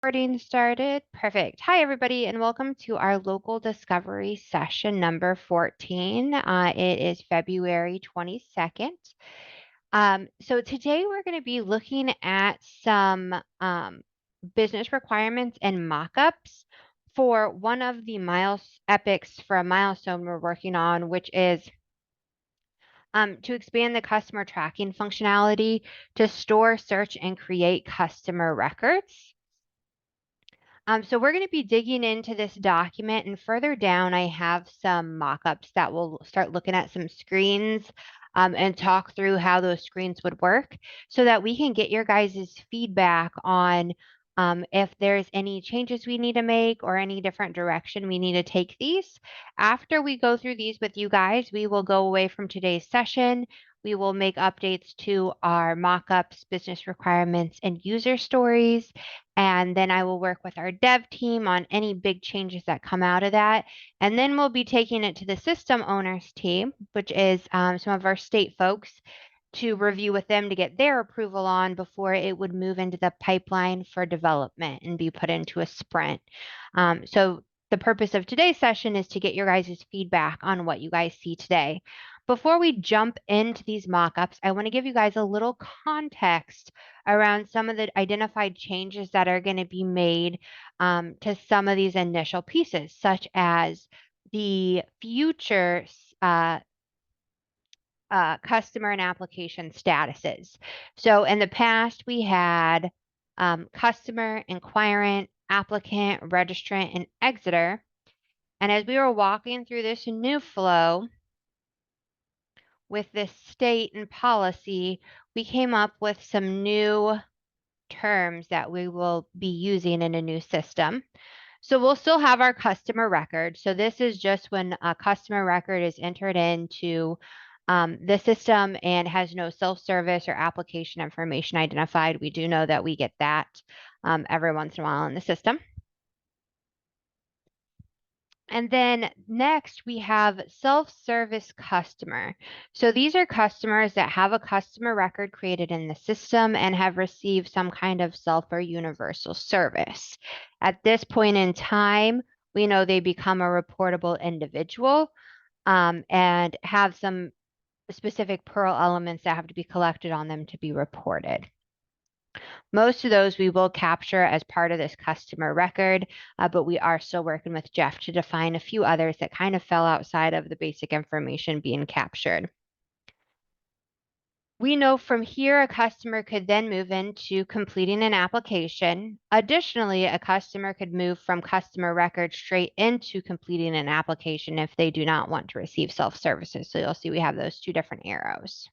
Recording started. Perfect. Hi, everybody, and welcome to our local discovery session number 14. It is February 22nd. So today we're going to be looking at some business requirements and mockups for one of the epics for a milestone we're working on, which is to expand the customer tracking functionality to store, search, and create customer records. So we're going to be digging into this document, and further down I have some mock-ups that will start looking at some screens and talk through how those screens would work so that we can get your guys' feedback on if there's any changes we need to make or any different direction we need to take these. After we go through these with you guys, we will go away from today's session. We will make updates to our mock-ups, business requirements, and user stories. And then I will work with our dev team on any big changes that come out of that. And then we'll be taking it to the system owners team, which is some of our state folks, to review with them to get their approval on before it would move into the pipeline for development and be put into a sprint. So the purpose of today's session is to get your guys' feedback on what you guys see today. Before we jump into these mock-ups, I want to give you guys a little context around some of the identified changes that are going to be made to some of these initial pieces, such as the future customer and application statuses. So in the past, we had customer, inquirant, applicant, registrant, and exiter. And as we were walking through this new flow with this state and policy, we came up with some new terms that we will be using in a new system. So we'll still have our customer record. So this is just when a customer record is entered into the system and has no self-service or application information identified. We do know that we get that every once in a while in the system. And then next we have self-service customer. So these are customers that have a customer record created in the system and have received some kind of self or universal service. At this point in time, we know they become a reportable individual and have some specific Perl elements that have to be collected on them to be reported. Most of those we will capture as part of this customer record, but we are still working with Jeff to define a few others that kind of fell outside of the basic information being captured. We know from here a customer could then move into completing an application. Additionally, a customer could move from customer record straight into completing an application if they do not want to receive self-services. So you'll see we have those two different arrows.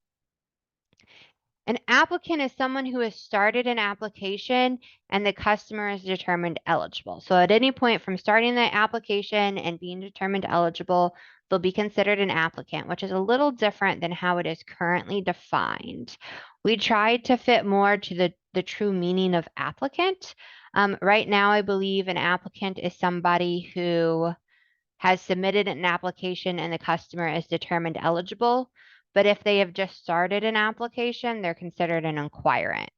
An applicant is someone who has started an application and the customer is determined eligible. So at any point from starting the application and being determined eligible, they'll be considered an applicant, which is a little different than how it is currently defined. We tried to fit more to the true meaning of applicant. Right now, I believe an applicant is somebody who has submitted an application and the customer is determined eligible. But if they have just started an application, they're considered an inquirant,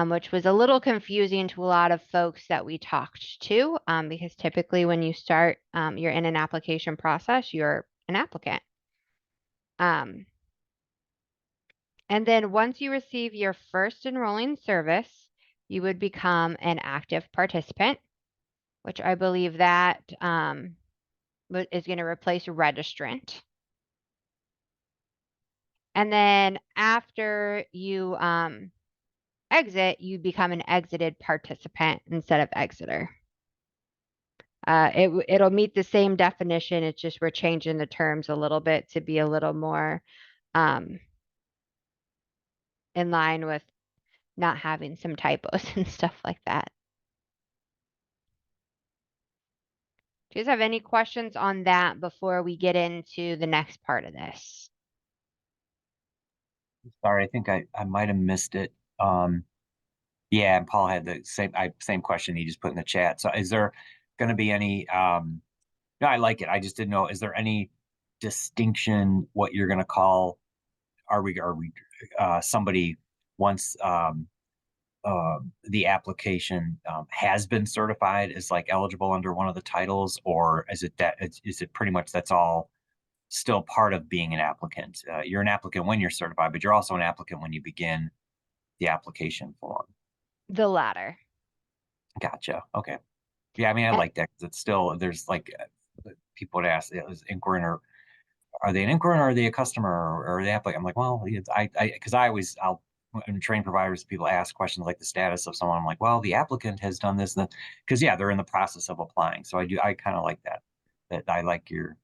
which was a little confusing to a lot of folks that we talked to, because typically when you start, you're in an application process, you're an applicant. And then once you receive your first enrolling service, you would become an active participant, which I believe that is going to replace registrant. And then after you exit, you become an exited participant instead of exiter. It'll meet the same definition. It's just we're changing the terms a little bit to be a little more in line with not having some typos and stuff like that. Do you guys have any questions on that before we get into the next part of this? Sorry, I think I might have missed it. Yeah, and Paul had the same question he just put in the chat. So is there going to be any no, I like it. I just didn't know, is there any distinction what you're going to call, are we somebody once the application has been certified as like eligible under one of the titles, or is it pretty much that's all still part of being an applicant? You're an applicant when you're certified, but you're also an applicant when you begin the application form. The latter. Gotcha. Okay. Yeah, I mean, I And, like that because it's still there's like people would ask, is inquiring or are they an inquirer or are they a customer or are they applicant? I'm like, well, because I always I'll when train providers, people ask questions like the status of someone. I'm like, well, the applicant has done this, and because yeah, they're in the process of applying. So I kind of like that. That I like your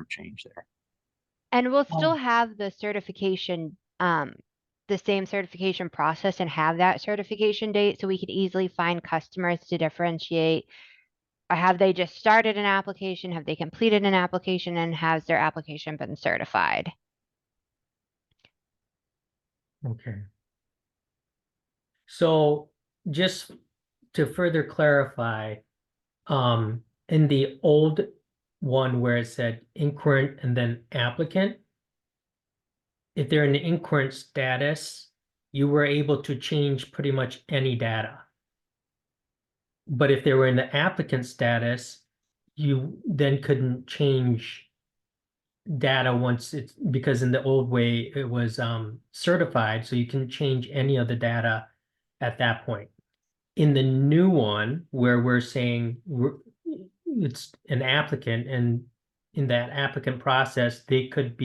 change there. and we'll still Oh. have the same certification process and have that certification date so we could easily find customers to differentiate. Or have they just started an application? Have they completed an application? And has their application been certified? Okay. So just to further clarify, in the old one where it said inquirent and then applicant, if they're in the inquirent status, you were able to change pretty much any data. But if they were in the applicant status, you then couldn't change data once it's because in the old way it was certified, so you can change any of the data at that point. In the new one, where we're saying it's an applicant, and in that applicant process, they could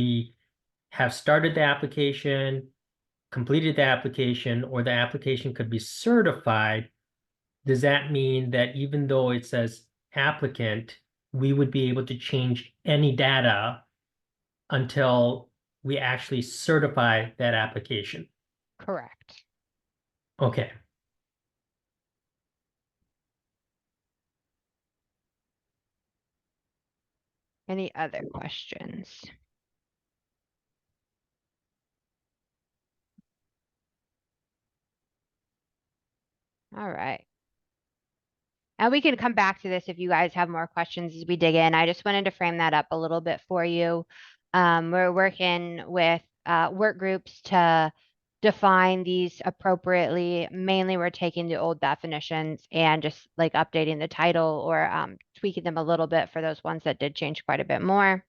have started the application, completed the application, or the application could be certified. Does that mean that even though it says applicant, we would be able to change any data until we actually certify that application? Correct. Okay. Any other questions? All right. And we can come back to this if you guys have more questions as we dig in. I just wanted to frame that up a little bit for you. We're working with work groups to define these appropriately. Mainly, we're taking the old definitions and just like updating the title or tweaking them a little bit for those ones that did change quite a bit more.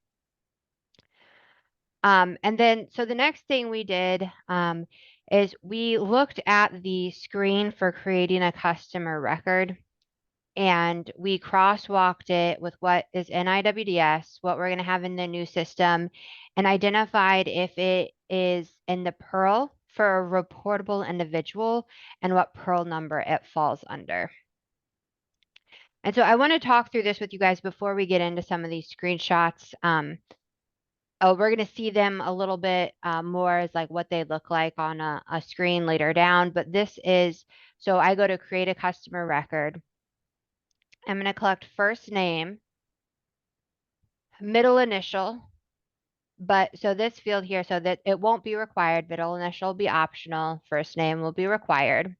And then, so the next thing we did is we looked at the screen for creating a customer record and we crosswalked it with what is in IWDS, what we're going to have in the new system, and identified if it is in the Pearl for a reportable individual and what Pearl number it falls under. And so I want to talk through this with you guys before we get into some of these screenshots. We're going to see them a little bit more as like what they look like on a screen later down. But this is, so I go to create a customer record. I'm going to collect first name, middle initial, but so this field here, so that it won't be required, middle initial will be optional, first name will be required.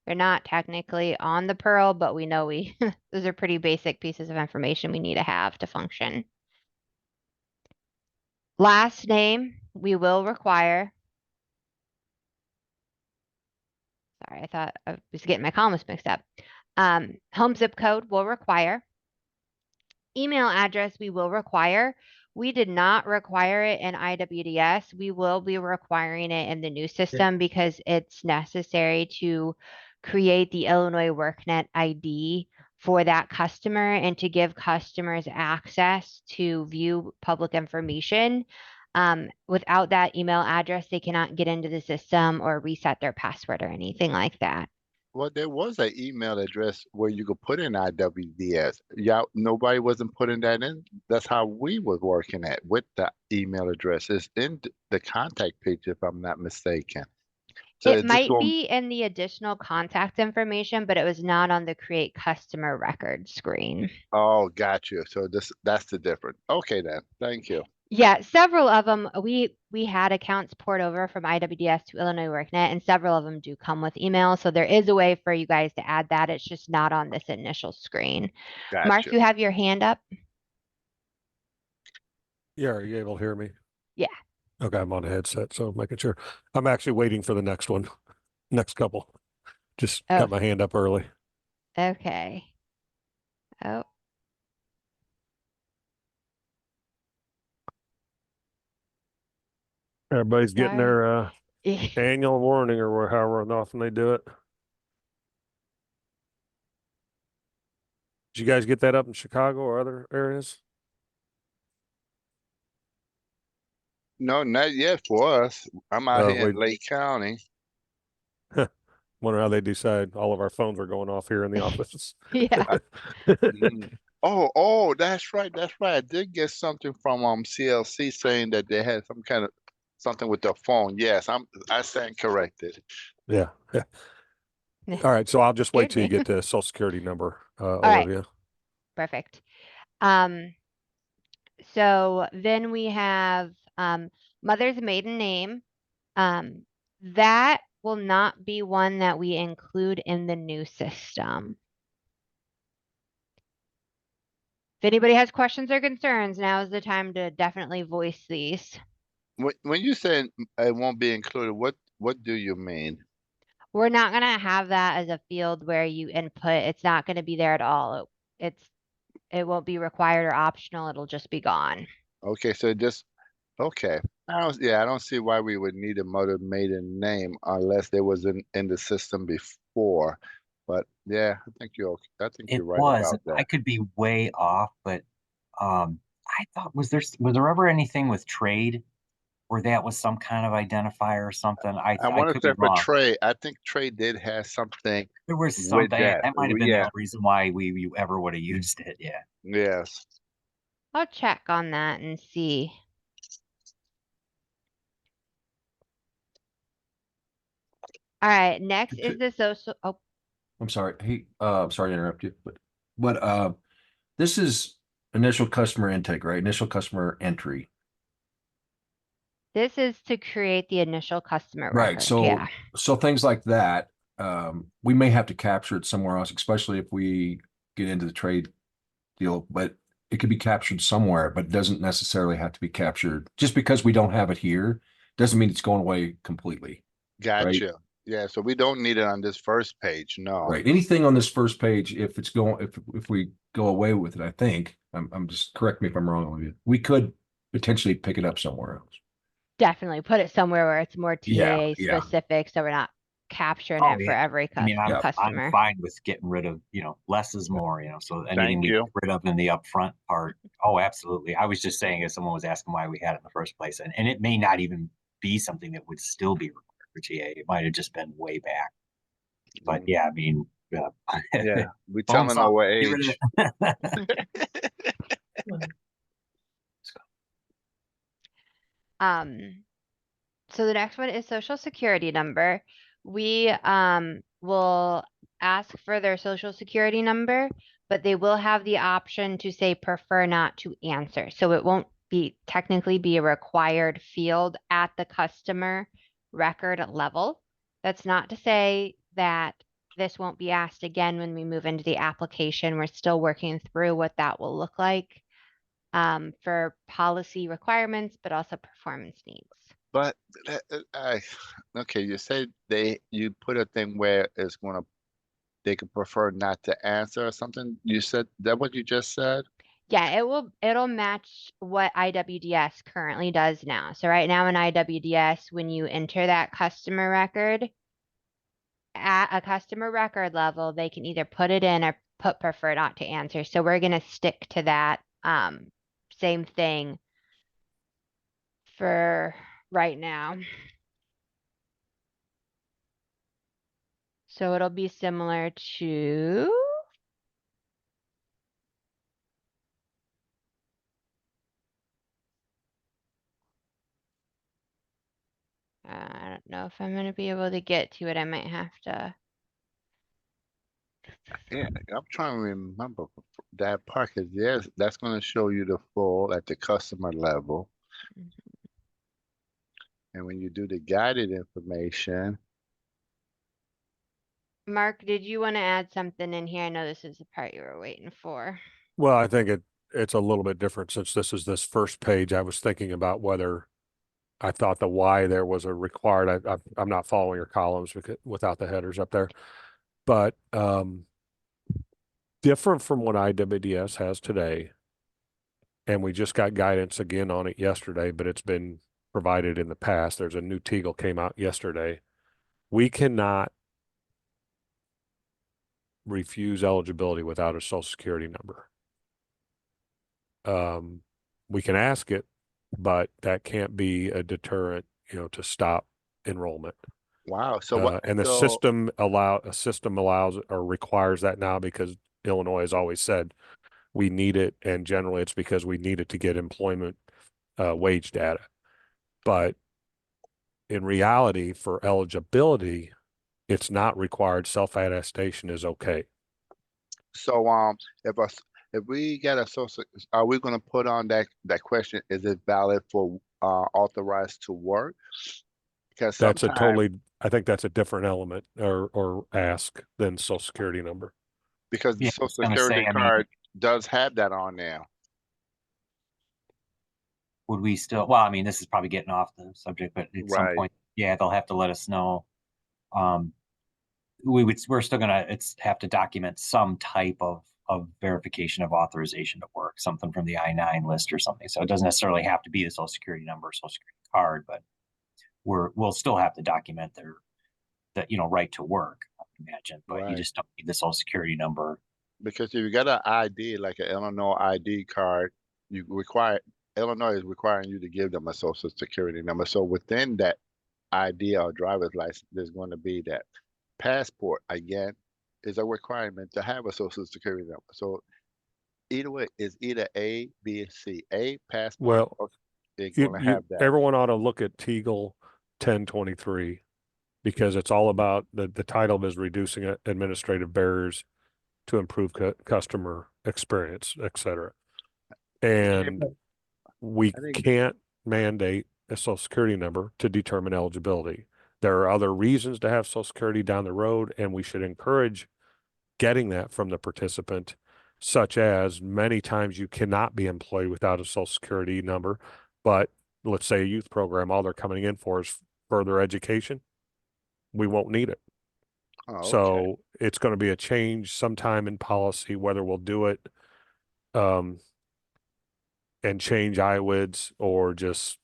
They're not technically on the Pearl, but we know those are pretty basic pieces of information we need to have to function. Last name, we will require. Sorry, I thought I was getting my columns mixed up. Home zip code will require. Email address we will require. We did not require it in IWDS. We will be requiring it in the new system because it's necessary to create the Illinois WorkNet ID for that customer and to give customers access to view public information. Without that email address, they cannot get into the system or reset their password or anything like that. Well, there was an email address where you could put in IWDS. Yeah, nobody wasn't putting that in. That's how we was working at with the email address. It's in the contact page, if I'm not mistaken. So It it just might going. be in the additional contact information, but it was not on the create customer record screen. Oh, got you. So that's the difference. Okay, then. Thank you. Yeah, several of them, we had accounts port over from IWDS to Illinois WorkNet, and several of them do come with email. So there is a way for you guys to add that. It's just not on this initial screen. Got Mark, you. you have your hand up? Yeah, are you able to hear me? Yeah. Okay, I'm on a headset, so making sure. I'm actually waiting for the next one, next couple. Just Oh. got my hand up early. Okay. Oh, Everybody's getting sorry. their annual warning or however often they do it. Did you guys get that up in Chicago or other areas? No, not yet for us. I'm out here in We Lake County. wonder how they decide all of our phones are going off here in the office. Yeah. Mhm. Oh, that's right. That's right. I did get something from CLC saying that they had some kind of something with their phone. Yes, I stand corrected. Yeah. All right. So I'll just wait Scared till you me. get the social security number, All right. Olivia. Perfect. So then we have mother's maiden name. That will not be one that we include in the new system. If anybody has questions or concerns, now is the time to definitely voice these. When you say it won't be included, what do you mean? We're not going to have that as a field where you input. It's not going to be there at all. It won't be required or optional. It'll just be gone. Okay, so just okay. I don't see why we would need a mother maiden name unless there was in the system before. But yeah, I think It you're right was. about I that. could be way off, but I thought was there ever anything with trade where that was some kind of identifier or something? I I want to could say be for wrong. Trey, I think Trey did have something There was with something that. that might have been the Yeah, only reason why we ever would have used it. Yeah. yes. I'll check on that and see. All right, next is the social. Oh, I'm sorry. Hey, I'm sorry to interrupt you, but this is initial customer intake, right? Initial customer entry. this is to create the initial customer Right. record. So Yeah, so things like that, we may have to capture it somewhere else, especially if we get into the trade deal, but it could be captured somewhere, but it doesn't necessarily have to be captured. Just because we don't have it here doesn't mean it's going away completely. Right. Gotcha. Yeah, so we don't need it on this first page. No. Right. Anything on this first page, if we go away with it, I think, I'm just correct me if I'm wrong with you. We could potentially pick it up somewhere else. definitely put it somewhere where it's more Yeah, TA yeah. specific, so we're not capturing Oh it for yeah. every I mean, Yeah. I'm customer. fine with getting rid of, less is more, so anything Thank we you. get rid of in the upfront part. Oh, absolutely. I was just saying if someone was asking why we had it in the first place, and it may not even be something that would still be required for GA. It might have just been way back. But yeah, I mean, Yeah, we phone telling our get rid age. of it. So the next one is social security number. We will ask for their social security number, but they will have the option to say prefer not to answer. So it won't technically be a required field at the customer record level. That's not to say that this won't be asked again when we move into the application. We're still working through what that will look like for policy requirements, but also performance needs. But okay, you say you put a thing where they could prefer not to answer or something. You said that what you just said? Yeah, it'll match what IWDS currently does now. So right now in IWDS, when you enter that customer record at a customer record level, they can either put it in or put prefer not to answer. So we're gonna stick to that same thing for right now. So it'll be similar to I don't know if I'm gonna be able to get to it. I might have to. Yeah, I'm trying to remember that part because yes, that's going to show you the full at the customer level. And when you do the guided information, Mark, did you want to add something in here? I know this is the part you were waiting for. Well, I think it's a little bit different since this is this first page. I was thinking about whether I thought the why there was a required. I'm not following your columns without the headers up there. But different from what IWDS has today, and we just got guidance again on it yesterday, but it's been provided in the past. There's a new Teagle came out yesterday. We cannot refuse eligibility without a social security number. We can ask it, but that can't be a deterrent, to stop enrollment. Wow. So what? And the So system allows or requires that now because Illinois has always said we need it, and generally it's because we need it to get employment wage data. But in reality, for eligibility, it's not required. Self-attestation is okay. so if we get a social, are we going to put on that question? Is it valid for authorized to work? Because That's a sometimes I think that's a different element or ask than social security number. because the Yeah, I social was gonna say, security I mean, card does have that on there. would we still, well, I mean, this is probably getting off the subject, but at some Right. point, yeah, they'll have to let us know. We're still gonna, have to document some type of verification of authorization to work, something from the I-9 list or something. So it doesn't necessarily have to be the social security number, social security card, but we'll still have to document that, right to work, I would imagine, but you Right. just don't need the social security number. Because if you got an ID, like an Illinois ID card, you require Illinois is requiring you to give them a social security number. So within that ID or driver's license, there's going to be that passport again is a requirement to have a social security number. So either way, it's either A, B, or C. A passport, Well, or they're going to have that. everyone ought to look at Teagle 1023 because it's all about the title is reducing administrative barriers to improve customer experience, et cetera. And we I think can't mandate a social security number to determine eligibility. There are other reasons to have social security down the road, and we should encourage getting that from the participant, such as many times you cannot be employed without a social security number, but let's say a youth program, all they're coming in for is further education. We won't need it. oh, okay. So it's going to be a change sometime in policy, whether we'll do it and change IWDS or just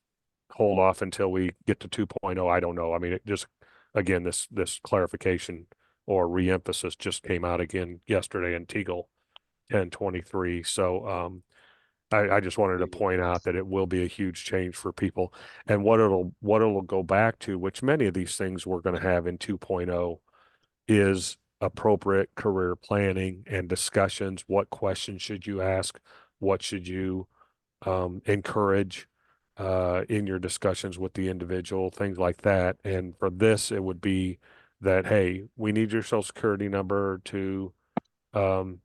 hold off until we get to 2.0. I don't know. I mean, it just, again, this clarification or reemphasis just came out again yesterday in Teagle 1023. So I just wanted to point out that it will be a huge change for people. And what it'll go back to, which many of these things we're going to have in 2.0, is appropriate career planning and discussions. What questions should you ask? What should you encourage in your discussions with the individual, things like that. And for this, it would be that, hey, we need your social security number to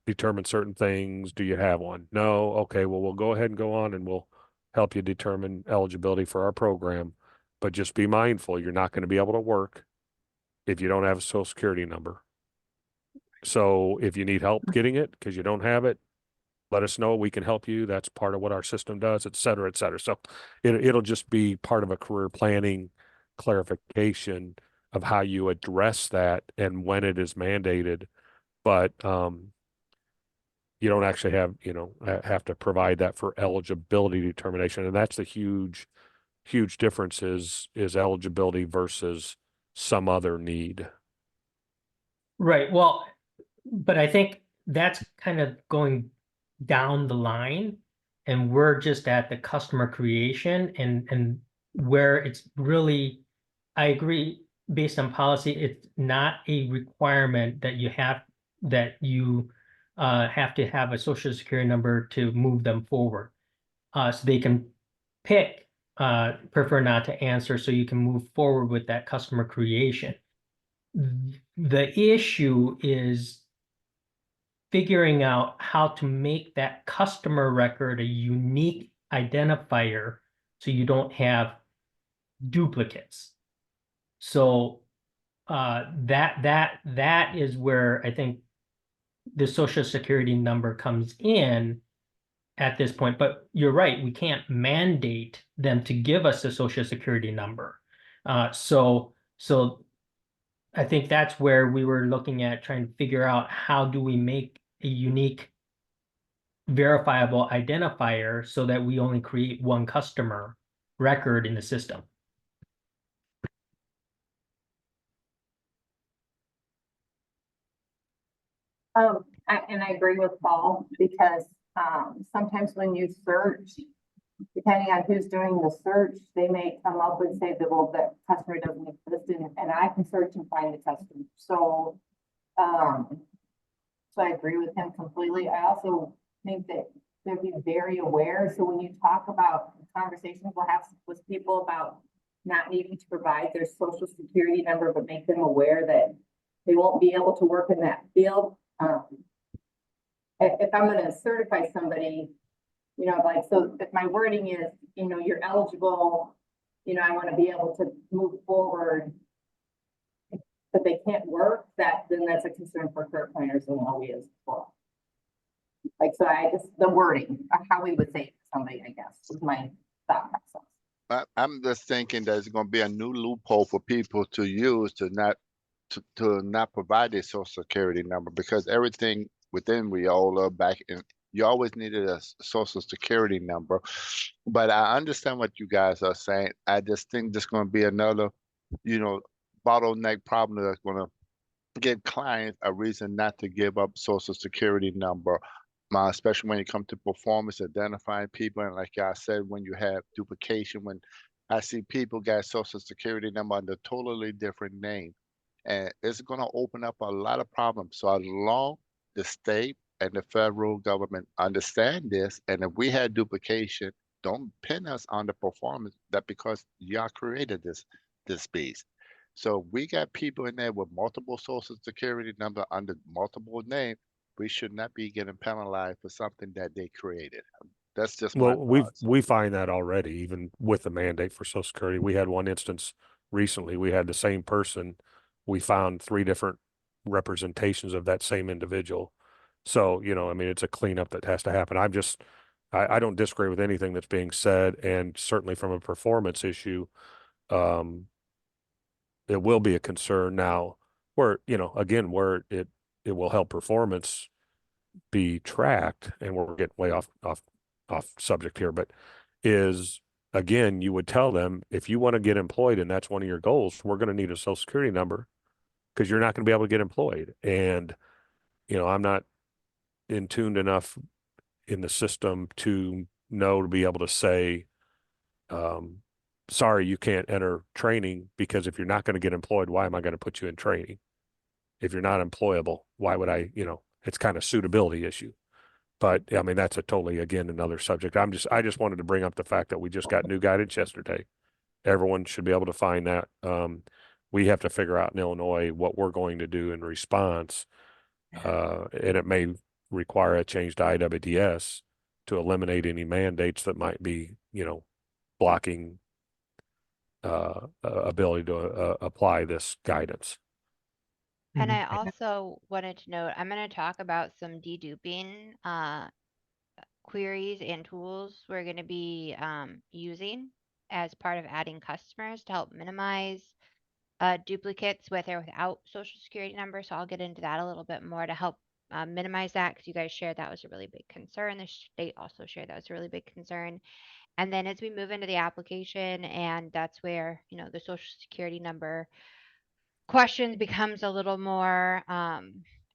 determine certain things. Do you have one? No. Okay, well, we'll go ahead and go on and we'll help you determine eligibility for our program. But just be mindful, you're not going to be able to work if you don't have a social security number. So if you need help getting it because you don't have it, let us know. We can help you. That's part of what our system does, et cetera, et cetera. So it'll just be part of a career planning clarification of how you address that and when it is mandated. But you don't actually have to provide that for eligibility determination. And that's the huge difference is eligibility versus some other need. Right. Well, but I think that's kind of going down the line, and we're just at the customer creation and where it's really, I agree, based on policy, it's not a requirement that you have to have a social security number to move them forward. So they can pick prefer not to answer, so you can move forward with that customer creation. The issue is figuring out how to make that customer record a unique identifier so you don't have duplicates. So that is where I think the social security number comes in at this point. But you're right, we can't mandate them to give us a social security number. So I think that's where we were looking at trying to figure out how do we make a unique verifiable identifier so that we only create one customer record in the system. And I agree with Paul because sometimes when you search, depending on who's doing the search, they may come up and say that, well, the customer doesn't exist, and I can search and find the customer. So I agree with him completely. I also think that they'll be very aware. So when you talk about conversations we'll have with people about not needing to provide their social security number, but make them aware that they won't be able to work in that field. If I'm going to certify somebody, you know, like, so if my wording is, you know, you're eligible, you know, I want to be able to move forward, but they can't work, then that's a concern for career planners and we as well. Like, so the wording, how we would say it to somebody, I guess, is my thought process. I'm just thinking there's going to be a new loophole for people to use to not provide their social security number, because everything within Riola back in, you always needed a social security number. But I understand what you guys are saying. I just think there's going to be another, you know, bottleneck problem that's going to give clients a reason not to give up social security number, especially when it comes to performance, identifying people. And like I said, when you have duplication, when I see people got social security number under totally different name, and it's going to open up a lot of problems. So as long the state and the federal government understand this, and if we had duplication, don't pin us on the performance that because y'all created this beast. So we got people in there with multiple social security number under multiple name. We should not be getting penalized for something that they created. That's just my thoughts. We find that already, even with the mandate for Social Security. We had one instance recently. We had the same person. We found 3 different representations of that same individual. So, you know, I mean, it's a cleanup that has to happen. I don't disagree with anything that's being said, and certainly from a performance issue, it will be a concern now where, you know, again, where it will help performance be tracked, and we're getting way off subject here, but is, again, you would tell them, if you want to get employed and that's one of your goals, we're going to need a social security number because you're not going to be able to get employed. And, you know, I'm not in tuned enough in the system to know to be able to say, sorry, you can't enter training, because if you're not going to get employed, why am I going to put you in training? If you're not employable, why would I, you know, it's kind of suitability issue. But I mean, that's again, another subject. I just wanted to bring up the fact that we just got new guidance yesterday. Everyone should be able to find that. We have to figure out in Illinois what we're going to do in response. And it may require a change to IWDS to eliminate any mandates that might be, you know, blocking ability to apply this guidance. And I also wanted to note, I'm going to talk about some deduping queries and tools we're going to be using as part of adding customers to help minimize duplicates with or without social security number. So I'll get into that a little bit more to help minimize that, because you guys shared that was a really big concern. The state also shared that was a really big concern. And then as we move into the application, and that's where, you know, the social security number questions becomes a little more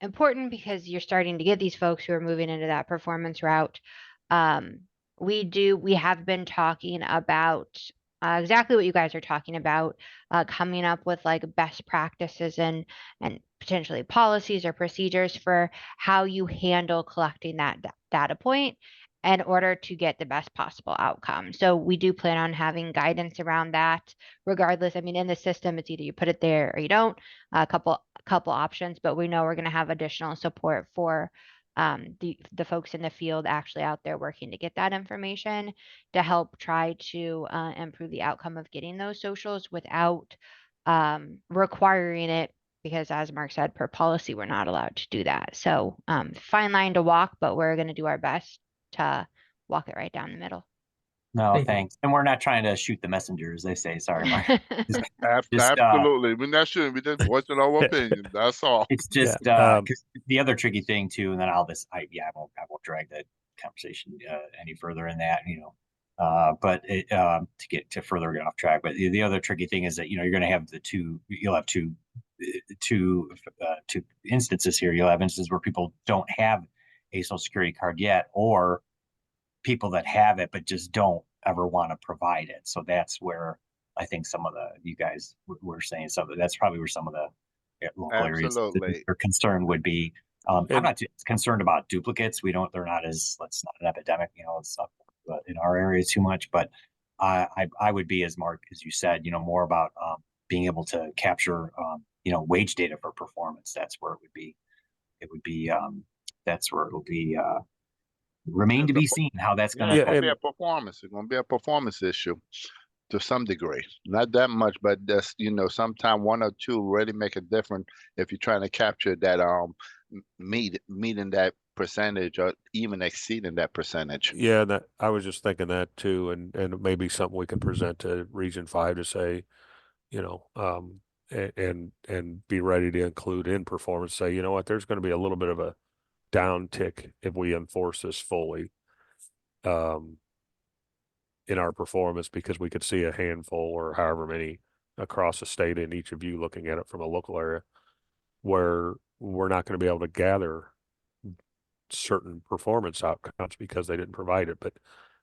important, because you're starting to get these folks who are moving into that performance route. We have been talking about exactly what you guys are talking about, coming up with like best practices and potentially policies or procedures for how you handle collecting that data point in order to get the best possible outcome. So we do plan on having guidance around that regardless. I mean, in the system, it's either you put it there or you don't, a couple options, but we know we're going to have additional support for the folks in the field actually out there working to get that information to help try to improve the outcome of getting those socials without requiring it, because as Mark said, per policy, we're not allowed to do that. So fine line to walk, but we're going to do our best to walk it right down the middle. No, Thank you. thanks. And we're not trying to shoot the messenger, as they say. Sorry, Mark. Just Absolutely. We're not sure. We're just voicing our opinion. That's all. it's Yeah. just 'cause the other tricky thing too, and then I won't drag the conversation any further in that, but to further get off track. But the other tricky thing is that you're going to have you'll have two instances here. You'll have instances where people don't have a social security card yet, or people that have it but just don't ever want to provide it. So that's where I think some of you guys were saying something. That's probably where some of the local areas Absolutely. their concern would be. I'm And- not too concerned about duplicates. They're not it's not an epidemic, it's not in our area too much, but I would be, as Mark, as you said, more about being able to capture, wage data for performance. That's where it would be, that's where it'll be, remain to be seen how that's going Yeah, it's to. gonna be a performance. It's gonna be a performance issue to some degree. Not that much, but that's sometime one or two really make a difference if you're trying to capture that meeting that percentage or even exceeding that percentage. Yeah, that I was just thinking that too, and maybe something we can present to Region 5 to say, and be ready to include in performance. Say, you know what, there's going to be a little bit of a downtick if we enforce this fully, in our performance, because we could see a handful or however many across the state, and each of you looking at it from a local area, where we're not going to be able to gather certain performance outcomes because they didn't provide it. But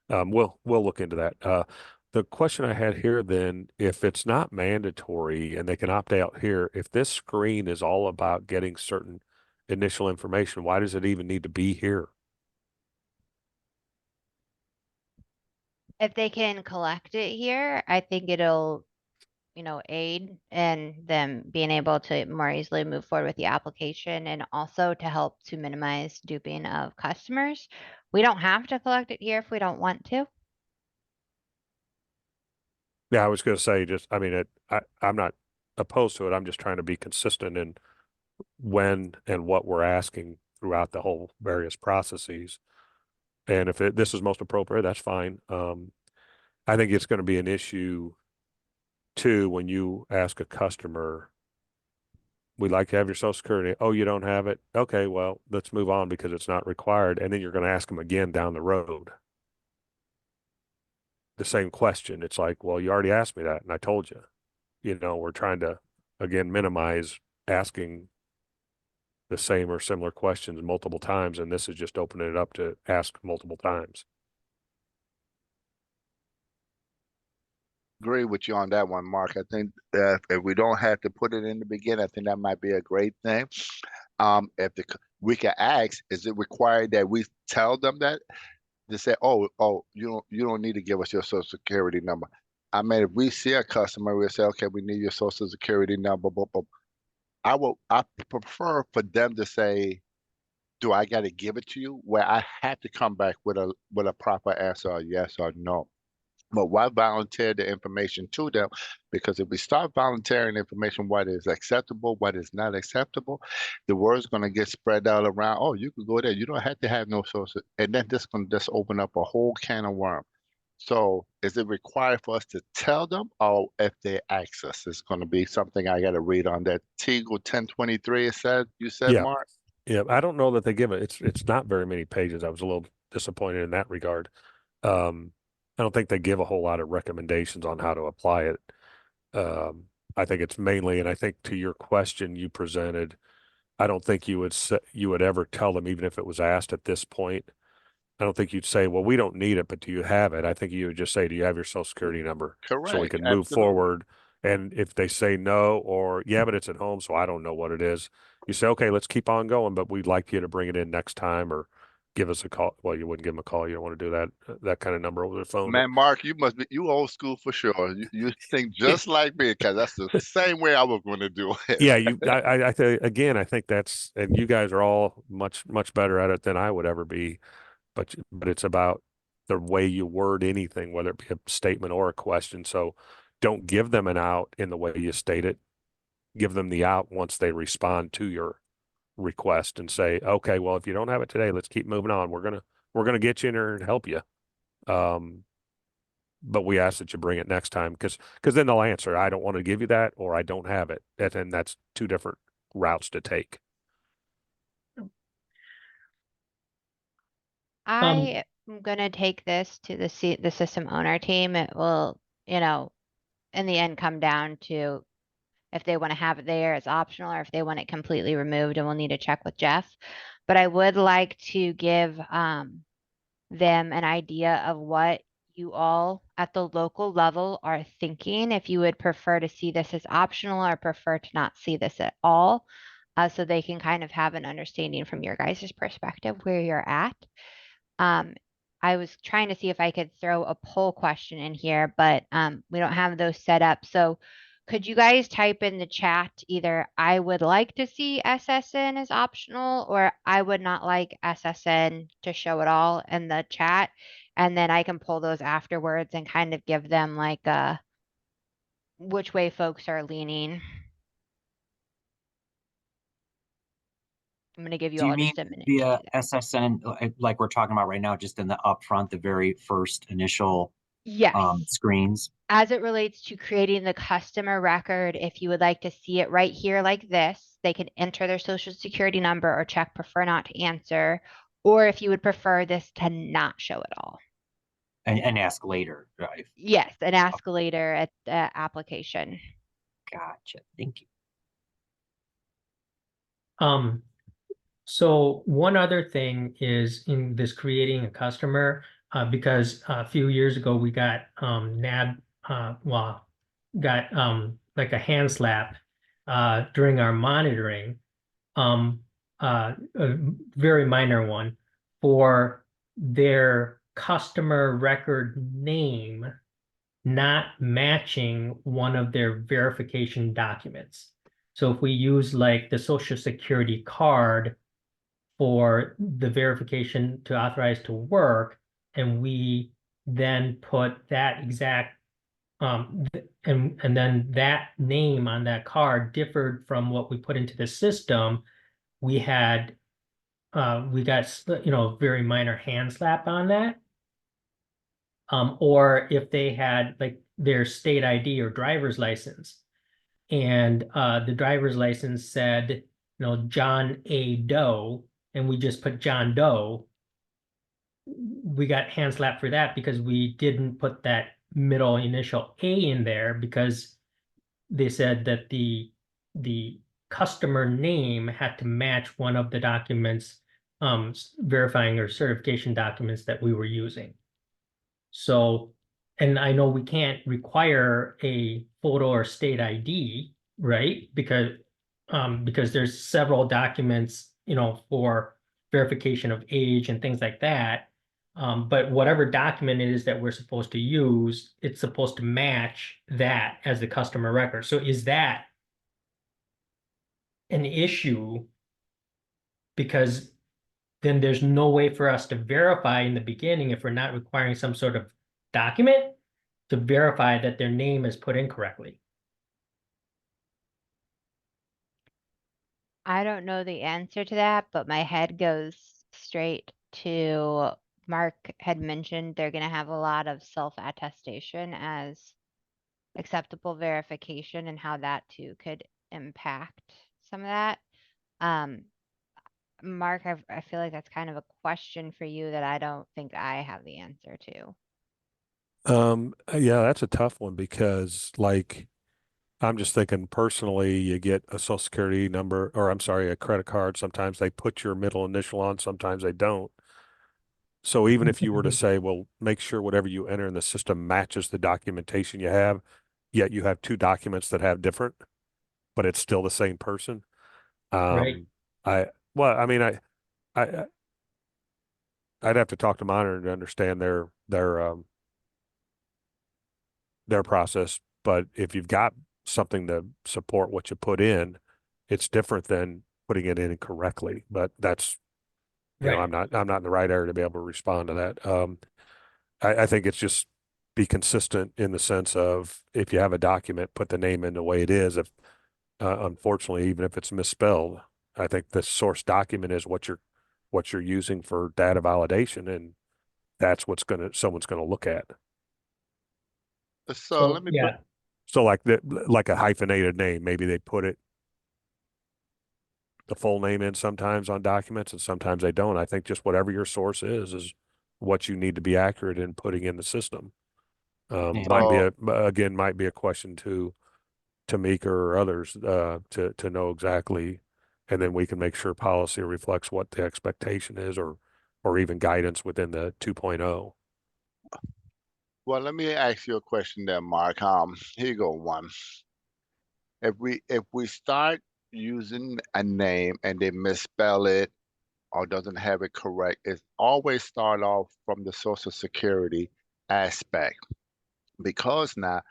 we'll look into that. The question I had here then, if it's not mandatory and they can opt out here, if this screen is all about getting certain initial information, why does it even need to be here? If they can collect it here, I think it'll, aid in them being able to more easily move forward with the application, and also to help to minimize duping of customers. We don't have to collect it here if we don't want to. Yeah, I was going to say, I'm not opposed to it. I'm just trying to be consistent in when and what we're asking throughout the whole various processes. And if this is most appropriate, that's fine. I think it's going to be an issue too when you ask a customer, we'd like to have your social security. Oh, you don't have it? Okay, well, let's move on because it's not required. And then you're going to ask them again down the road the same question. It's like, well, you already asked me that and I told you. We're trying to, again, minimize asking the same or similar questions multiple times, and this is just opening it up to ask multiple times. Agree with you on that one, Mark. I think that if we don't have to put it in the beginning, I think that might be a great thing. We can ask, is it required that we tell them that? They say, oh, you don't need to give us your social security number. I mean, if we see a customer, we'll say, okay, we need your social security number. But I prefer for them to say, do I got to give it to you? Where I have to come back with a proper answer, or yes or no. But why volunteer the information to them? Because if we start volunteering information, what is acceptable, what is not acceptable, the word's going to get spread out around. Oh, you could go there. You don't have to have no social. And then this going to just open up a whole can of worms. So is it required for us to tell them, or if they ask us? It's going to be something I got to read on that Teagle 1023. You said, Yeah. Mark? Yeah. I don't know that they give it. It's not very many pages. I was a little disappointed in that regard. I don't think they give a whole lot of recommendations on how to apply it. I think it's mainly, and I think to your question you presented, I don't think you would ever tell them, even if it was asked at this point. I don't think you'd say, well, we don't need it, but do you have it? I think you would just say, do you have your social security number? So we Correct. can move Absolutely. forward. And if they say no, or yeah, but it's at home, so I don't know what it is, you say, okay, let's keep on going, but we'd like you to bring it in next time, or give us a call. Well, you wouldn't give them a call. You don't want to do that kind of number over the phone. Man, Mark, you old school for sure. You think just like me, because that's the same way I was going to do it. Yeah, again, I think that's, and you guys are all much better at it than I would ever be. But it's about the way you word anything, whether it be a statement or a question. So don't give them an out in the way you state it. Give them the out once they respond to your request and say, okay, well, if you don't have it today, let's keep moving on. We're gonna get you in there and help you. but we ask that you bring it next time because then they'll answer, I don't want to give you that, or I don't have it. And then that's two different routes to take. I am gonna take this to the system owner team. It will, in the end come down to if they want to have it there as optional or if they want it completely removed, and we'll need to check with Jeff. But I would like to give them an idea of what you all at the local level are thinking, if you would prefer to see this as optional or prefer to not see this at all, so they can kind of have an understanding from your guys' perspective where you're at. I was trying to see if I could throw a poll question in here, but we don't have those set up. So could you guys type in the chat either I would like to see SSN as optional or I would not like SSN to show at all in the chat? And then I can pull those afterwards and kind of give them like which way folks are leaning. I'm going to give you Do you all mean just a minute to via do that. SSN, like we're talking about right now, just in the upfront, the very first initial Yes. screens? As it relates to creating the customer record, if you would like to see it right here like this, they can enter their social security number or check prefer not to answer, or if you would prefer this to not show at all. And ask later, right? Yes, an ask later at the application. Gotcha. Thank you. So one other thing is in this creating a customer, because a few years ago we got like a hand slap during our monitoring, a very minor one for their customer record name not matching one of their verification documents. So if we use like the social security card for the verification to authorize to work, and we then put that exact and then that name on that card differed from what we put into the system, we got very minor hand slap on that. Or if they had like their state ID or driver's license, and the driver's license said, John A. Doe, and we just put John Doe, we got hand slapped for that because we didn't put that middle initial A in there because they said that the customer name had to match one of the documents, verifying or certification documents that we were using. So, and I know we can't require a photo or state ID, right? Because there's several documents, for verification of age and things like that. But whatever document it is that we're supposed to use, it's supposed to match that as the customer record. So is that an issue? Because then there's no way for us to verify in the beginning if we're not requiring some sort of document to verify that their name is put in correctly. I don't know the answer to that, but my head goes straight to Mark had mentioned they're going to have a lot of self-attestation as acceptable verification and how that too could impact some of that. Mark, I feel like that's kind of a question for you that I don't think I have the answer to. Yeah, that's a tough one because like I'm just thinking personally, you get a social security number, or I'm sorry, a credit card. Sometimes they put your middle initial on, sometimes they don't. So even if you were to say, well, make sure whatever you enter in the system matches the documentation you have, yet you have two documents that have different, but it's still the same person. Right. Well, I mean, I I'd have to talk to Monitor to understand their process. But if you've got something to support what you put in, it's different than putting it in correctly. But that's, Right. I'm not in the right area to be able to respond to that. I think it's just be consistent in the sense of if you have a document, put the name in the way it is. If unfortunately, even if it's misspelled, I think the source document is what you're using for data validation, and that's what someone's gonna look at. So let me yeah, So like a hyphenated name, maybe they put the full name in sometimes on documents and sometimes they don't. I think just whatever your source is what you need to be accurate in putting in the system. Yeah. Might be a question to Tamika or others to know exactly, and then we can make sure policy reflects what the expectation is, or even guidance within the 2.0. well, let me ask you a question there, Mark. Here you go, one. If we start using a name and they misspell it or doesn't have it correct, it's always start off from the Social Security aspect. Because now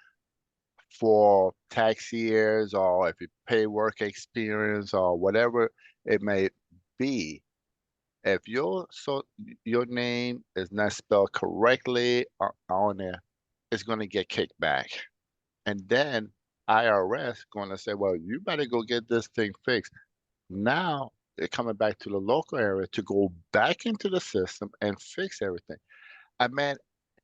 for tax years or if you pay work experience or whatever it may be, if your name is not spelled correctly on there, it's going to get kicked back. And then IRS going to say, well, you better go get this thing fixed. Now they're coming back to the local area to go back into the system and fix everything. I mean,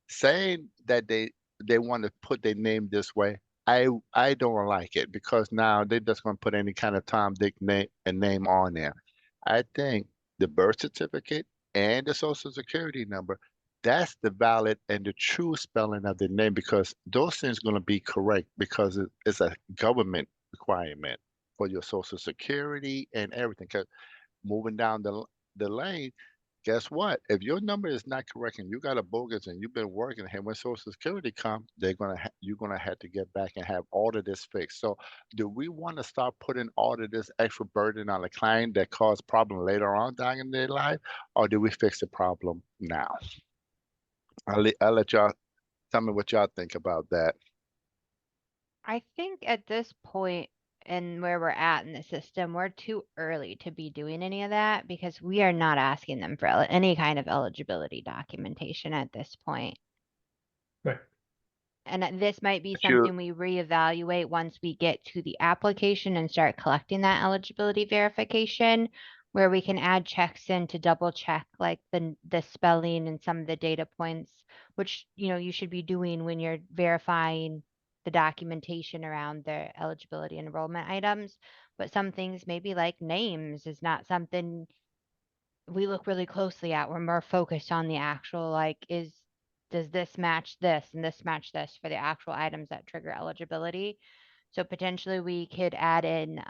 saying that they want to put their name this way, I don't like it because now they're just going to put any kind of Tom, Dick, name on there. I think the birth certificate and the social security number, that's the valid and the true spelling of the name because those things going to be correct because it's a government requirement for your social security and everything. Because moving down the lane, guess what? If your number is not correct and you got a bogus and you've been working, and when Social Security come, you're gonna have to get back and have all of this fixed. So, do we want to start putting all of this extra burden on the client that cause problem later on down in their life, or do we fix the problem now? I'll let y'all tell me what y'all think about that. I think at this point and where we're at in the system, we're too early to be doing any of that because we are not asking them for any kind of eligibility documentation at this point. right. And this might be But you, something we reevaluate once we get to the application and start collecting that eligibility verification, where we can add checks in to double check like the spelling and some of the data points, which you should be doing when you're verifying the documentation around the eligibility enrollment items. But some things, maybe like names, is not something we look really closely at. We're more focused on the actual, like, does this match this and this match this for the actual items that trigger eligibility? So potentially we could add in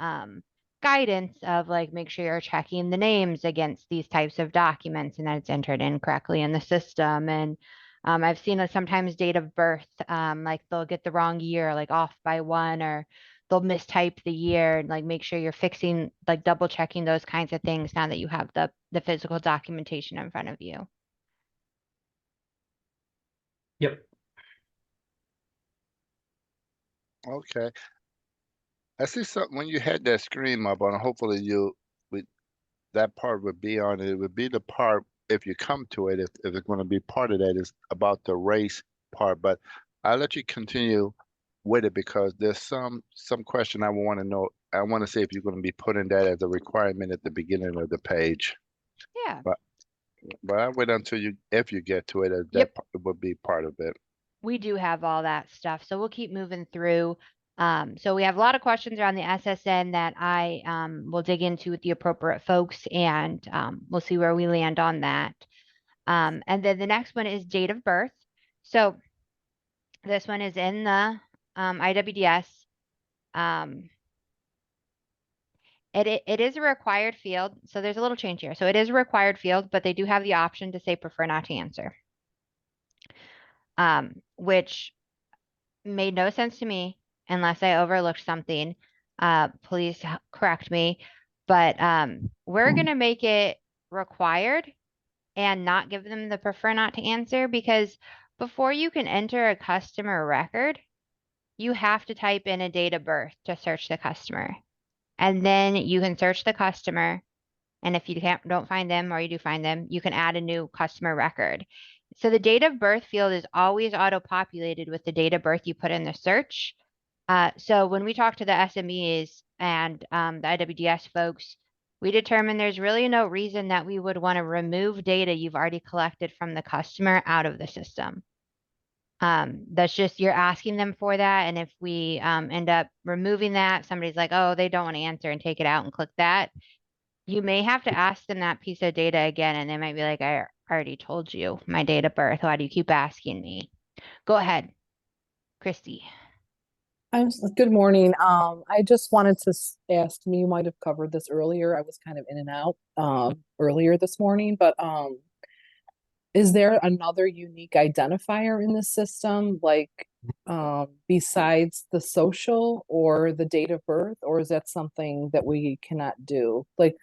guidance of like, make sure you're checking the names against these types of documents and that it's entered in correctly in the system. And I've seen sometimes date of birth, like they'll get the wrong year, like off by one, or they'll mistype the year, and like make sure you're fixing, like double checking those kinds of things now that you have the physical documentation in front of you. Yep. okay. I see something when you had that screen up on. Hopefully, that part would be on it. It would be the part if you come to it, if it's going to be part of that is about the race part. But I'll let you continue with it because there's some question I want to know. I want to see if you're going to be putting that as a requirement at the beginning of the page. Yeah. But I wait until if you get to it, as Yep. that would be part of it. We do have all that stuff. So we'll keep moving through. So we have a lot of questions around the SSN that I will dig into with the appropriate folks, and we'll see where we land on that. And then the next one is date of birth. So this one is in the IWDS. It is a required field. So there's a little change here. So it is a required field, but they do have the option to say prefer not to answer, which made no sense to me unless I overlooked something. Please correct me. But we're going to make it required and not give them the prefer not to answer, because before you can enter a customer record, you have to type in a date of birth to search the customer. And then you can search the customer. And if you don't find them, or you do find them, you can add a new customer record. So the date of birth field is always auto-populated with the date of birth you put in the search. So when we talk to the SMEs and the IWDS folks, we determined there's really no reason that we would want to remove data you've already collected from the customer out of the system. That's just, you're asking them for that. And if we end up removing that, somebody's like, oh, they don't want to answer and take it out and click that. You may have to ask them that piece of data again, and they might be like, I already told you my date of birth. Why do you keep asking me? Go ahead, Christy. Good morning. I just wanted to ask me, you might have covered this earlier. I was kind of in and out earlier this morning, but is there another unique identifier in the system, like besides the social or the date of birth, or is that something that we cannot do? Like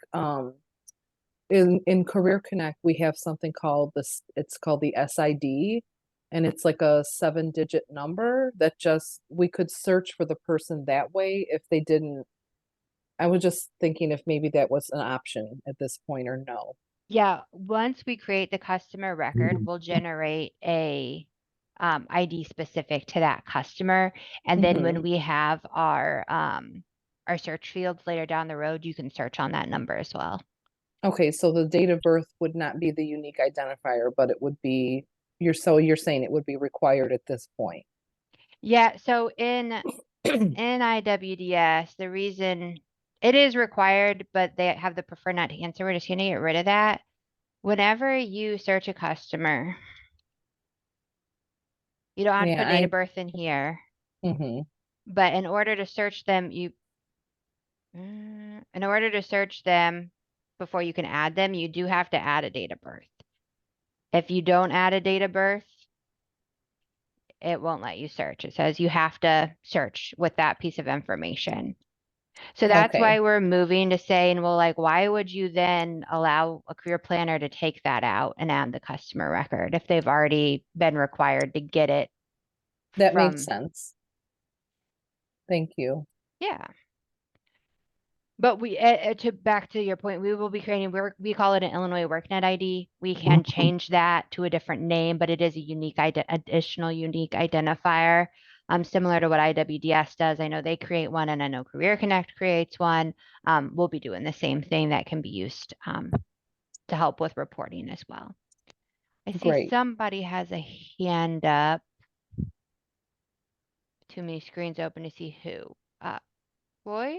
in Career Connect, we have something called this, it's called the SID, and it's like a 7-digit number that just, we could search for the person that way if they didn't. I was just thinking if maybe that was an option at this point or no. Yeah, once we create the customer record, we'll generate a ID specific to that customer. And then when Mhm. we have our search fields later down the road, you can search on that number as well. Okay, so the date of birth would not be the unique identifier, but it would be, you're saying it would be required at this point. Yeah, so in IWDS, the reason it is required, but they have the prefer not to answer, we're just gonna get rid of that. Whenever you search a customer, you don't have to Yeah, put date of birth in here, mhm. but in order to search them, in order to search them before you can add them, you do have to add a date of birth. If you don't add a date of birth, it won't let you search. It says you have to search with that piece of information. So that's Okay. why we're moving to saying, well, like, why would you then allow a career planner to take that out and add the customer record if they've already been required to get it That makes from, sense. Thank you. yeah. But we, to back to your point, we will be creating, we call it an Illinois WorkNet ID. We can change that to a different name, but it is a unique, additional unique identifier. Similar to what IWDS does. I know they create one, and I know Career Connect creates one. We'll be doing the same thing that can be used to help with reporting as well. I see Great. somebody has a hand up. Too many screens open to see who. Roy?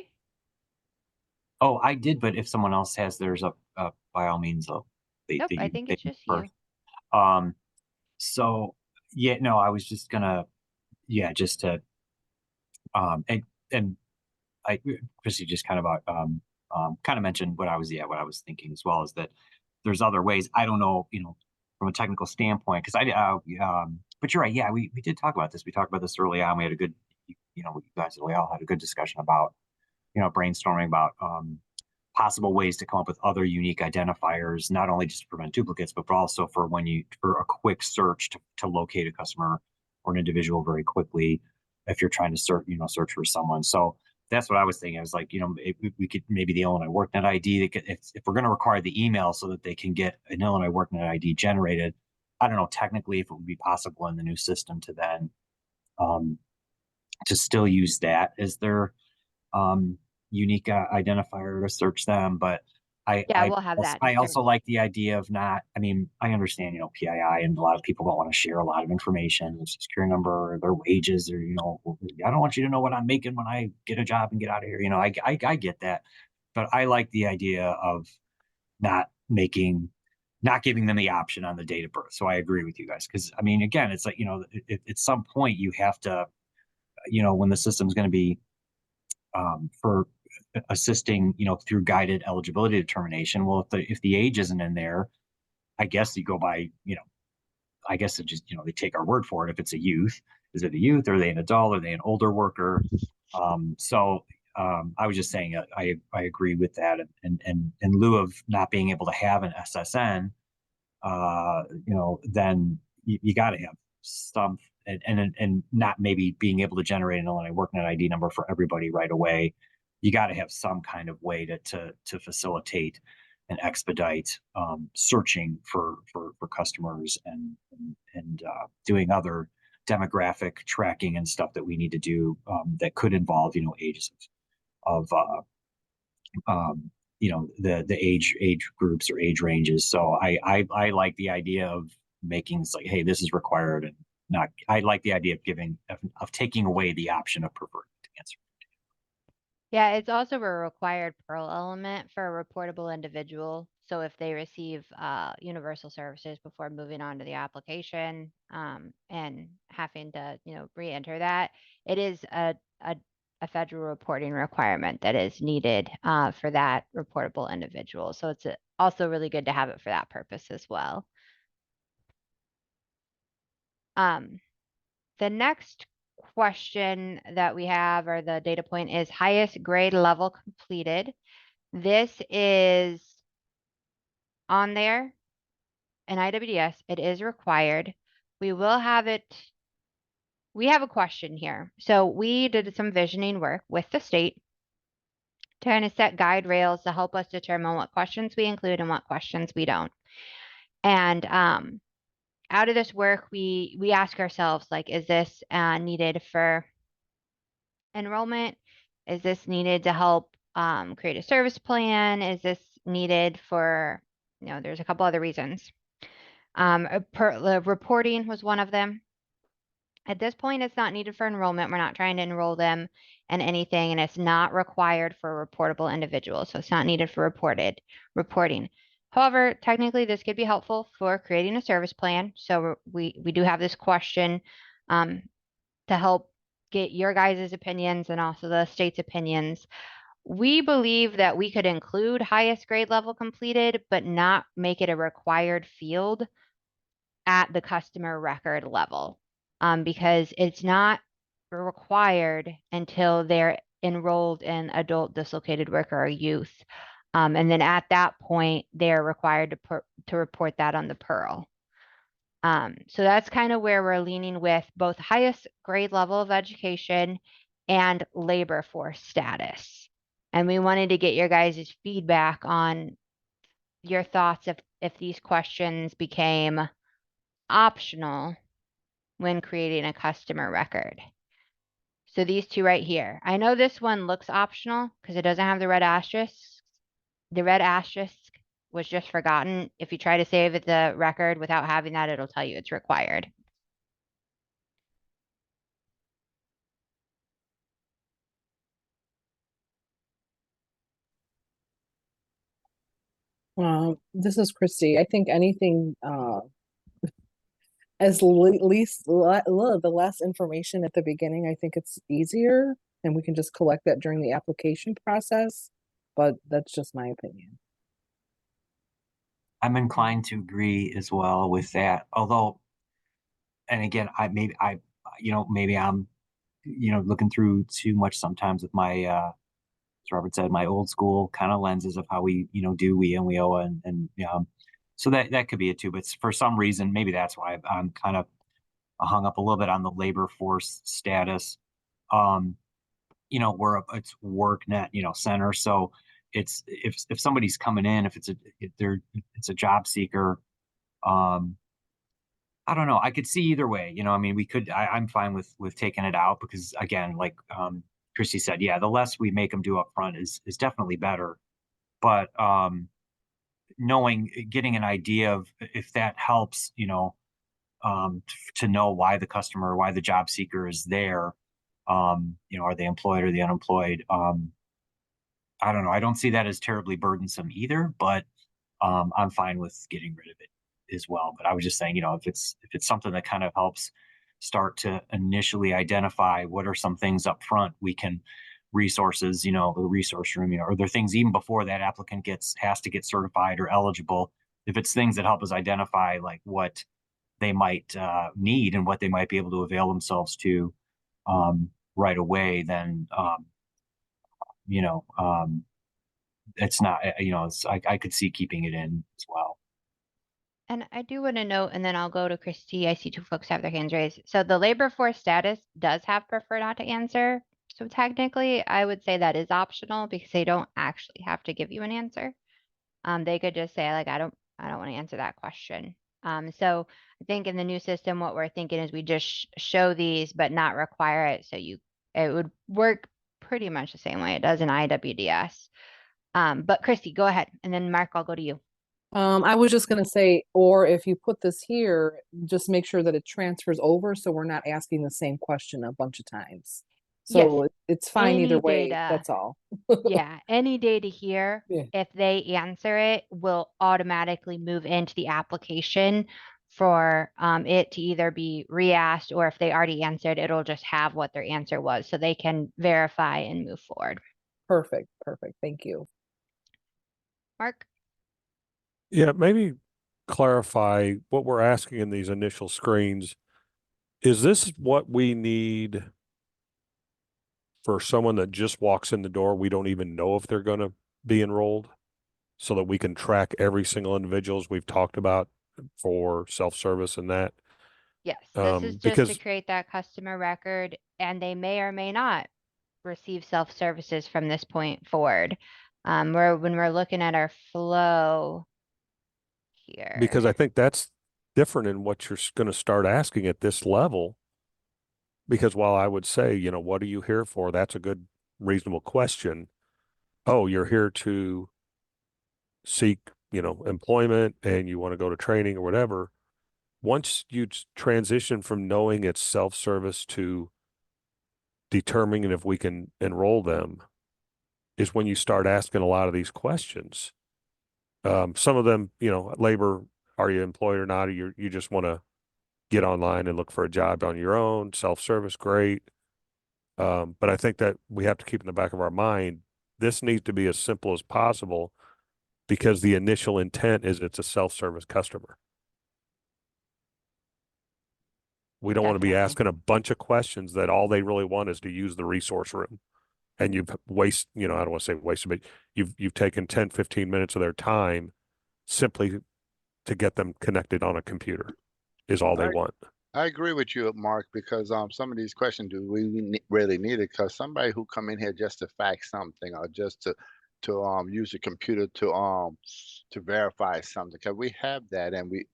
Oh, I did, but if someone else has theirs up, by all means, Nope, I think it's just you. first. Um, so yeah, no, I was just gonna, yeah, just to, and I, Chrissy just kind of, kind of mentioned what I was, yeah, what I was thinking as well, is that there's other ways. I don't know, from a technical standpoint, because but you're right. Yeah, we did talk about this. We talked about this early on. We had a good, we all had a good discussion about, brainstorming about, possible ways to come up with other unique identifiers, not only just to prevent duplicates, but also for for a quick search to locate a customer or an individual very quickly if you're trying to search for someone. So that's what I was thinking. I was like, we could maybe the Illinois WorkNet ID, if we're going to require the email so that they can get an Illinois WorkNet ID generated. I don't know technically if it would be possible in the new system to then to still use that as their unique identifier to search them. But Yeah, we'll have that. I also like the idea of not, I mean, I understand, PII, and a lot of people don't want to share a lot of information, their security number, their wages, or, I don't want you to know what I'm making when I get a job and get out of here. I get that. But I like the idea of not giving them the option on the date of birth. So I agree with you guys. Cause I mean, again, it's like, at some point you have to, when the system's going to be for assisting, through guided eligibility determination. Well, if the age isn't in there, I guess you go by, I guess it just, they take our word for it. If it's a youth, is it a youth? Are they an adult? Are they an older worker? I was just saying, I agree with that. And in lieu of not being able to have an SSN, then you got to have some, and not maybe being able to generate an Illinois WorkNet ID number for everybody right away. You got to have some kind of way to facilitate and expedite searching for customers and doing other demographic tracking and stuff that we need to do that could involve ages of the age groups or age ranges. So I like the idea of making it's like, hey, this is required, and not, I like the idea of of taking away the option of preferred to answer. Yeah, it's also a required Perl element for a reportable individual. So if they receive universal services before moving on to the application and having to, re-enter that, it is a federal reporting requirement that is needed for that reportable individual. So it's also really good to have it for that purpose as well. The next question that we have, or the data point, is highest grade level completed. This is on there in IWDS. It is required. We will have it. We have a question here. So we did some visioning work with the state, trying to set guide rails to help us determine what questions we include and what questions we don't. And out of this work, we ask ourselves, like, is this needed for enrollment? Is this needed to help create a service plan? Is this needed for, there's a couple other reasons. The reporting was one of them. At this point, it's not needed for enrollment. We're not trying to enroll them in anything, and it's not required for a reportable individual. So it's not needed for reporting. However, technically, this could be helpful for creating a service plan. So we do have this question to help get your guys' opinions and also the state's opinions. We believe that we could include highest grade level completed, but not make it a required field at the customer record level, because it's not required until they're enrolled in adult dislocated worker or youth. And then at that point, they're required to report that on the Pearl. So that's kind of where we're leaning with both highest grade level of education and labor force status. And we wanted to get your guys' feedback on your thoughts if these questions became optional when creating a customer record. So these two right here. I know this one looks optional because it doesn't have the red asterisk. The red asterisk was just forgotten. If you try to save the record without having that, it'll tell you it's required. This is Christy. I think anything as least the less information at the beginning, I think it's easier, and we can just collect that during the application process. But that's just my opinion. I'm inclined to agree as well with that. Although, and again, maybe I'm, looking through too much sometimes with my, as Robert said, my old school kind of lenses of how we, do we and we owe and so that could be it too. But for some reason, maybe that's why I'm kind of hung up a little bit on the labor force status. It's worknet, center. So it's if somebody's coming in, if it's a job seeker, I don't know. I could see either way. I mean, I'm fine with taking it out because again, like Christy said, yeah, the less we make them do up front is definitely better. But getting an idea of if that helps, to know why the job seeker is there. Are they employed or the unemployed? I don't know. I don't see that as terribly burdensome either, but I'm fine with getting rid of it as well. But I was just saying, if it's something that kind of helps start to initially identify what are some things up front we can resources, the resource room, are there things even before that applicant has to get certified or eligible? If it's things that help us identify like what they might need and what they might be able to avail themselves to right away, then it's not, I could see keeping it in as well. And I do want to note, and then I'll go to Christy. I see two folks have their hands raised. So the labor force status does have prefer not to answer. So technically, I would say that is optional because they don't actually have to give you an answer. They could just say, like, I don't want to answer that question. So I think in the new system, what we're thinking is we just show these, but not require it. So it would work pretty much the same way it does in IWDS. But Christy, go ahead. And then Mark, I'll go to you. I was just gonna say, or if you put this here, just make sure that it transfers over so we're not asking the same question a bunch of times. Yes, So it's fine either any way, data. that's all. Yeah, any data here, Yeah. if they answer it, will automatically move into the application for it to either be re-asked, or if they already answered, it'll just have what their answer was so they can verify and move forward. Perfect, perfect. Thank you. Mark? Yeah, maybe clarify what we're asking in these initial screens. Is this what we need for someone that just walks in the door? We don't even know if they're going to be enrolled, so that we can track every single individuals we've talked about for self-service and that. Yes, this is just to Because create that customer record, and they may or may not receive self-services from this point forward. When we're looking at our flow because here. I think that's different in what you're going to start asking at this level. Because while I would say, you know, what are you here for? That's a good, reasonable question. Oh, you're here to seek, you know, employment and you want to go to training or whatever. Once you transition from knowing it's self-service to determining if we can enroll them, is when you start asking a lot of these questions. Some of them, you know, labor, are you employed or not? Or you just want to get online and look for a job on your own, self-service, great. But I think that we have to keep in the back of our mind, this needs to be as simple as possible because the initial intent is it's a self-service customer. We don't want to be Definitely. asking a bunch of questions that all they really want is to use the resource room. And you've you know, I don't want to say wasted, but you've taken 10, 15 minutes of their time simply to get them connected on a computer is all they I want. I agree with you, Mark, because some of these questions do we really need it? Because somebody who come in here just to fax something or just to use a computer to verify something, because we have that and we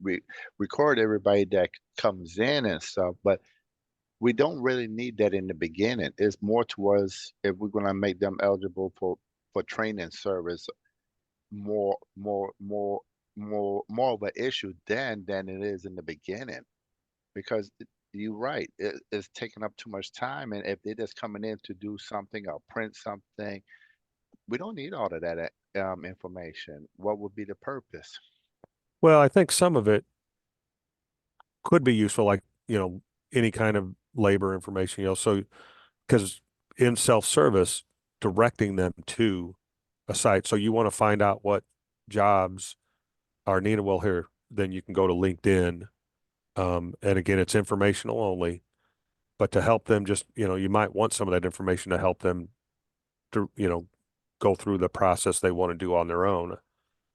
record everybody that comes in and stuff, but we don't really need that in the beginning. It's more towards if we're gonna make them eligible for training service, more of an issue then than it is in the beginning because you're right, it's taking up too much time. And if they're just coming in to do something or print something, we don't need all of that information. What would be the purpose? Well, I think some of it could be useful, like, you know, any kind of labor information, you know, so because in self-service, directing them to a site. So you want to find out what jobs are needed. Well, here, then you can go to LinkedIn. And again, it's informational only, but to help them just, you know, you might want some of that information to help them to, you know, go through the process they want to do on their own.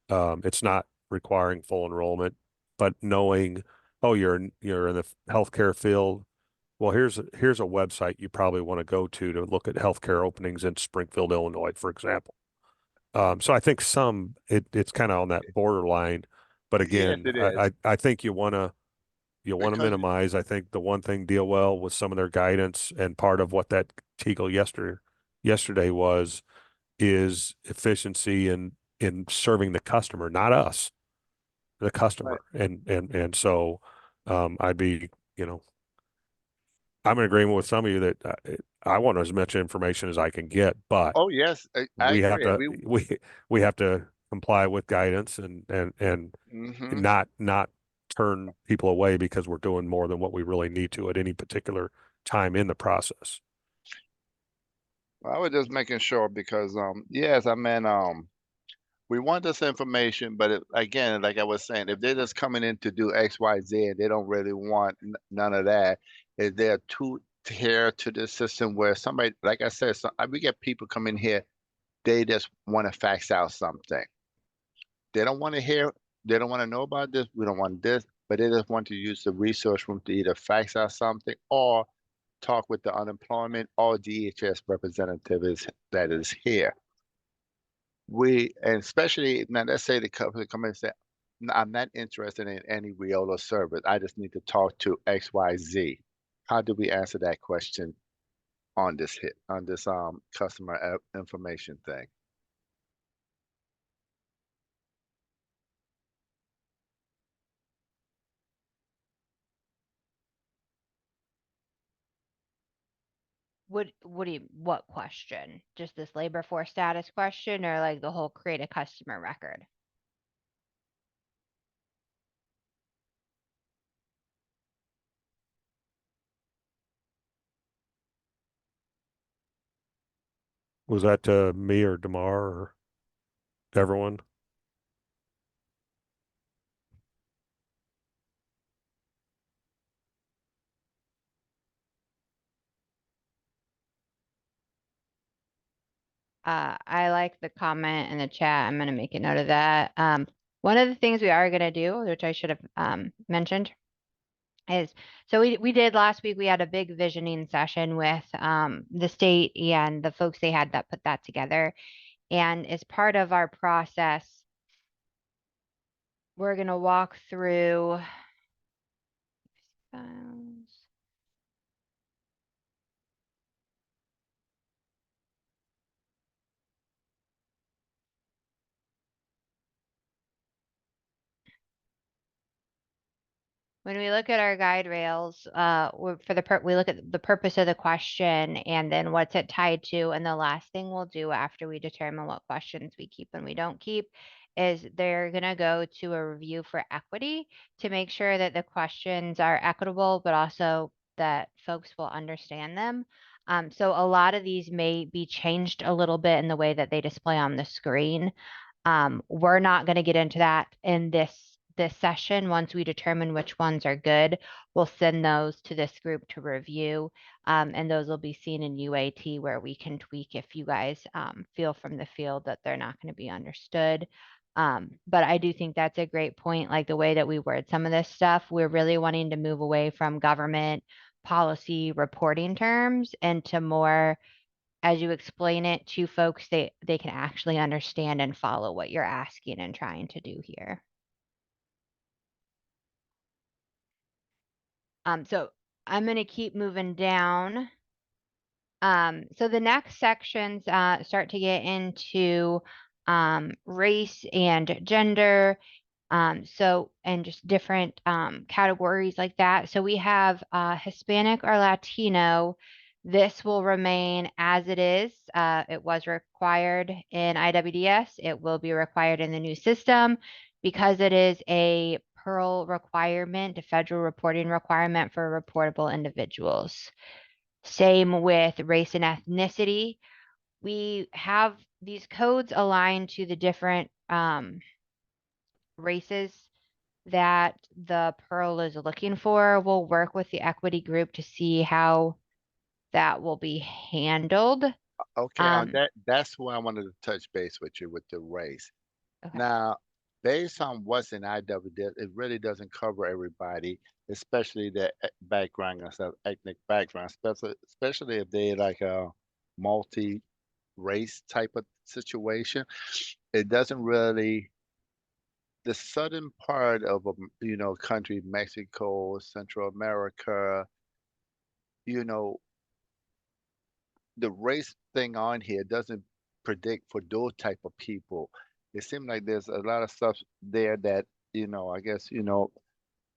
It's not requiring full enrollment, but knowing, oh, you're in the healthcare field. Well, here's a website you probably want to go to look at healthcare openings in Springfield, Illinois, for example. So I think it's kind of on that borderline, but Yes, again, it is. I think you want to Because minimize. I think the one thing deal well with some of their guidance, and part of what that Teagle yesterday was is efficiency in serving the customer, not us, the right. customer. And so I'd be, you know, I'm in agreement with some of you that I want as much information as I can get, but Oh yes, I we have agree. to we have to comply with guidance and Hmm. not turn people away because we're doing more than what we really need to at any particular time in the process. I was just making sure because yes, I mean we want this information, but again, like I was saying, if they're just coming in to do X, Y, Z, and they don't really want none of that, is there too tier to this system where somebody, like I said, we get people come in here, they just want to fax out something. They don't want to hear, they don't want to know about this. We don't want this, but they just want to use the resource room to either fax out something or talk with the unemployment or DHS representative that is here. And especially now, let's say the company come in and say, I'm not interested in any Riola service. I just need to talk to XYZ. How do we answer that question on this customer information thing? what question? Just this labor force status question, or like the whole create a customer record? Was that to me or Damar or everyone? I like the comment in the chat. I'm gonna make a note of that. One of the things we are gonna do, which I should have mentioned, is so we did last week. We had a big visioning session with the state and the folks they had that put that together. And as part of our process, we're gonna walk through files. When we look at our guide rails, we look at the purpose of the question and then what's it tied to. And the last thing we'll do after we determine what questions we keep and we don't keep is they're gonna go to a review for equity to make sure that the questions are equitable, but also that folks will understand them. So a lot of these may be changed a little bit in the way that they display on the screen. We're not going to get into that in this session. Once we determine which ones are good, we'll send those to this group to review, and those will be seen in UAT where we can tweak if you guys feel from the field that they're not going to be understood. But I do think that's a great point, like the way that we word some of this stuff. We're really wanting to move away from government policy reporting terms into more, as you explain it to folks, they can actually understand and follow what you're asking and trying to do here. So I'm going to keep moving down. So the next sections start to get into race and gender. And just different categories like that. So we have Hispanic or Latino. This will remain as it is. It was required in IWDS. It will be required in the new system because it is a Pearl requirement, a federal reporting requirement for reportable individuals. Same with race and ethnicity. We have these codes aligned to the different races that the Pearl is looking for. We'll work with the equity group to see how that will be handled. Okay, on that's why I wanted to touch base with you with the race. Okay. Now, based on what's in IWDS, it really doesn't cover everybody, especially the background and stuff, ethnic background, especially if they like a multi-race type of situation. It doesn't really, the southern part of a country, Mexico, Central America, you know, the race thing on here doesn't predict for those type of people. It seems like there's a lot of stuff there that, I guess,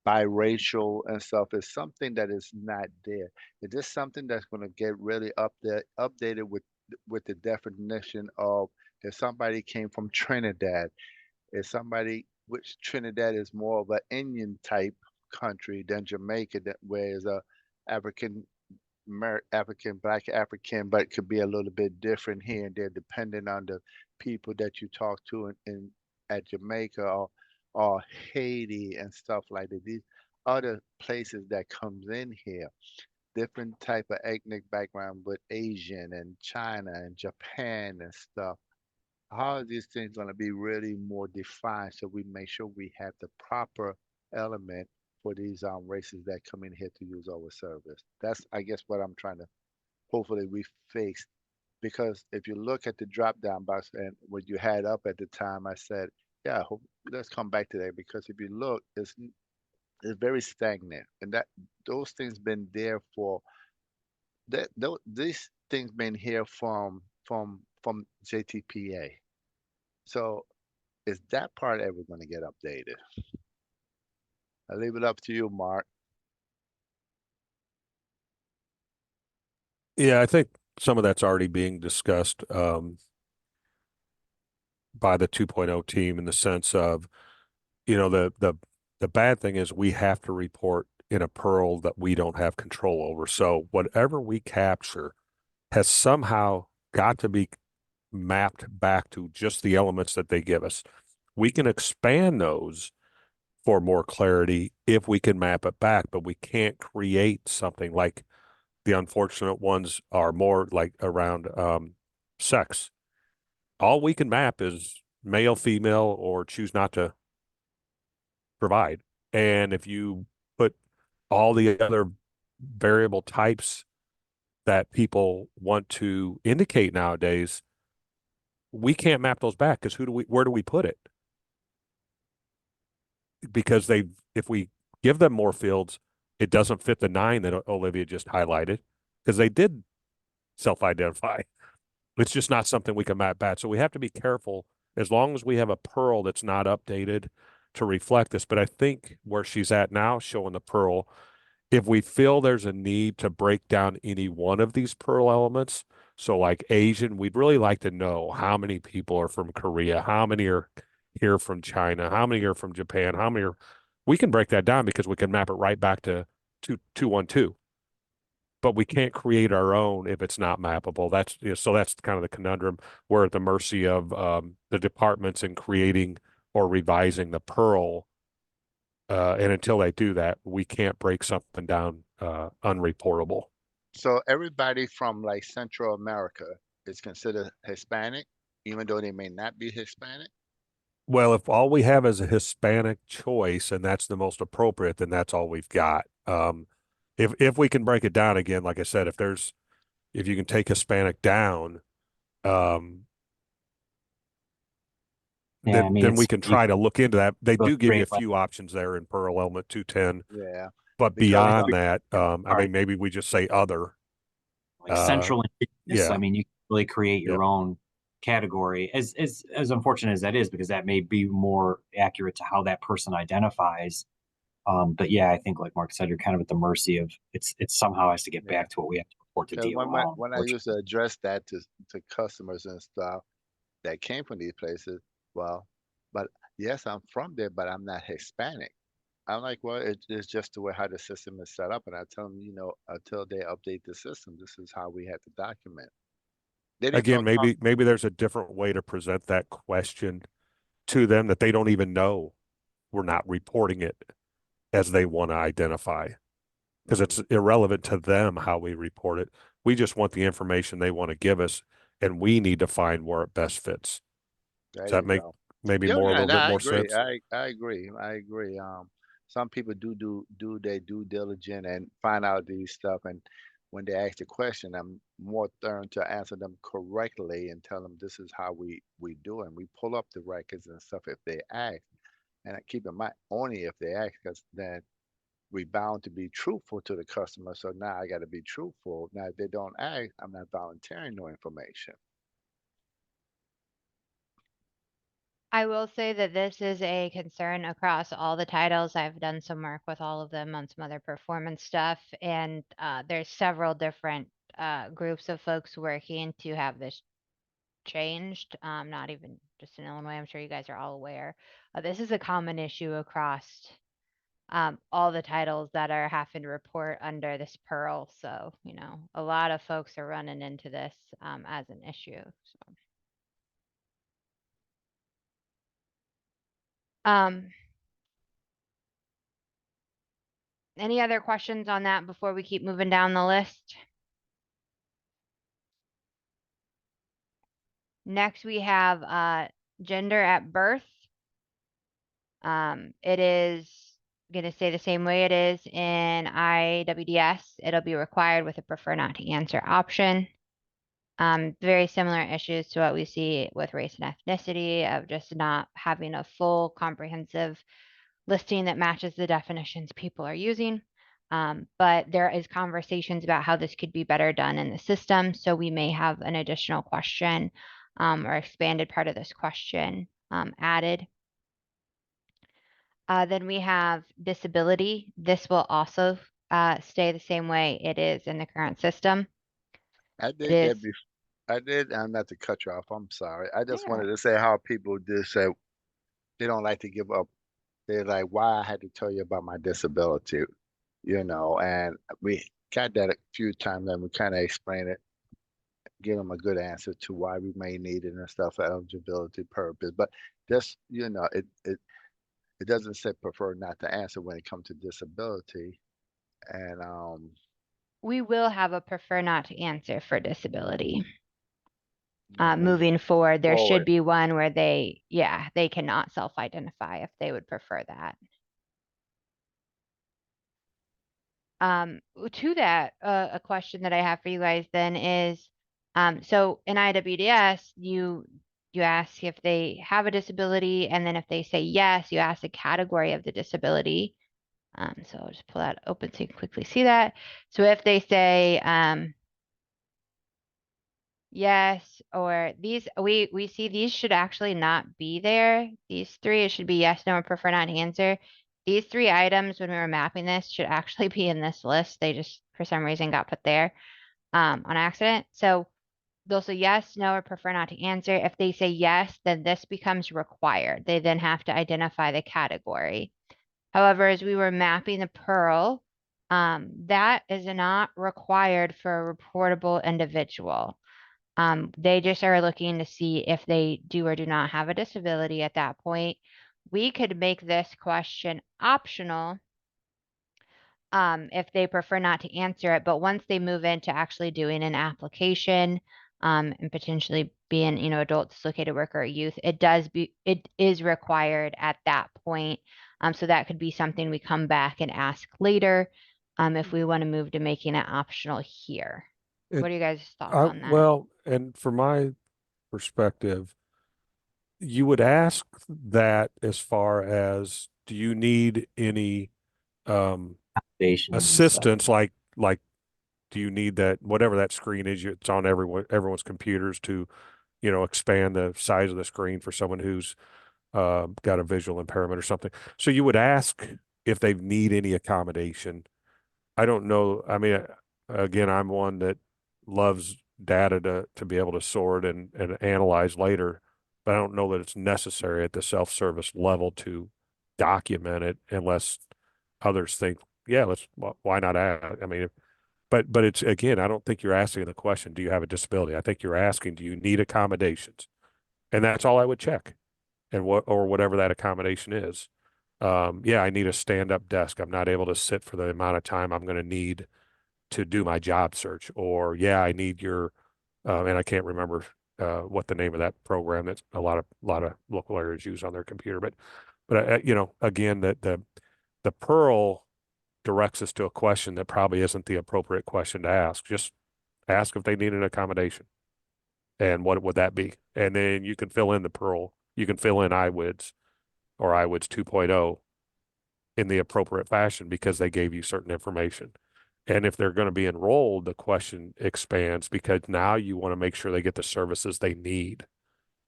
biracial and stuff is something that is not there. It's just something that's going to get really updated with the definition of if somebody came from Trinidad, if somebody, which Trinidad is more of an Indian type country than Jamaica, where is a African African, Black African, but it could be a little bit different here and there, depending on the people that you talk to in at Jamaica or Haiti and stuff like that. These other places that comes in here, different type of ethnic background with Asian and China and Japan and stuff. How are these things going to be really more defined so we make sure we have the proper element for these races that come in here to use our service? That's, I guess, what I'm trying to hopefully we fix. Because if you look at the drop down box and what you had up at the time, I said, yeah, let's come back to that because if you look, it's very stagnant, and that those things been there for these things been here from JTPA. So is that part ever going to get updated? I leave it up to you, Mark. Yeah, I think some of that's already being discussed by the 2.0 team in the sense of, the bad thing is we have to report in a Pearl that we don't have control over. So whatever we capture has somehow got to be mapped back to just the elements that they give us. We can expand those for more clarity if we can map it back, but we can't create something like the unfortunate ones are more like around sex. All we can map is male, female, or choose not to provide. And if you put all the other variable types that people want to indicate nowadays, we can't map those back because where do we put it? Because if we give them more fields, it doesn't fit the 9 that Olivia just highlighted because they did self-identify. It's just not something we can map back. So we have to be careful as long as we have a Pearl that's not updated to reflect this. But I think where she's at now, showing the Pearl, if we feel there's a need to break down any one of these Pearl elements, so like Asian, we'd really like to know how many people are from Korea, how many are here from China, how many are from Japan, how many are, we can break that down because we can map it right back to 212. But we can't create our own if it's not mappable. So that's kind of the conundrum. We're at the mercy of the departments in creating or revising the Pearl. And until they do that, we can't break something down unreportable. So everybody from like Central America is considered Hispanic, even though they may not be Hispanic. Well, if all we have is a Hispanic choice and that's the most appropriate, then that's all we've got. If we can break it down again, like I said, if you can take Hispanic down, um, Yeah, I mean, then we can try to look into that. They do give you a great, few options there in Pearl Element 210, Yeah, but because beyond that, I Right. mean, maybe we just say other. like central indigenous. Yeah. I mean, you can really create your Yep. own category, as unfortunate as that is, because that may be more accurate to how that person identifies. But yeah, I think like Mark said, you're kind of at the mercy of it somehow has to get Yeah. back to what we have to report to because DOL. when I used to address that to customers and stuff that came from these places, well, but yes, I'm from there, but I'm not Hispanic. I'm like, well, it's just the way how the system is set up, and I tell them, until they update the system, this is how we had to document. They didn't Again, talk. maybe there's a different way to present that question to them that they don't even know we're not reporting it as they want to identify because it's irrelevant to them how we report it. We just want the information they want to give us, and we need to find where it best fits. There Does that you make go. maybe Yeah, more a yeah, little no, bit I more agree. sense? I agree. I agree. Some people do their due diligence and find out these stuff, and when they ask the question, I'm more thorough to answer them correctly and tell them this is how we do it. And we pull up the records and stuff if they ask, and I keep in mind only if they ask, because then we bound to be truthful to the customer. So now I got to be truthful. Now if they don't ask, I'm not volunteering no information. I will say that this is a concern across all the titles. I've done some work with all of them on some other performance stuff, and there's several different groups of folks working to have this changed. Not even just in Illinois. I'm sure you guys are all aware. This is a common issue across all the titles that are having to report under this Pearl. So, a lot of folks are running into this as an issue. So. Any other questions on that before we keep moving down the list? Next, we have gender at birth. It is going to stay the same way it is in IWDS. It'll be required with a prefer not to answer option. Very similar issues to what we see with race and ethnicity of just not having a full comprehensive listing that matches the definitions people are using. But there is conversations about how this could be better done in the system. So we may have an additional question or expanded part of this question added. Then we have disability. This will also stay the same way it is in the current system. I It did is. that before. I did. I'm not to cut you off. I'm sorry. I just Yeah. wanted to say how people just say they don't like to give up. They're like, why I had to tell you about my disability, and we got that a few times and we kind of explain it, give them a good answer to why we may need it and stuff for eligibility purpose. But just, it doesn't say prefer not to answer when it comes to disability. And We will have a prefer not to answer for disability. move Moving forward, there should forward. be one where they cannot self-identify if they would prefer that. To that, a question that I have for you guys then is, so in IWDS, you ask if they have a disability, and then if they say yes, you ask the category of the disability. So I'll just pull that open so you can quickly see that. So if they say, yes, or these, we see these should actually not be there. These three, it should be yes, no, or prefer not to answer. These three items, when we were mapping this, should actually be in this list. They just, for some reason, got put there on accident. So they'll say yes, no, or prefer not to answer. If they say yes, then this becomes required. They then have to identify the category. However, as we were mapping the Pearl, that is not required for a reportable individual. They just are looking to see if they do or do not have a disability at that point. We could make this question optional if they prefer not to answer it, but once they move into actually doing an application and potentially being, adult dislocated worker or youth, it is required at that point. So that could be something we come back and ask later if we want to move to making it optional here. What are you guys' thoughts on that? Well, and from my perspective, you would ask that as far as, do you need any Foundations and stuff. assistance, like do you need that, whatever that screen is, it's on everyone's computers to, expand the size of the screen for someone who's got a visual impairment or something. So you would ask if they need any accommodation. I don't know. I mean, again, I'm one that loves data to be able to sort and analyze later, but I don't know that it's necessary at the self-service level to document it unless others think, yeah, why not add? I mean, but it's, again, I don't think you're asking the question, do you have a disability? I think you're asking, do you need accommodations? And that's all I would check, and whatever that accommodation is. Yeah, I need a stand-up desk. I'm not able to sit for the amount of time I'm going to need to do my job search. Or, yeah, I need your, and I can't remember what the name of that program that a lot of local areas use on their computer. But again, the Pearl directs us to a question that probably isn't the appropriate question to ask. Just ask if they need an accommodation, and what would that be? And then you can fill in the Pearl. You can fill in IWDS or IWDS 2.0 in the appropriate fashion because they gave you certain information. And if they're going to be enrolled, the question expands because now you want to make sure they get the services they need.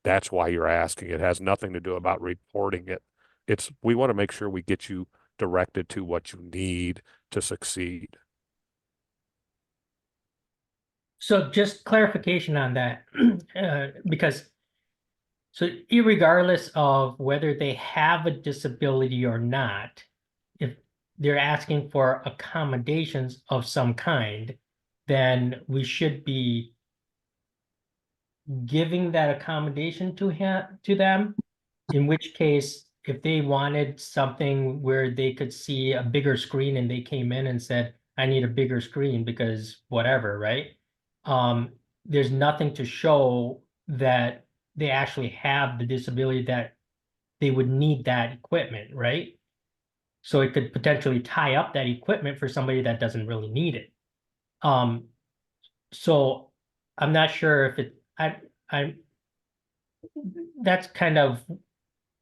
That's why you're asking. It has nothing to do about reporting it. We want to make sure we get you directed to what you need to succeed. So just clarification on that, because so irregardless of whether they have a disability or not, if they're asking for accommodations of some kind, then we should be giving that accommodation to them. In which case, if they wanted something where they could see a bigger screen and they came in and said, I need a bigger screen because whatever, right? There's nothing to show that they actually have the disability that they would need that equipment, right? So it could potentially tie up that equipment for somebody that doesn't really need it. So I'm not sure if that's kind of,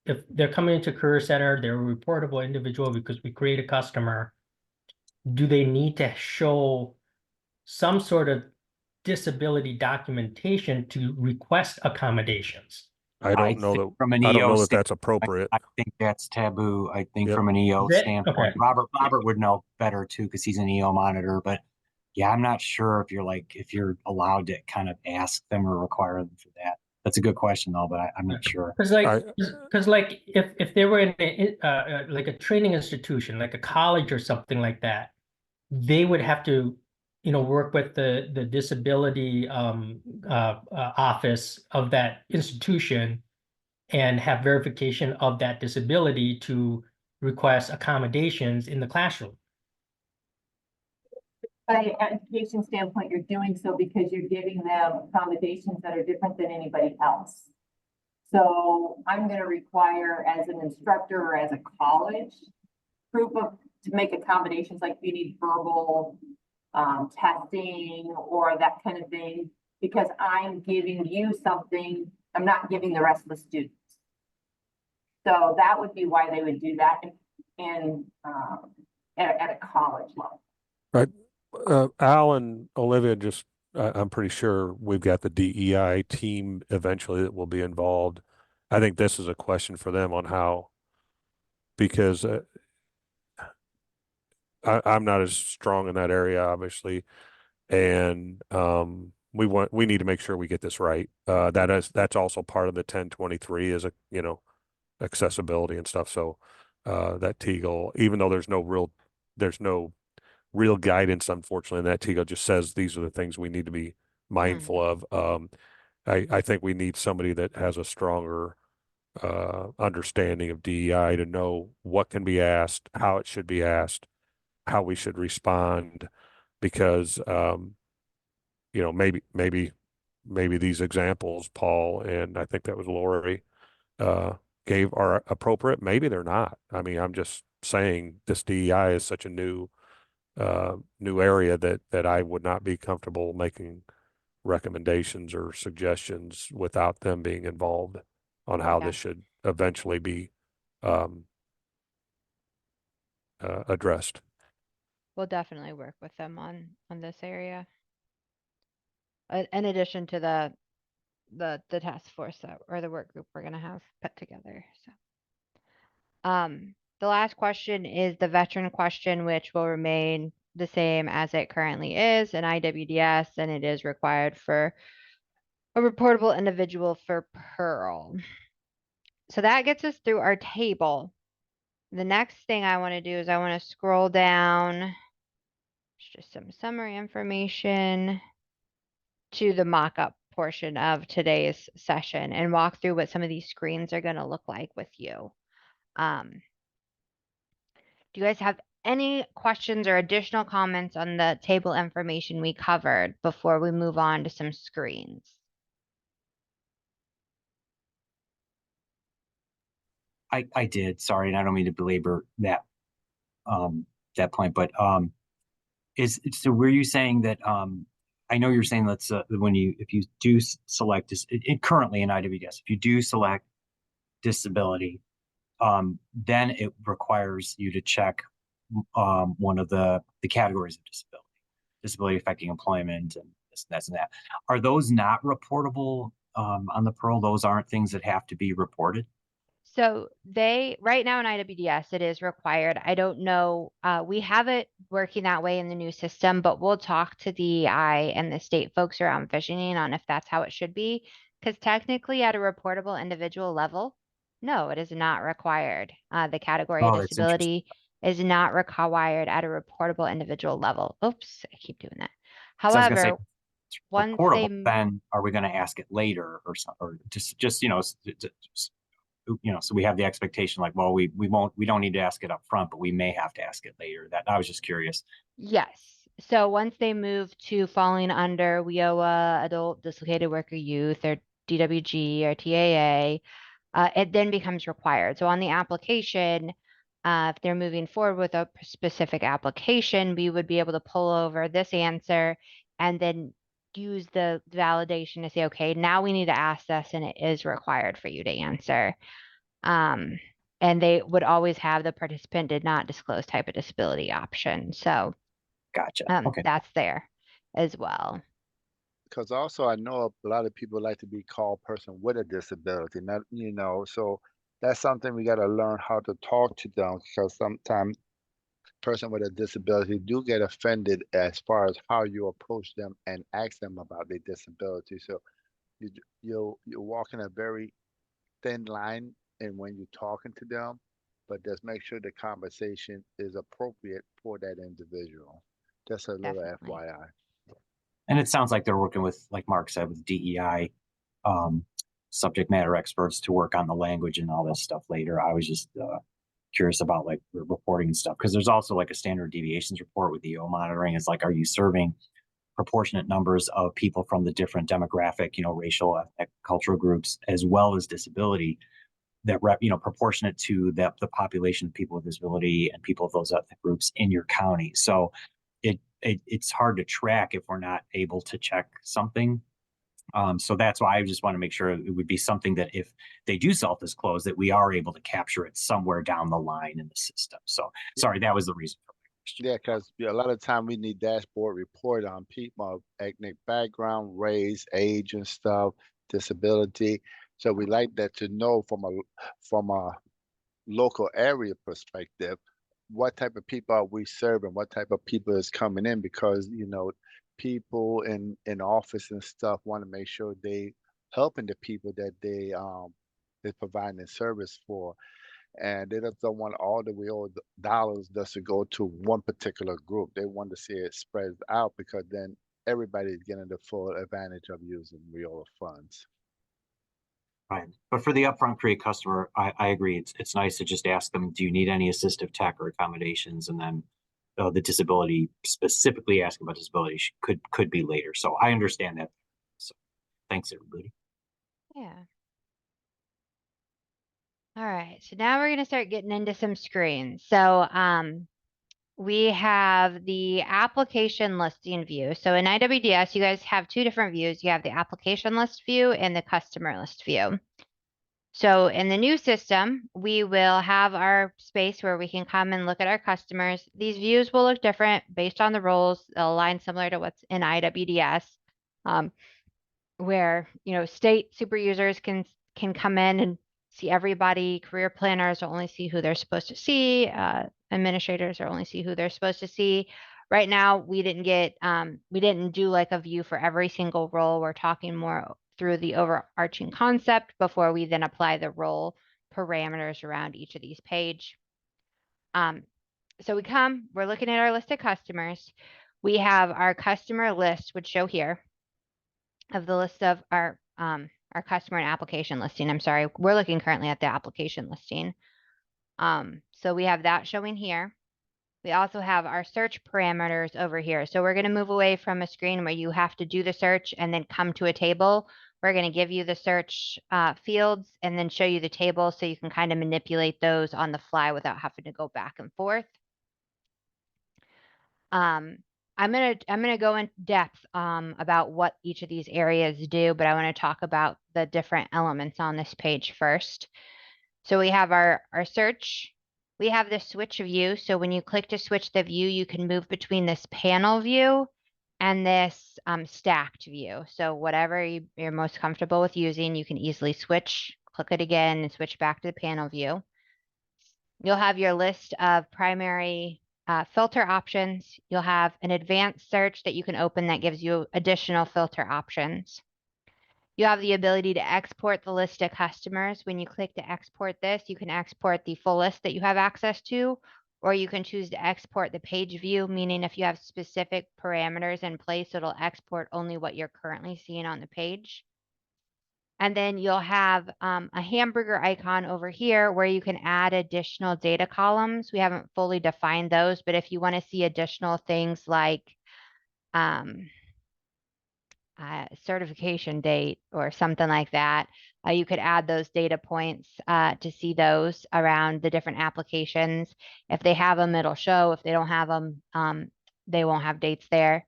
if they're coming into Career Center, they're a reportable individual because we create a customer, do they need to show some sort of disability documentation to request accommodations? I don't know think that from an I don't EO know that standpoint, that's appropriate. I think that's taboo. I think Yep. from an EO Is it? standpoint, Okay. Robert would know better too because he's an EO monitor. But Yeah, I'm not sure if you're allowed to kind of ask them or require them for that. That's a good question though, but I'm not sure. Because I, like if they were in like a training institution, like a college or something like that, they would have to, work with the disability office of that institution and have verification of that disability to request accommodations in the classroom. By education standpoint, you're doing so because you're giving them accommodations that are different than anybody else. So I'm gonna require as an instructor or as a college, proof of, to make accommodations, like you need verbal testing or that kind of thing, because I'm giving you something, I'm not giving the rest of the students. So that would be why they would do that at a college level. right. Al and Olivia I'm pretty sure we've got the DEI team eventually that will be involved. I think this is a question for them on how, because I'm not as strong in that area, obviously, and we need to make sure we get this right. That's also part of the 1023 is accessibility and stuff. So that Teagle, even though there's no real guidance, unfortunately, and that Teagle just says these are the things we need to be mindful of. I think we need somebody that has a stronger understanding of DEI to know what can be asked, how it should be asked, how we should respond, because maybe these examples, Paul, and I think that was Lori, gave are appropriate. Maybe they're not. I mean, I'm just saying this DEI is such a new area that I would not be comfortable making recommendations or suggestions without them being involved on how this should eventually be addressed. We'll definitely work with them on this area. In addition to the task force or the work group we're gonna have put together. So the last question is the veteran question, which will remain the same as it currently is in IWDS, and it is required for a reportable individual for Pearl. So that gets us through our table. The next thing I want to do is I want to scroll down. Just some summary information to the mock-up portion of today's session and walk through what some of these screens are going to look like with you. Do you guys have any questions or additional comments on the table information we covered before we move on to some screens? I did, sorry, and I don't mean to belabor that point, but so were you saying that I know you're saying let's if you do select this currently in IWDS, if you do select disability, then it requires you to check one of the categories of disability affecting employment and this and that. Are those not reportable on the Pearl? Those aren't things that have to be reported? So right now in IWDS, it is required. I don't know, we have it working that way in the new system, but we'll talk to the DEI and the state folks around visioning on if that's how it should be. Because technically at a reportable individual level, no, it is not required. The category of That's interesting. disability is not required at a reportable individual level. Oops, I keep doing that. So I was gonna say, However, once reportable, they then are we going to ask it later or something, or just so we have the expectation like, well, we don't need to ask it up front, but we may have to ask it later. That I was just curious. Yes. So once they move to falling under WIOA, Adult Dislocated Worker Youth, or DWG, or TAA, it then becomes required. So on the application, if they're moving forward with a specific application, we would be able to pull over this answer and then use the validation to say, okay, now we need to ask this and it is required for you to answer. And they would always have the participant did not disclose type of disability option. So Gotcha. Okay. that's there as well. Because also I know a lot of people like to be called person with a disability, not, so that's something we got to learn how to talk to them, because sometimes person with a disability do get offended as far as how you approach them and ask them about their disability. So you're walking a very thin line and when you're talking to them, but just make sure the conversation is appropriate for that individual. Just a little Definitely. FYI. And it sounds like they're working with, like Mark said, with DEI subject matter experts to work on the language and all this stuff later. I was just curious about like reporting and stuff, because there's also like a standard deviations report with EO monitoring. It's like, are you serving proportionate numbers of people from the different demographic, racial, ethnic, cultural groups, as well as disability, that proportionate to the population of people with disability and people of those ethnic groups in your county. So it's hard to track if we're not able to check something. So that's why I just want to make sure it would be something that if they do self-disclose, that we are able to capture it somewhere down the line in the system. So sorry, that was the reason for my question. Yeah, because a lot of time we need dashboard report on people of ethnic background, race, age, and stuff, disability. So we like that to know from a local area perspective, what type of people are we serving, what type of people is coming in, because people in office and stuff want to make sure they helping the people that they is providing a service for, and they just don't want all the real dollars just to go to one particular group. They want to see it spread out, because then everybody's getting the full advantage of using real funds. Right. But for the upfront create customer, I agree. It's nice to just ask them, do you need any assistive tech or accommodations? And then the disability, specifically asking about disability, could be later. So I understand that. So thanks, everybody. Yeah. All right. So now we're going to start getting into some screens. So we have the application listing view. So in IWDS, you guys have two different views. You have the application list view and the customer list view. So in the new system, we will have our space where we can come and look at our customers. These views will look different based on the roles. They'll align similar to what's in IWDS, where state super users can come in and see everybody. Career planners will only see who they're supposed to see. Administrators will only see who they're supposed to see. Right now, we didn't do like a view for every single role. We're talking more through the overarching concept before we then apply the role parameters around each of these page. So we're looking at our list of customers. We have our customer list would show here of the list of our customer and application listing. I'm sorry, we're looking currently at the application listing. So we have that showing here. We also have our search parameters over here. So we're going to move away from a screen where you have to do the search and then come to a table. We're going to give you the search fields and then show you the table so you can kind of manipulate those on the fly without having to go back and forth. I'm gonna go in depth about what each of these areas do, but I want to talk about the different elements on this page first. So we have our search. We have the switch view. So when you click to switch the view, you can move between this panel view and this stacked view. So whatever you're most comfortable with using, you can easily switch, click it again, and switch back to the panel view. You'll have your list of primary filter options. You'll have an advanced search that you can open that gives you additional filter options. You have the ability to export the list of customers. When you click to export this, you can export the full list that you have access to, or you can choose to export the page view, meaning if you have specific parameters in place, it'll export only what you're currently seeing on the page. And then you'll have a hamburger icon over here where you can add additional data columns. We haven't fully defined those, but if you want to see additional things like certification date or something like that, you could add those data points to see those around the different applications. If they have them, it'll show. If they don't have them, they won't have dates there.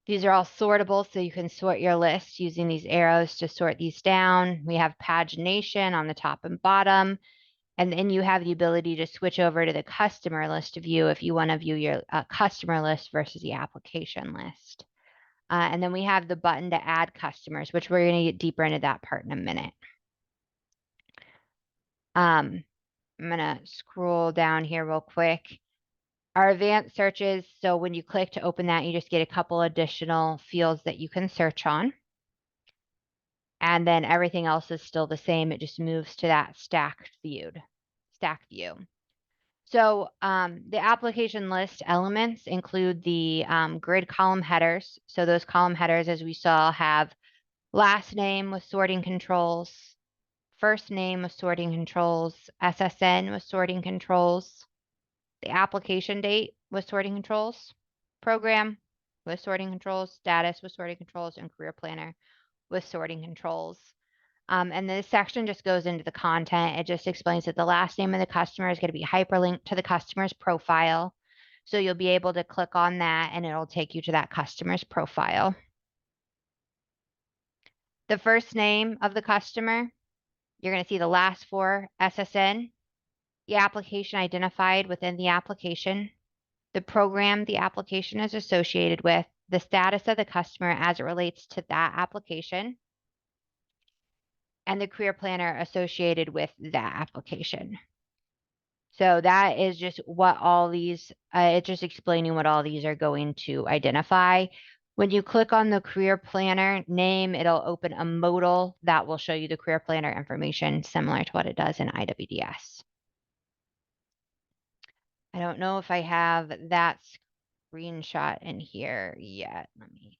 These are all sortable, so you can sort your list using these arrows to sort these down. We have pagination on the top and bottom, and then you have the ability to switch over to the customer list view if you want to view your customer list versus the application list. And then we have the button to add customers, which we're going to get deeper into that part in a minute. I'm going to scroll down here real quick. Our advanced searches, so when you click to open that, you just get a couple additional fields that you can search on. And then everything else is still the same. It just moves to that stack view. So the application list elements include the grid column headers. So those column headers, as we saw, have last name with sorting controls, first name with sorting controls, SSN with sorting controls, the application date with sorting controls, program with sorting controls, status with sorting controls, and career planner with sorting controls. And this section just goes into the content. It just explains that the last name of the customer is going to be hyperlinked to the customer's profile. So you'll be able to click on that and it'll take you to that customer's profile. The first name of the customer, you're going to see the last four SSN, the application identified within the application, the program the application is associated with, the status of the customer as it relates to that application, and the career planner associated with that application. So that is just what all these, it's just explaining what all these are going to identify. When you click on the career planner name, it'll open a modal that will show you the career planner information similar to what it does in IWDS. I don't know if I have that screenshot in here yet. Let me,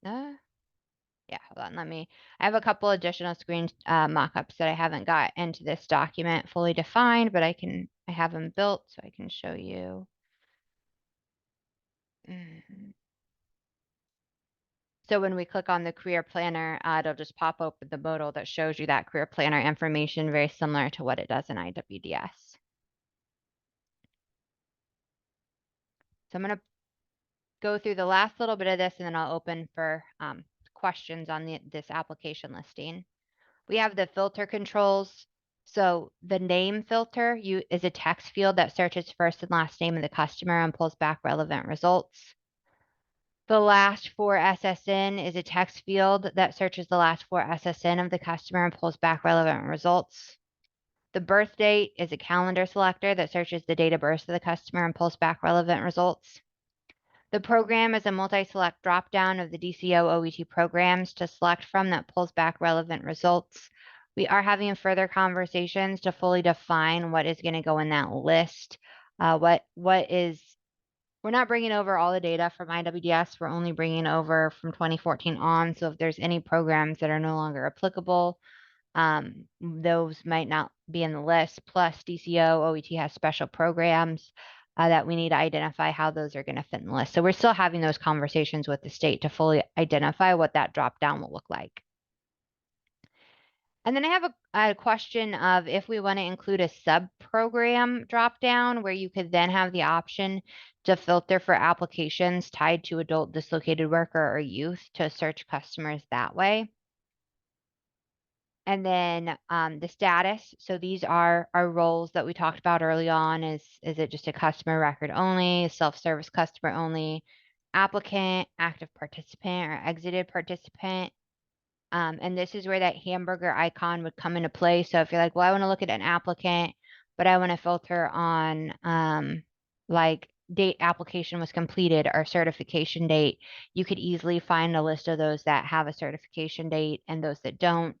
yeah, hold on, I have a couple additional screen mockups that I haven't got into this document fully defined, but I have them built so I can show you. So when we click on the career planner, it'll just pop open the modal that shows you that career planner information, very similar to what it does in IWDS. So I'm going to go through the last little bit of this and then I'll open for questions on this application listing. We have the filter controls. So the name filter is a text field that searches first and last name of the customer and pulls back relevant results. The last four SSN is a text field that searches the last four SSN of the customer and pulls back relevant results. The birth date is a calendar selector that searches the date of birth of the customer and pulls back relevant results. The program is a multi-select dropdown of the DCO OET programs to select from that pulls back relevant results. We are having further conversations to fully define what is going to go in that list. We're not bringing over all the data from IWDS. We're only bringing over from 2014 on. So if there's any programs that are no longer applicable, those might not be in the list. Plus DCO OET has special programs that we need to identify how those are going to fit in the list. So we're still having those conversations with the state to fully identify what that drop down will look like. And then I have a question of if we want to include a sub-program drop-down where you could then have the option to filter for applications tied to adult dislocated worker or youth to search customers that way. And then the status. So these are our roles that we talked about early on. Is it just a customer record only, self-service customer only, applicant, active participant, or exited participant? And this is where that hamburger icon would come into play. So if you're like, well, I want to look at an applicant, but I want to filter on like date application was completed or certification date, you could easily find a list of those that have a certification date and those that don't,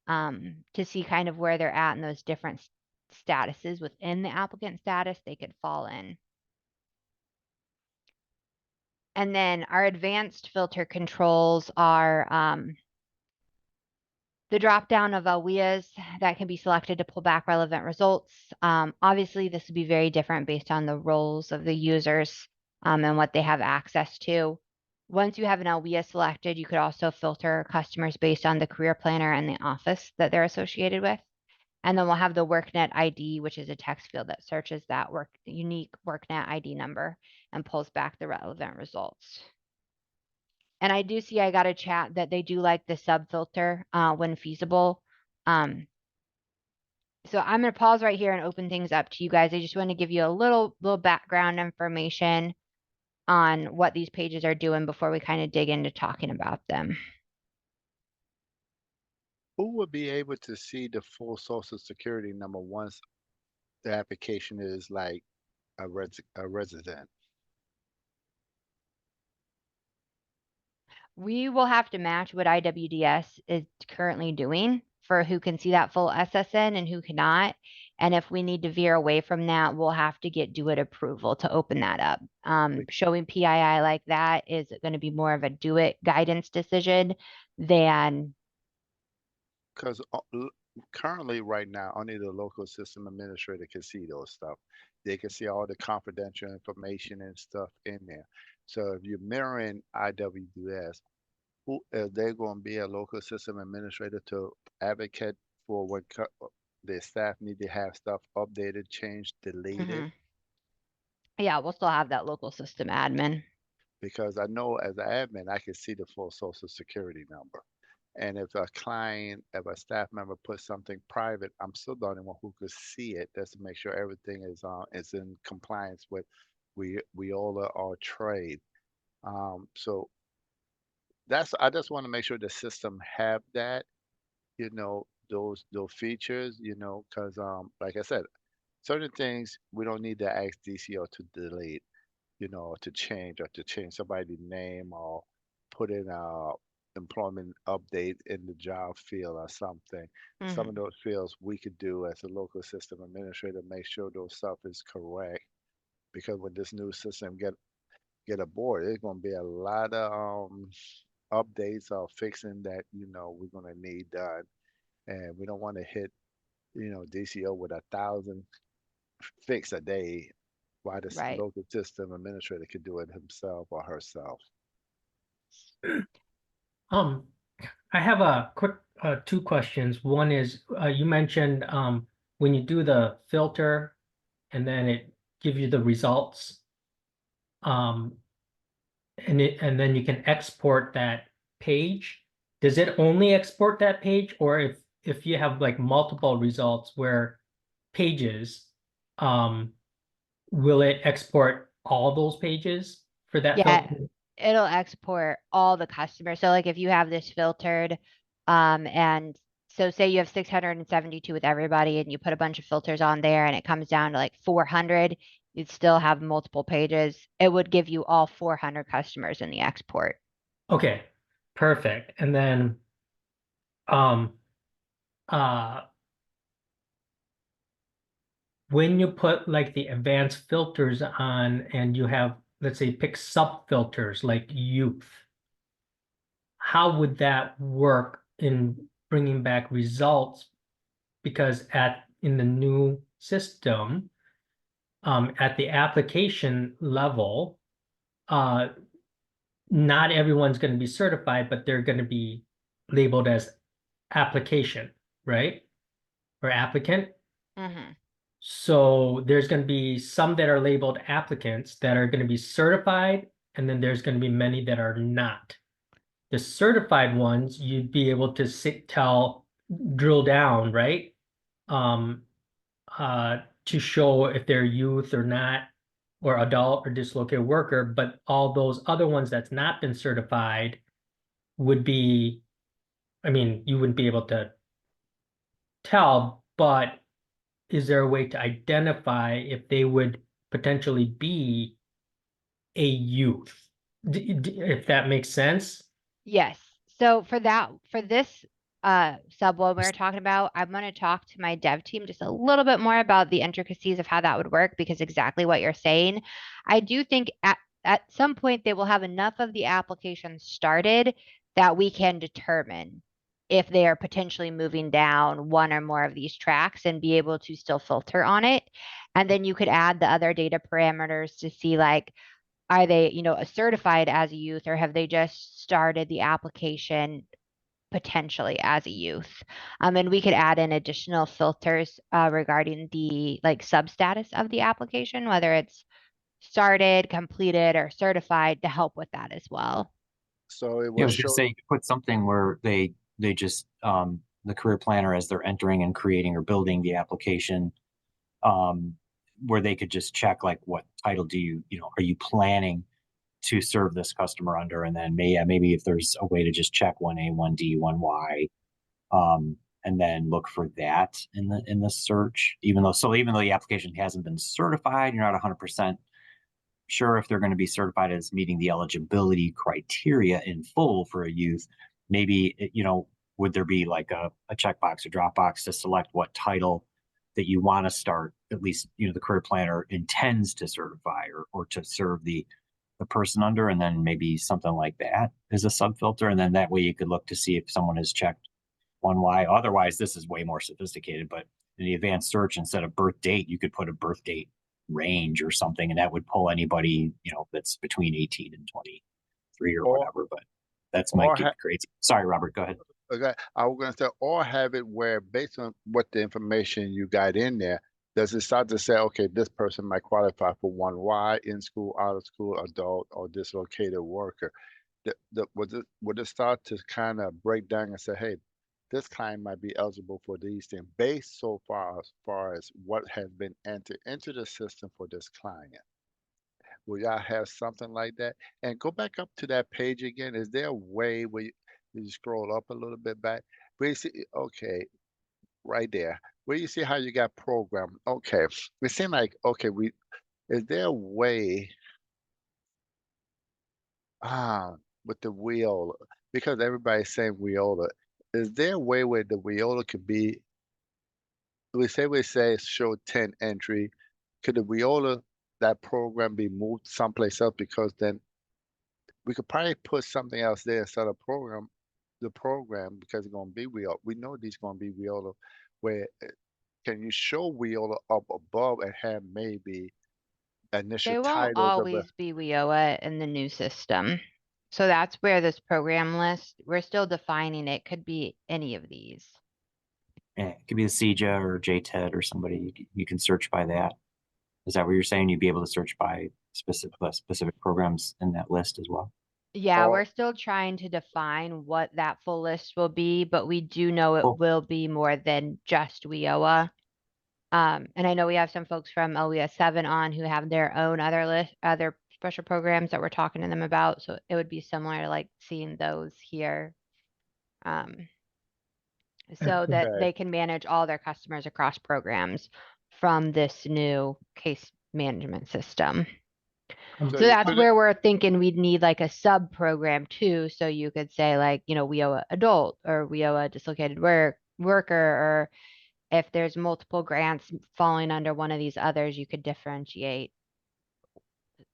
to see kind of where they're at in those different statuses within the applicant status they could fall in. And then our advanced filter controls are the drop down of AWIAs that can be selected to pull back relevant results. Obviously, this would be very different based on the roles of the users and what they have access to. Once you have an AWIA selected, you could also filter customers based on the career planner and the office that they're associated with. And then we'll have the workNet ID, which is a text field that searches that unique workNet ID number and pulls back the relevant results. And I do see I got a chat that they do like the sub filter when feasible. So I'm going to pause right here and open things up to you guys. I just want to give you a little background information on what these pages are doing before we kind of dig into talking about them. Who would be able to see the full social security number once the application is like a resident. We will have to match what IWDS is currently doing for who can see that full SSN and who cannot. And if we need to veer away from that, we'll have to get do it approval to open that up. Showing PII like that is going to be more of a do it guidance decision than. Because currently, right now, only the local system administrator can see those stuff. They can see all the confidential information and stuff in there. So if you're mirroring IWDS, who is there going to be a local system administrator to advocate for what their staff need to have stuff updated, changed, deleted? Yeah, we'll still have that local system admin. Because I know as an admin, I can see the full social security number. And if a client, if a staff member puts something private, I'm still the only one who could see it. Just to make sure everything is in compliance with we all are our trade. So I just want to make sure the system have that, those features, because like I said, certain things we don't need to ask DCO to delete, to change somebody's name or put in a employment update in the job field or something. Some of those fields we could do as a local system administrator, make sure those stuff is correct. Because when this new system get aboard, there's gonna be a lot of updates or fixing that we're gonna need done, and we don't want to hit DCO with 1,000 fix a day, while the Right. local system administrator could do it himself or herself. I have a quick two questions. One is you mentioned when you do the filter and then it gives you the results, and then you can export that page. Does it only export that page, or if you have like multiple results where pages, will it export all those pages for that Yeah, filter? it'll export all the customers. So like if you have this filtered, and so say you have 672 with everybody and you put a bunch of filters on there and it comes down to like 400, you'd still have multiple pages. It would give you all 400 customers in the export. Okay, perfect. And then uh when you put like the advanced filters on and you have, let's say, pick sub filters like youth, how would that work in bringing back results? Because in the new system, at the application level, not everyone's going to be certified, but they're going to be labeled as application, right? Or applicant. So there's going to be some that are labeled applicants that are going to be certified, and then there's going to be many that are not. The certified ones, you'd be able to drill down, right? To show if they're youth or not, or adult or dislocated worker, but all those other ones that's not been certified would be, I mean, you wouldn't be able to tell, but is there a way to identify if they would potentially be a youth? If that makes sense? Yes. So for this sub one we were talking about, I'm going to talk to my dev team just a little bit more about the intricacies of how that would work, because exactly what you're saying. I do think at some point they will have enough of the applications started that we can determine if they are potentially moving down one or more of these tracks and be able to still filter on it. And then you could add the other data parameters to see, like, are they, certified as a youth, or have they just started the application potentially as a youth? And we could add in additional filters regarding the like sub status of the application, whether it's started, completed, or certified, to help with that as well. So it Yeah, I will was gonna show. say, put something where they just, the career planner, as they're entering and creating or building the application, where they could just check, like, what title are you planning to serve this customer under? And then maybe if there's a way to just check 1A, 1D, 1Y, and then look for that in the search, even though the application hasn't been certified, you're not 100% sure if they're going to be certified as meeting the eligibility criteria in full for a youth. Maybe, would there be like a checkbox or Dropbox to select what title that you want to start, at least, the career planner intends to certify or to serve the person under, and then maybe something like that as a sub filter. And then that way you could look to see if someone has checked 1Y. Otherwise, this is way more sophisticated, but in the advanced search, instead of birth date, you could put a birth date range or something, and that would pull anybody, that's between 18 and 23 or whatever. But that's might get crazy. Sorry, Robert, go ahead. Okay, I was gonna say, or have it where based on what the information you got in there, does it start to say, okay, this person might qualify for 1Y, in school, out of school, adult, or dislocated worker? Would it start to kind of break down and say, hey, this client might be eligible for these things based so far as what has been entered into the system for this client? Will y'all have something like that? And go back up to that page again. Is there a way where you scroll up a little bit back? Where you see, okay, right there. Where you see how you got program. Okay. It seemed like, okay, is there a way with the Wheelola? Because everybody's saying Wheelola. Is there a way where the Wheelola could be, we say show 10 entry, could the Wheelola, that program be moved someplace else? Because then we could probably put something else there instead of the program, because it's going to be Wheelola. We know these going to be Wheelola. Where can you show Wheelola up above and have maybe initial They won't titles of a always be WIOA in the new system. So that's where this program list, we're still defining it, could be any of these. Yeah, it could be the CJA or JTED or somebody. You can search by that. Is that what you're saying? You'd be able to search by specific programs in that list as well? Yeah, or we're still trying to define what that full list will be, but we do know it Cool. will be more than just WIOA. And I know we have some folks from LWS 7 on who have their own other special programs that we're talking to them about. So it would be similar to like seeing those here. So that okay. they can manage all their customers across programs from this new case management system. So So you that's put it where we're thinking we'd need like a sub program too. So you could say like, WIOA adult or WIOA dislocated worker, or if there's multiple grants falling under one of these others, you could differentiate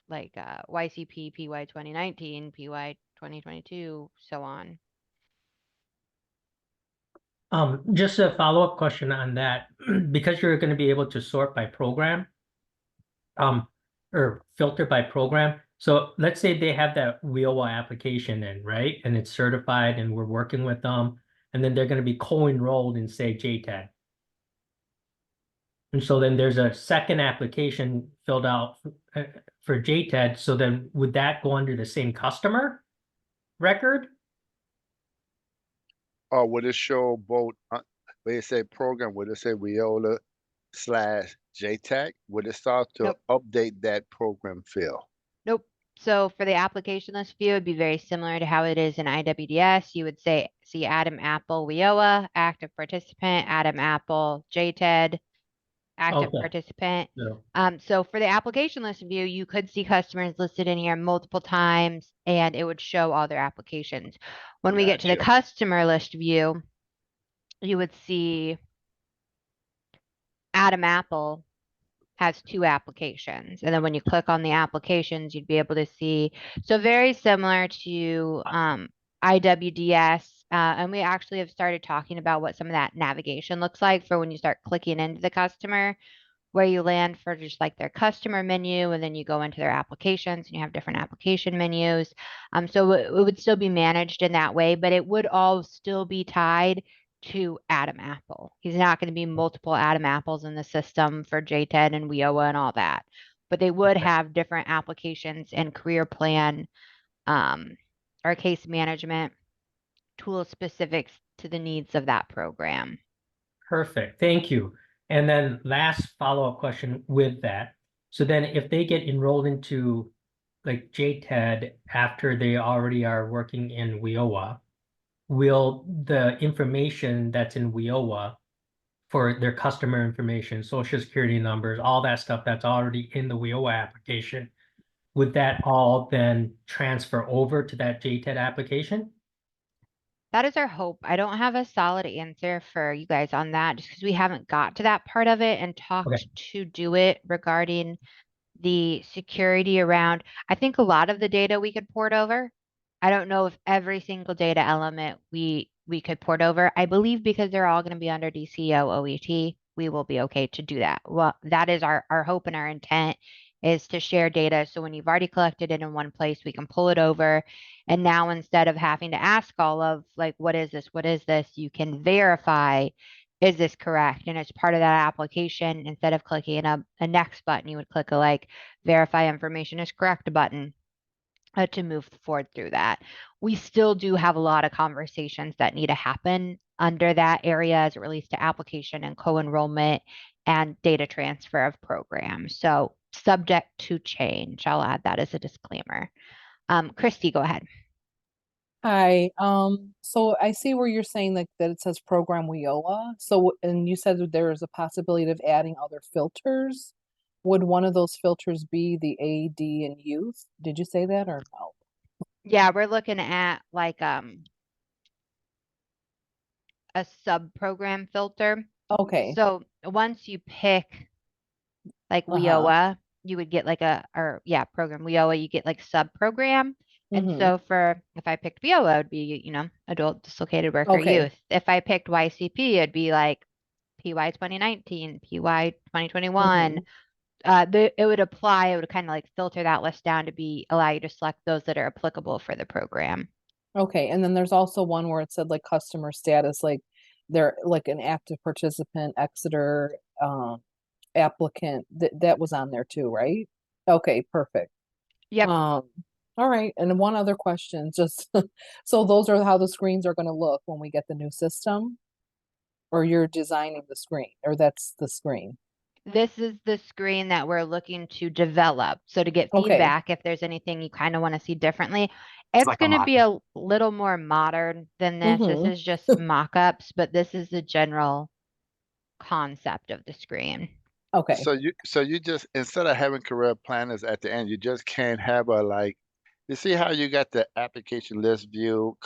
like YCP, PY 2019, PY 2022, so on. Just a follow-up question on that, because you're going to be able to sort by program, or filter by program. So let's say they have that WIOA application in, right? And it's certified and we're working with them, and then they're going to be co-enrolled in, say, JTED. And so then there's a second application filled out for JTED. So then would that go under the same customer record? or would it show both where it say program, would it say Wheelola / JTAC? Would it start to Nope. update that program field? Nope. So for the application list view, it'd be very similar to how it is in IWDS. You would see Adam Apple WIOA, active participant, Adam Apple JTED, active Okay. participant. So, So for the application list view, you could see customers listed in here multiple times and it would show all their applications. When we get to the Gotcha. customer list view, you would see Adam Apple has 2 applications. And then when you click on the applications, you'd be able to see. So very similar to IWDS. And we actually have started talking about what some of that navigation looks like for when you start clicking into the customer, where you land for just like their customer menu, and then you go into their applications and you have different application menus. So it would still be managed in that way, but it would all still be tied to Adam Apple. He's not going to be multiple Adam Apples in the system for JTED and WIOA and all that, but they would have different applications and career plan or case management tool specifics to the needs of that program. perfect. Thank you. And then last follow-up question with that. So then if they get enrolled into like JTED after they already are working in WIOA, will the information that's in WIOA for their customer information, social security numbers, all that stuff that's already in the WIOA application, would that all then transfer over to that JTED application? That is our hope. I don't have a solid answer for you guys on that just because we haven't got to that part of it and talked to do it regarding the security around. I think a lot of the data we could port over. I don't know if every single data element we could port over. I believe because they're all going to be under DCO OET, we will be okay to do that. Well, that is our hope and our intent is to share data. So when you've already collected it in one place, we can pull it over. And now instead of having to ask all of like, what is this? What is this? You can verify, is this correct? And it's part of that application. Instead of clicking a next button, you would click a like verify information is correct button to move forward through that. We still do have a lot of conversations that need to happen under that area as it relates to application and co-enrollment and data transfer of programs. So subject to change. I'll add that as a disclaimer. Christy, go ahead. Hi, so I see where you're saying that it says program WIOA. So, and you said that there is a possibility of adding other filters. Would one of those filters be the AD and youth? Did you say that or no? Yeah, we're looking at like a sub-program filter. Okay. So once you pick like Uh-huh. WIOA, you would get like program WIOA, you get like sub-program. And Mm-hmm. so for, if I picked WIOA, it would be, adult dislocated worker Okay. youth. If I picked YCP, it'd be like PY 2019, PY 2021. It would apply, it would kind of like filter that list down to allow you to select those that are applicable for the program. Okay, and then there's also one where it said like customer status, like they're like an active participant, Exeter, applicant. That was on there too, right? Okay, perfect. Yep. All right, and one other question, just so those are how the screens are going to look when we get the new system, or you're designing the screen, or that's the screen. This is the screen that we're looking to develop. So to get Okay. feedback, if there's anything you kind of want to see differently, it's like a going to be mock-up. a little more modern than this. This Mm-hmm. is just mock-ups, but this is the general concept of the screen. Okay. So you just, instead of having career planners at the end, you just can't have a like, you see how you got the application list view,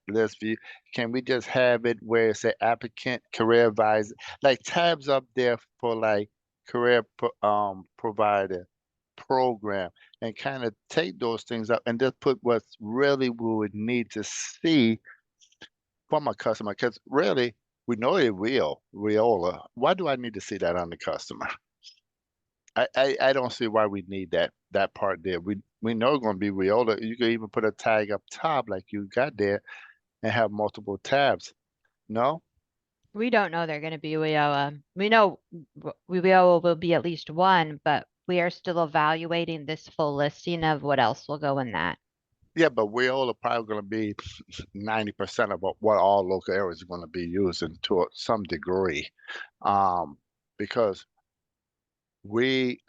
list view? Can we just have it where it's an applicant, career advisor, like tabs up there for like provider, program, and kind of take those things up and just put what's really we would need to see from a customer? Because really, we know it will, Riola. Why do I need to see that on the customer? I don't see why we need that part there. We know it's going to be Riola. You could even put a tag up top like you got there and have multiple tabs. No? We don't know they're going to be WIOA. We know WIOA will be at least one, but we are still evaluating this full listing of what else will go in that. Yeah, but Riola probably going to be 90% of what all local areas are going to be using to some degree. Because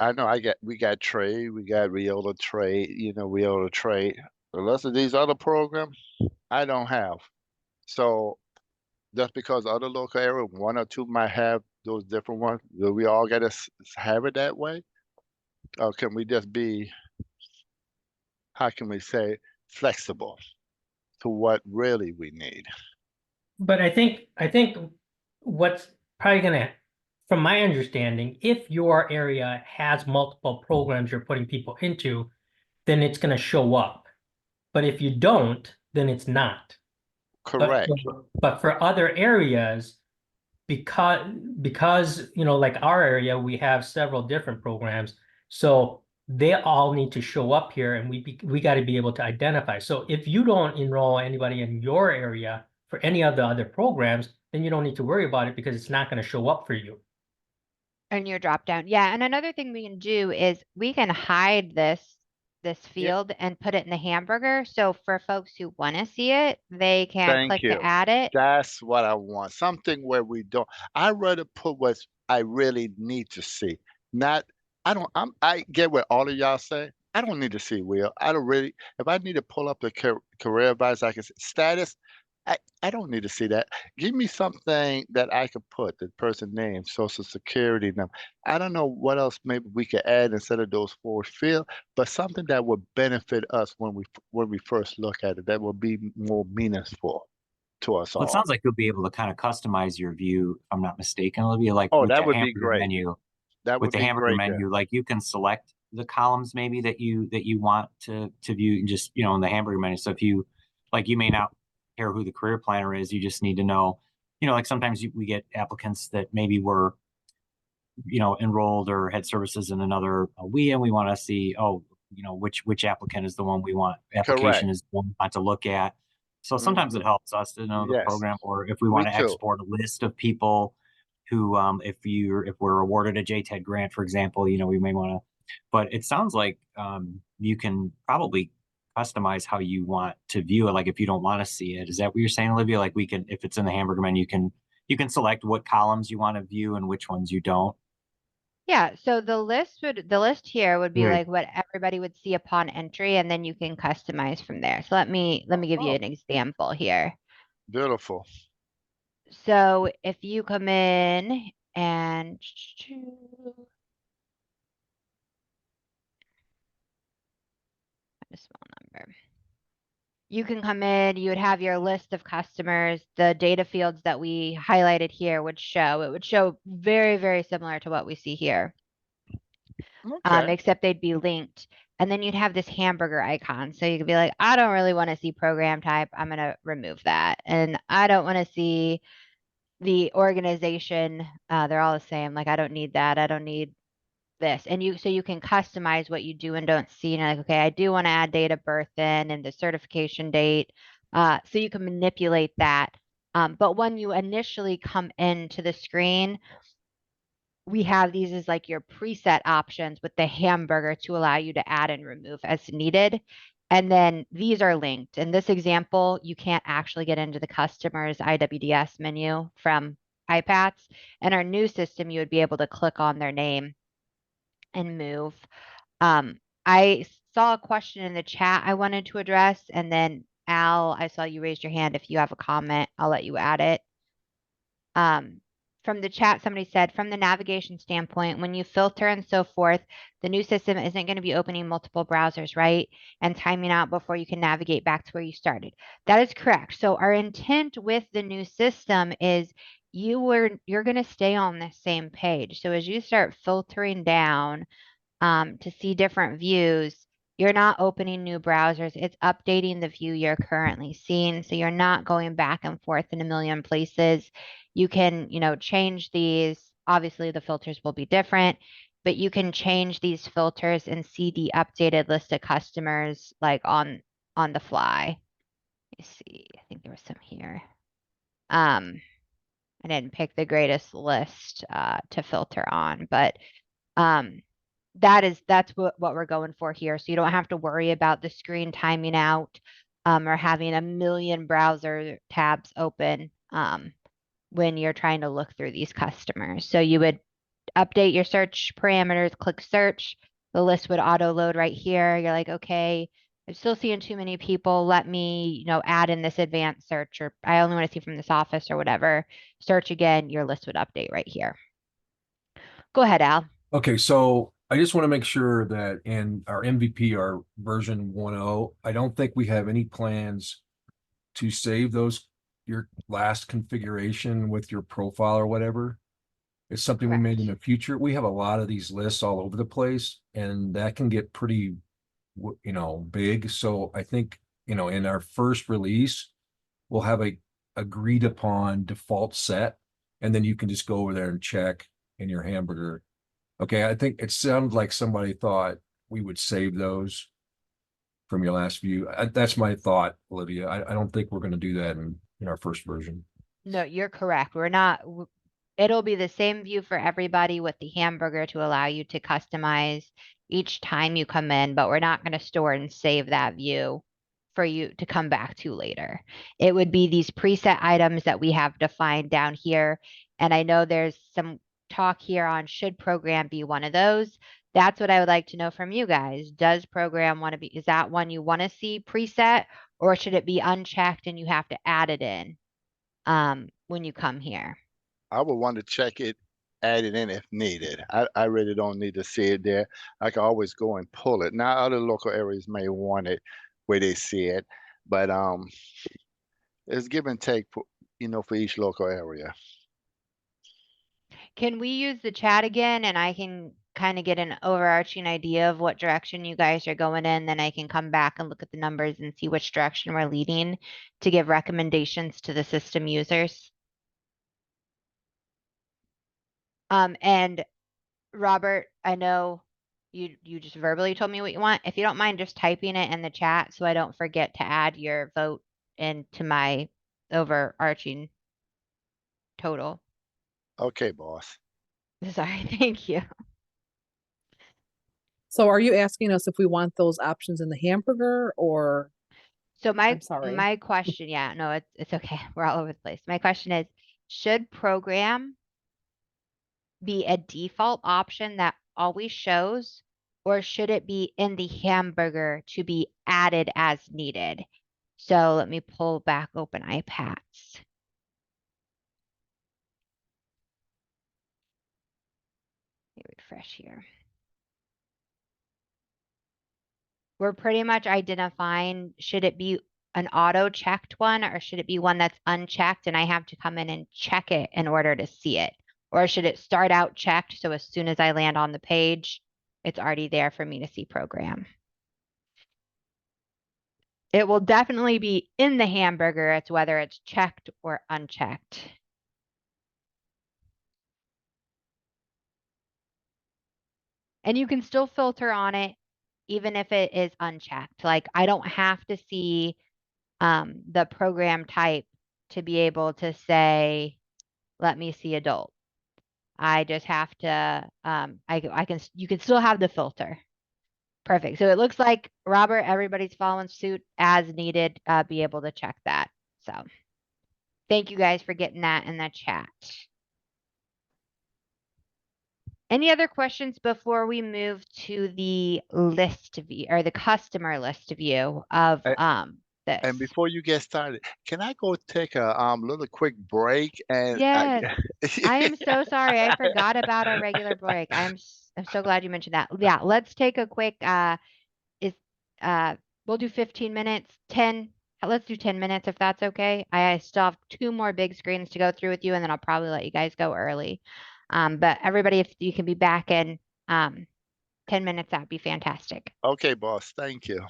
I know we got trade, we got Riola trade, Riola trade. The rest of these other programs, I don't have. So just because other local area, one or two might have those different ones, do we all got to have it that way? Or can we just be, how can we say, flexible to what really we need? But I think what's probably gonna, from my understanding, if your area has multiple programs you're putting people into, then it's gonna show up. But if you don't, then it's not. Correct. But for other areas, because like our area, we have several different programs, so they all need to show up here, and we got to be able to identify. So if you don't enroll anybody in your area for any of the other programs, then you don't need to worry about it because it's not going to show up for you. And your drop down. Yeah. And another thing we can do is we can hide this Yeah. field and put it in the hamburger. So for folks who want to see it, they can Thank click you. to add it. That's what I want. Something where we don't. I'd rather put what I really need to see. Not. I get what all of y'all say. I don't need to see Will. I don't really. If I need to pull up the career advice, I can say status. I don't need to see that. Give me something that I could put, the person name, social security number. I don't know what else maybe we could add instead of those four fields, but something that would benefit us when we first look at it, that will be more meaningful to us Well, it all. sounds like you'll be able to kind of customize your view, if I'm not mistaken, Olivia, like Oh, with that the would be hamburger great. menu. That With would the be hamburger great there. menu, like you can select the columns maybe that you want to view and just, you know, in the hamburger menu. So if you like, you may not care who the career planner is, you just need to know, you know, like sometimes we get applicants that maybe were, you know, enrolled or had services in another and we want to see, oh, you know, which applicant is the one we want, Correct. application is the one we want to look at. So sometimes it Hmm. helps us to know the Yes, program, or if we we want to too. export a list of people who, if we're awarded a JTED grant, for example, you know, we may want to, but it sounds like you can probably customize how you want to view it. Like if you don't want to see it, is that what you're saying, Olivia? Like we can, if it's in the hamburger menu, you can select what columns you want to view and which ones you don't. Yeah, so the list here would be Right. like what everybody would see upon entry, and then you can customize from there. So let me give you Oh, an example here. beautiful. So if you come in and a small number. You can come in, you would have your list of customers. The data fields that we highlighted here would show. It would show very, very similar to what we see here, Okay. except they'd be linked. And then you'd have this hamburger icon. So you could be like, I don't really want to see program type. I'm going to remove that. And I don't want to see the organization. They're all the same. Like, I don't need that. I don't need this. And so you can customize what you do and don't see. And you're like, okay, I do want to add date of birth in and the certification date. So you can manipulate that. But when you initially come into the screen, we have these as like your preset options with the hamburger to allow you to add and remove as needed. And then these are linked. In this example, you can't actually get into the customer's IWDS menu from iPads. In our new system, you would be able to click on their name and move. I saw a question in the chat I wanted to address, and then Al, I saw you raised your hand. If you have a comment, I'll let you add it. From the chat, somebody said, from the navigation standpoint, when you filter and so forth, the new system isn't going to be opening multiple browsers, right? And timing out before you can navigate back to where you started. That is correct. So our intent with the new system is you're going to stay on the same page. So as you start filtering down, to see different views, you're not opening new browsers. It's updating the view you're currently seeing. So you're not going back and forth in a million places. You can, change these. Obviously, the filters will be different, but you can change these filters and see the updated list of customers like on the fly. Let me see. I think there was some here. I didn't pick the greatest list to filter on, but um, that's what we're going for here. So you don't have to worry about the screen timing out or having a million browser tabs open when you're trying to look through these customers. So you would update your search parameters, click search, the list would auto load right here. You're like, okay, I'm still seeing too many people. Let me, add in this advanced search, or I only want to see from this office or whatever. Search again, your list would update right here. Go ahead, Al. Okay, so I just want to make sure that in our MVP, our version 1.0, I don't think we have any plans to save your last configuration with your profile or whatever. It's something we made in Correct. the future. We have a lot of these lists all over the place, and that can get pretty, big. So I think, in our first release, we'll have a agreed upon default set, and then you can just go over there and check in your hamburger. Okay, I think it sounded like somebody thought we would save those from your last view. That's my thought, Olivia. I don't think we're going to do that in our first version. No, you're correct. It'll be the same view for everybody with the hamburger to allow you to customize each time you come in, but we're not going to store and save that view for you to come back to later. It would be these preset items that we have defined down here. And I know there's some talk here on should program be one of those. That's what I would like to know from you guys. Does program want to be, is that one you want to see preset, or should it be unchecked and you have to add it in when you come here? I would want to check it, add it in if needed. I really don't need to see it there. I can always go and pull it. Now, other local areas may want it where they see it, but it's give and take for, for each local area. Can we use the chat again and I can kind of get an overarching idea of what direction you guys are going in? Then I can come back and look at the numbers and see which direction we're leading to give recommendations to the system users. And Robert, I know you just verbally told me what you want. If you don't mind just typing it in the chat so I don't forget to add your vote into my overarching total. Okay, boss. Sorry, thank you. So are you asking us if we want those options in the hamburger or, So I'm sorry. my question, yeah, no, it's okay. We're all over the place. My question is, should program be a default option that always shows, or should it be in the hamburger to be added as needed? So let me pull back open iPads. Let me refresh here. We're pretty much identifying, should it be an auto checked one or should it be one that's unchecked and I have to come in and check it in order to see it? Or should it start out checked so as soon as I land on the page, it's already there for me to see program? It will definitely be in the hamburger. It's whether it's checked or unchecked. And you can still filter on it even if it is unchecked. Like I don't have to see the program type to be able to say, let me see adult. I just have to, you can still have the filter. Perfect. So it looks like Robert, everybody's following suit as needed, be able to check that. So thank you guys for getting that in the chat. Any other questions before we move to the list view or the customer list view of this? And before you get started, can I go take a little quick break? And Yes, I am so sorry. I forgot about our regular break. I'm so glad you mentioned that. Yeah, let's take a quick is we'll do 15 minutes, 10. Let's do 10 minutes if that's okay. I still have 2 more big screens to go through with you, and then I'll probably let you guys go early. But everybody, if you can be back in 10 minutes, that'd be fantastic. Okay, boss. Thank you.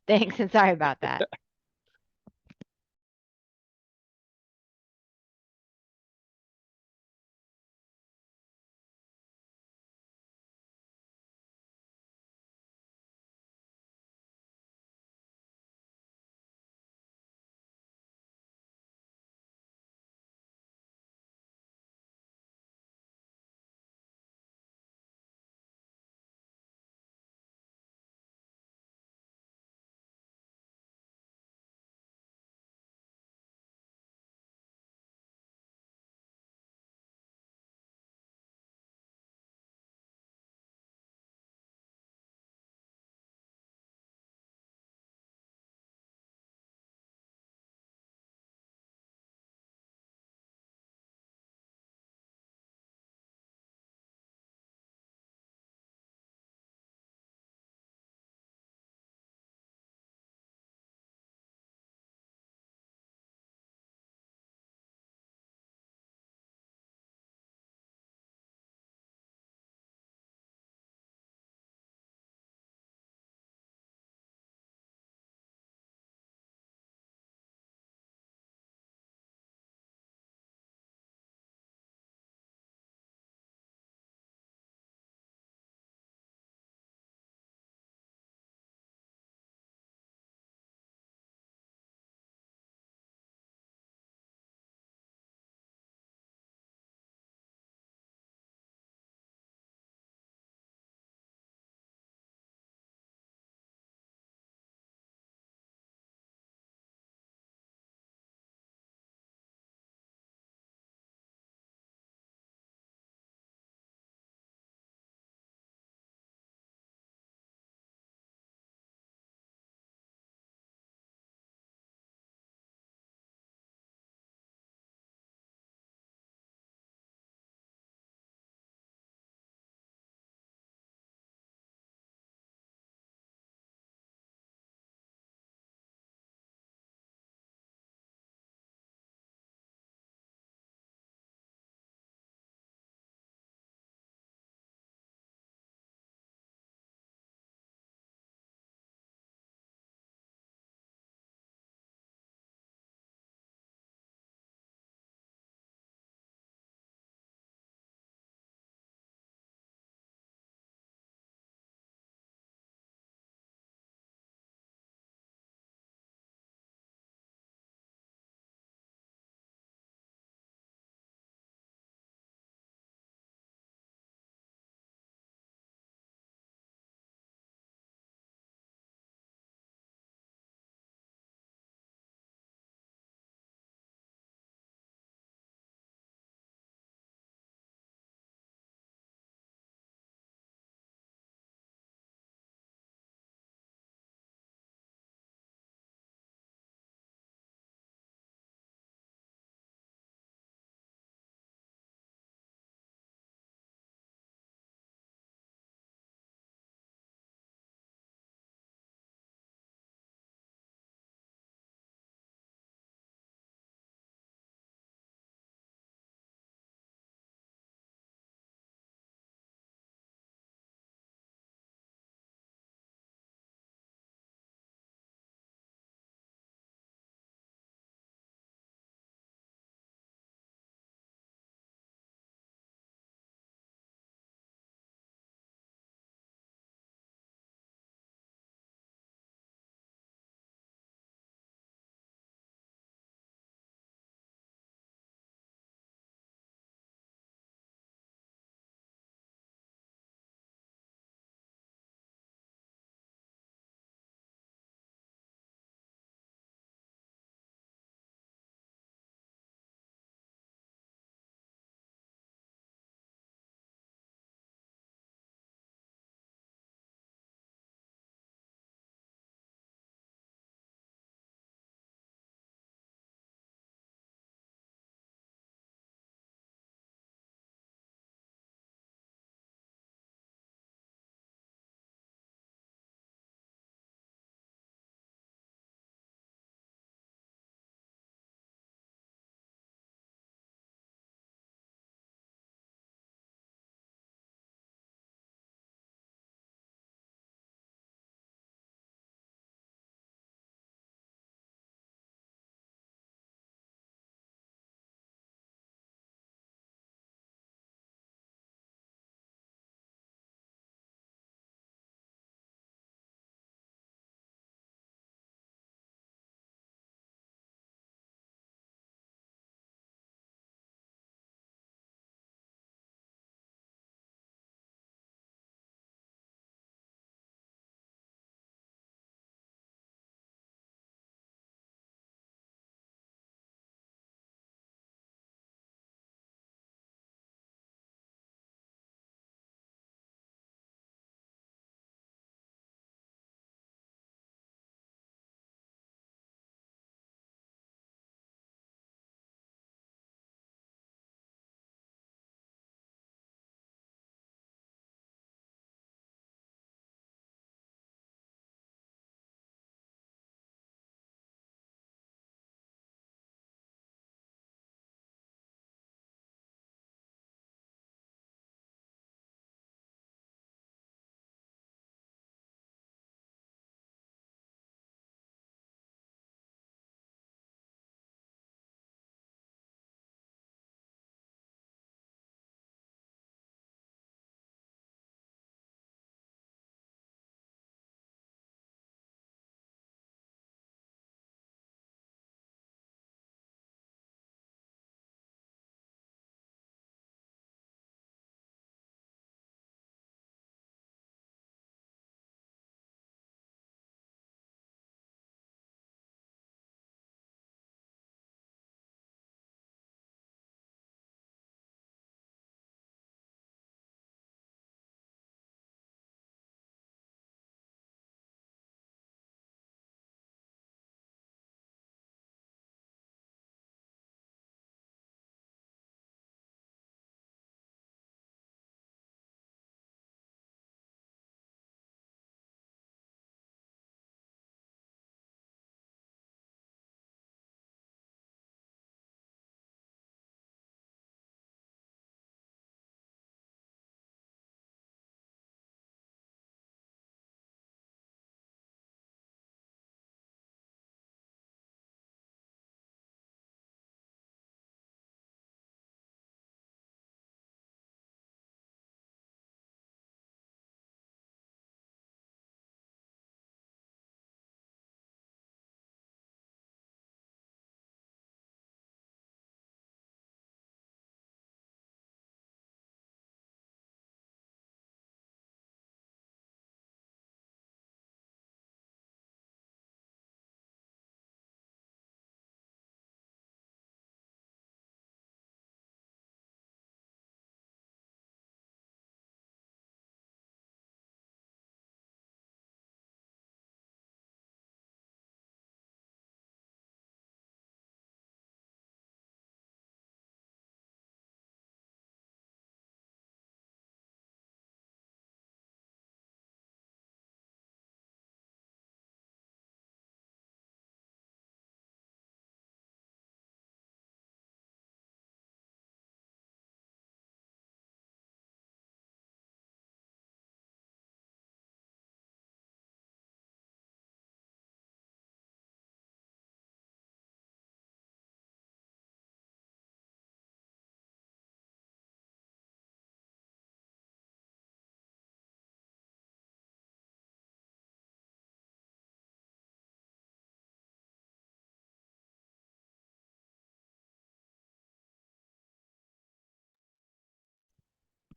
Thanks, and sorry about that.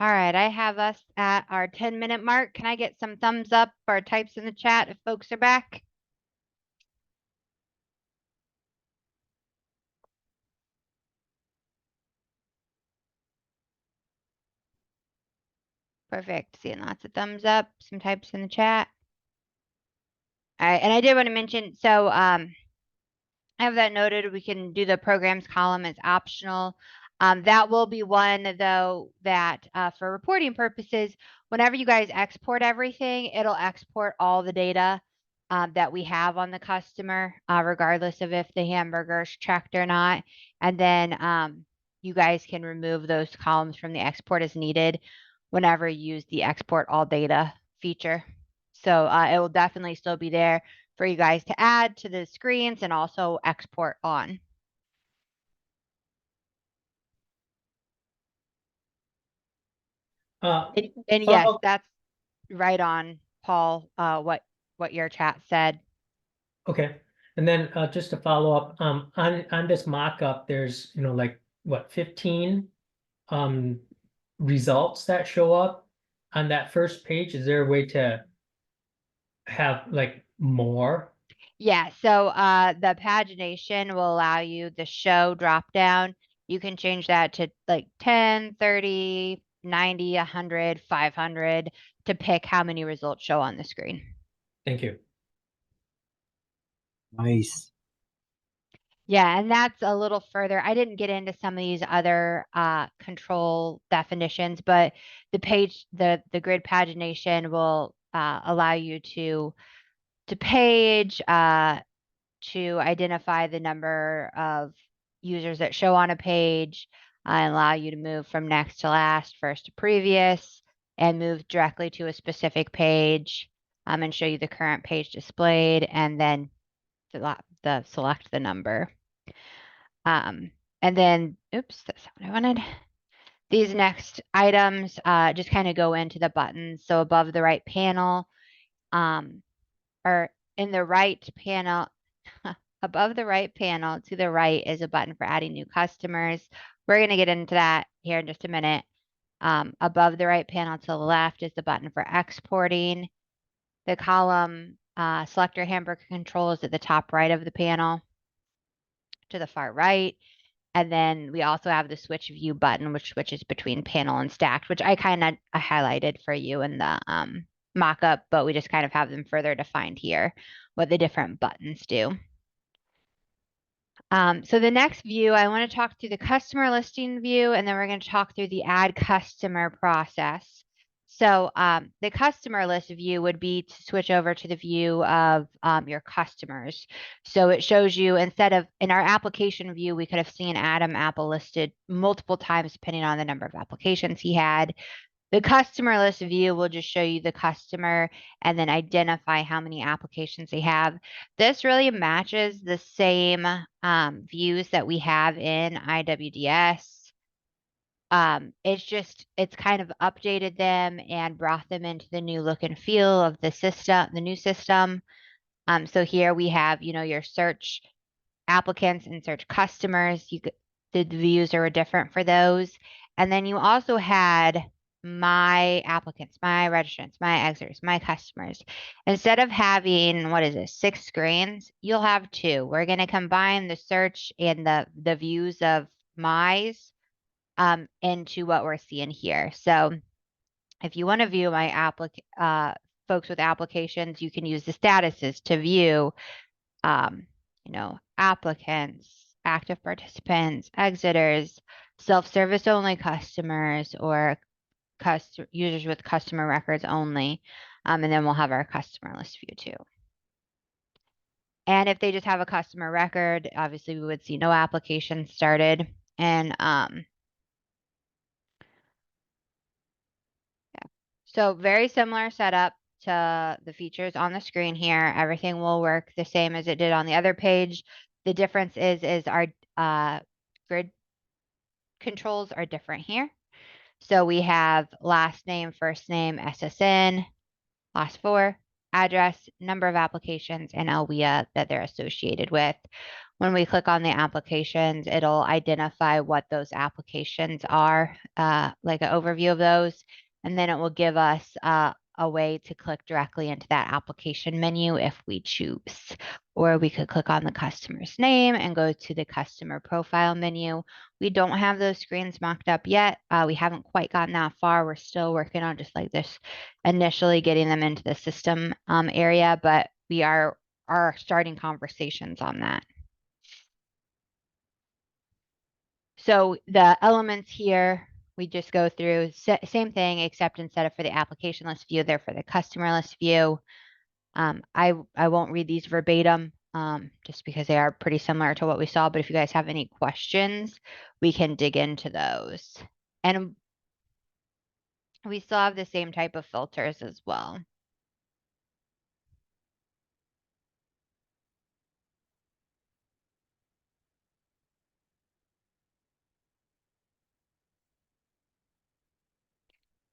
All right, I have us at our 10-minute mark. Can I get some thumbs up or types in the chat if folks are back? Perfect. Seeing lots of thumbs up, some types in the chat. All right, and I did want to mention, so I have that noted. We can do the programs column as optional. That will be one, though, that for reporting purposes, whenever you guys export everything, it'll export all the data that we have on the customer, regardless of if the hamburger's checked or not. And then you guys can remove those columns from the export as needed whenever you use the export all data feature. So it will definitely still be there for you guys to add to the screens and also export on. And yes, that's right on, Paul, what your chat said. Okay. And then just to follow up, on this mock-up, there's, like what, 15 results that show up on that first page. Is there a way to have like more? Yeah, so the pagination will allow you the show drop down. You can change that to like 10, 30, 90, 100, 500 to pick how many results show on the screen. Thank you. Nice. Yeah, and that's a little further. I didn't get into some of these other control definitions, but the grid pagination will allow you to page, to identify the number of users that show on a page, and allow you to move from next to last, first to previous, and move directly to a specific page, and show you the current page displayed, and then select the number. And then, oops, that's not what I wanted. These next items just kind of go into the buttons. So above the right panel, or in the right panel, above the right panel to the right is a button for adding new customers. We're going to get into that here in just a minute. Above the right panel to the left is the button for exporting. The column select your hamburger control is at the top right of the panel to the far right. And then we also have the switch view button, which switches between panel and stacked, which I kind of highlighted for you in the mock-up, but we just kind of have them further defined here, what the different buttons do. So the next view, I want to talk through the customer listing view, and then we're going to talk through the add customer process. So the customer list view would be to switch over to the view of your customers. So it shows you, instead of in our application view, we could have seen Adam Apple listed multiple times depending on the number of applications he had. The customer list view will just show you the customer and then identify how many applications they have. This really matches the same views that we have in IWDS. It's kind of updated them and brought them into the new look and feel of the system, the new system. So here we have, your search applicants and search customers. The views are different for those. And then you also had my applicants, my registrants, my exiters, my customers. Instead of having, 6 screens, you'll have 2. We're going to combine the search and the views of my's into what we're seeing here. So if you want to view my folks with applications, you can use the statuses to view applicants, active participants, exiters, self-service only customers, or users with customer records only. And then we'll have our customer list view too. And if they just have a customer record, obviously we would see no application started. And yeah, so very similar setup to the features on the screen here. Everything will work the same as it did on the other page. The difference is our grid controls are different here. So we have last name, first name, SSN, last 4, address, number of applications, and ALWIA that they're associated with. When we click on the applications, it'll identify what those applications are, like an overview of those, and then it will give us a way to click directly into that application menu if we choose. Or we could click on the customer's name and go to the customer profile menu. We don't have those screens mocked up yet. We haven't quite gotten that far. We're still working on just like this, initially getting them into the system area, but we are starting conversations on that. So the elements here, we just go through same thing, except instead of for the application list view, they're for the customer list view. I won't read these verbatim, just because they are pretty similar to what we saw. But if you guys have any questions, we can dig into those. And we still have the same type of filters as well.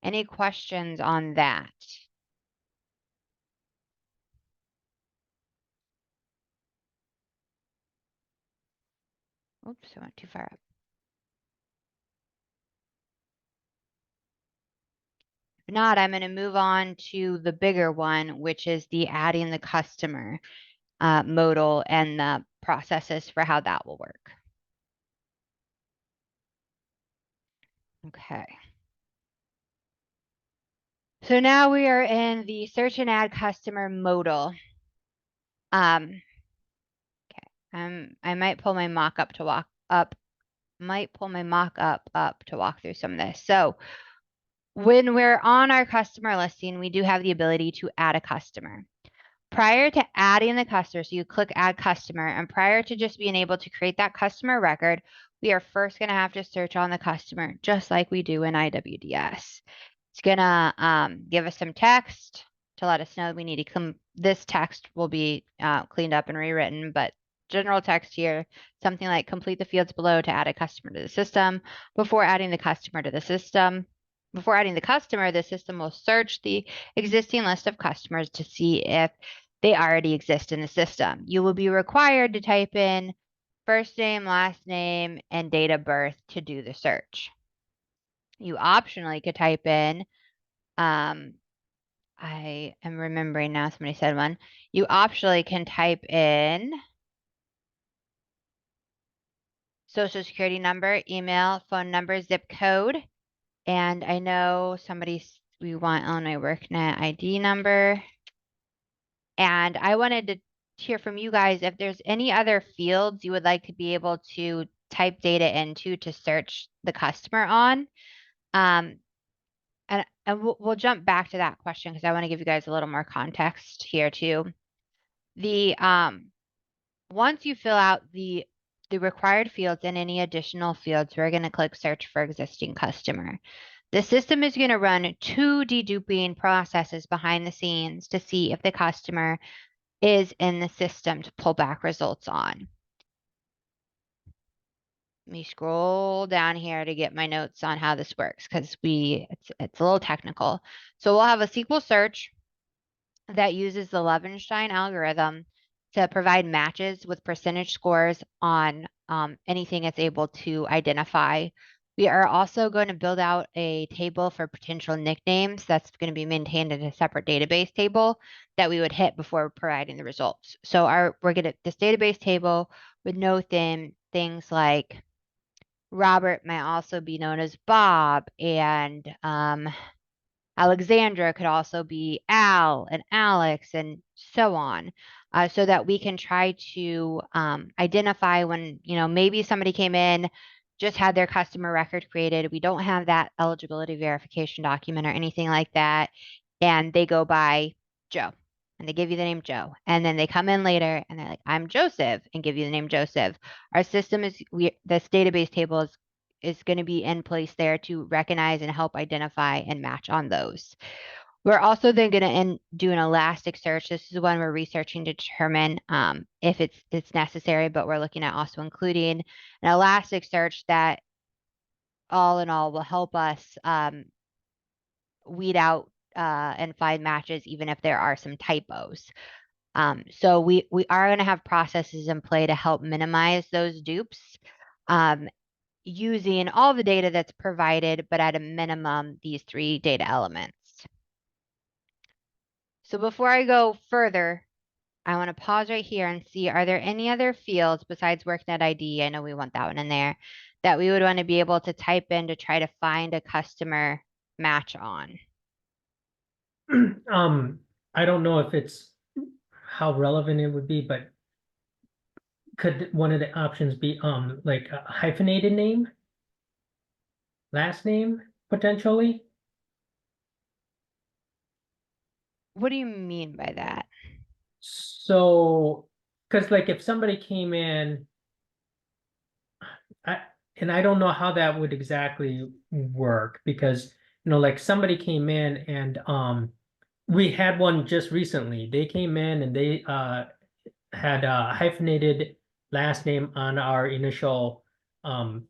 Any questions on that? Oops, I went too far up. If not, I'm going to move on to the bigger one, which is the adding the customer modal and the processes for how that will work. Okay. So now we are in the search and add customer modal. Okay. I might pull my mock up to walk up. Might pull my mock up to walk through some of this. So when we're on our customer listing, we do have the ability to add a customer. Prior to adding the customer, so you click add customer, and prior to just being able to create that customer record, we are first going to have to search on the customer, just like we do in IWDS. It's going to give us some text to let us know we need to come. This text will be cleaned up and rewritten, but general text here, something like complete the fields below to add a customer to the system. Before adding the customer to the system, before adding the customer, the system will search the existing list of customers to see if they already exist in the system. You will be required to type in first name, last name, and date of birth to do the search. You optionally could type in, I am remembering now, somebody said one. You optionally can type in social security number, email, phone number, zip code. And I know we want Illinois WorkNet ID number. And I wanted to hear from you guys if there's any other fields you would like to be able to type data into to search the customer on. And we'll jump back to that question because I want to give you guys a little more context here too. Once you fill out the required fields and any additional fields, we're going to click search for existing customer. The system is going to run 2 deduping processes behind the scenes to see if the customer is in the system to pull back results on. Let me scroll down here to get my notes on how this works because it's a little technical. So we'll have a SQL search that uses the Levenstein algorithm to provide matches with percentage scores on anything it's able to identify. We are also going to build out a table for potential nicknames that's going to be maintained in a separate database table that we would hit before providing the results. So we're going to this database table would know things like Robert might also be known as Bob, and Alexandra could also be Al and Alex and so on, so that we can try to identify when, maybe somebody came in, just had their customer record created. We don't have that eligibility verification document or anything like that. And they go by Joe and they give you the name Joe. And then they come in later and they're like, I'm Joseph, and give you the name Joseph. Our system this database table is going to be in place there to recognize and help identify and match on those. We're also then going to do an elastic search. This is when we're researching to determine if it's necessary, but we're looking at also including an elastic search that all in all will help us weed out and find matches even if there are some typos. So we are going to have processes in play to help minimize those dupes, using all the data that's provided, but at a minimum, these 3 data elements. So before I go further, I want to pause right here and see, are there any other fields besides WorkNet ID? I know we want that one in there, that we would want to be able to type in to try to find a customer match on. I don't know if it's how relevant it would be, but could one of the options be like a hyphenated name? Last name, potentially? What do you mean by that? So, because like if somebody came in, I don't know how that would exactly work because like somebody came in and we had one just recently. They came in and they had a hyphenated last name on our initial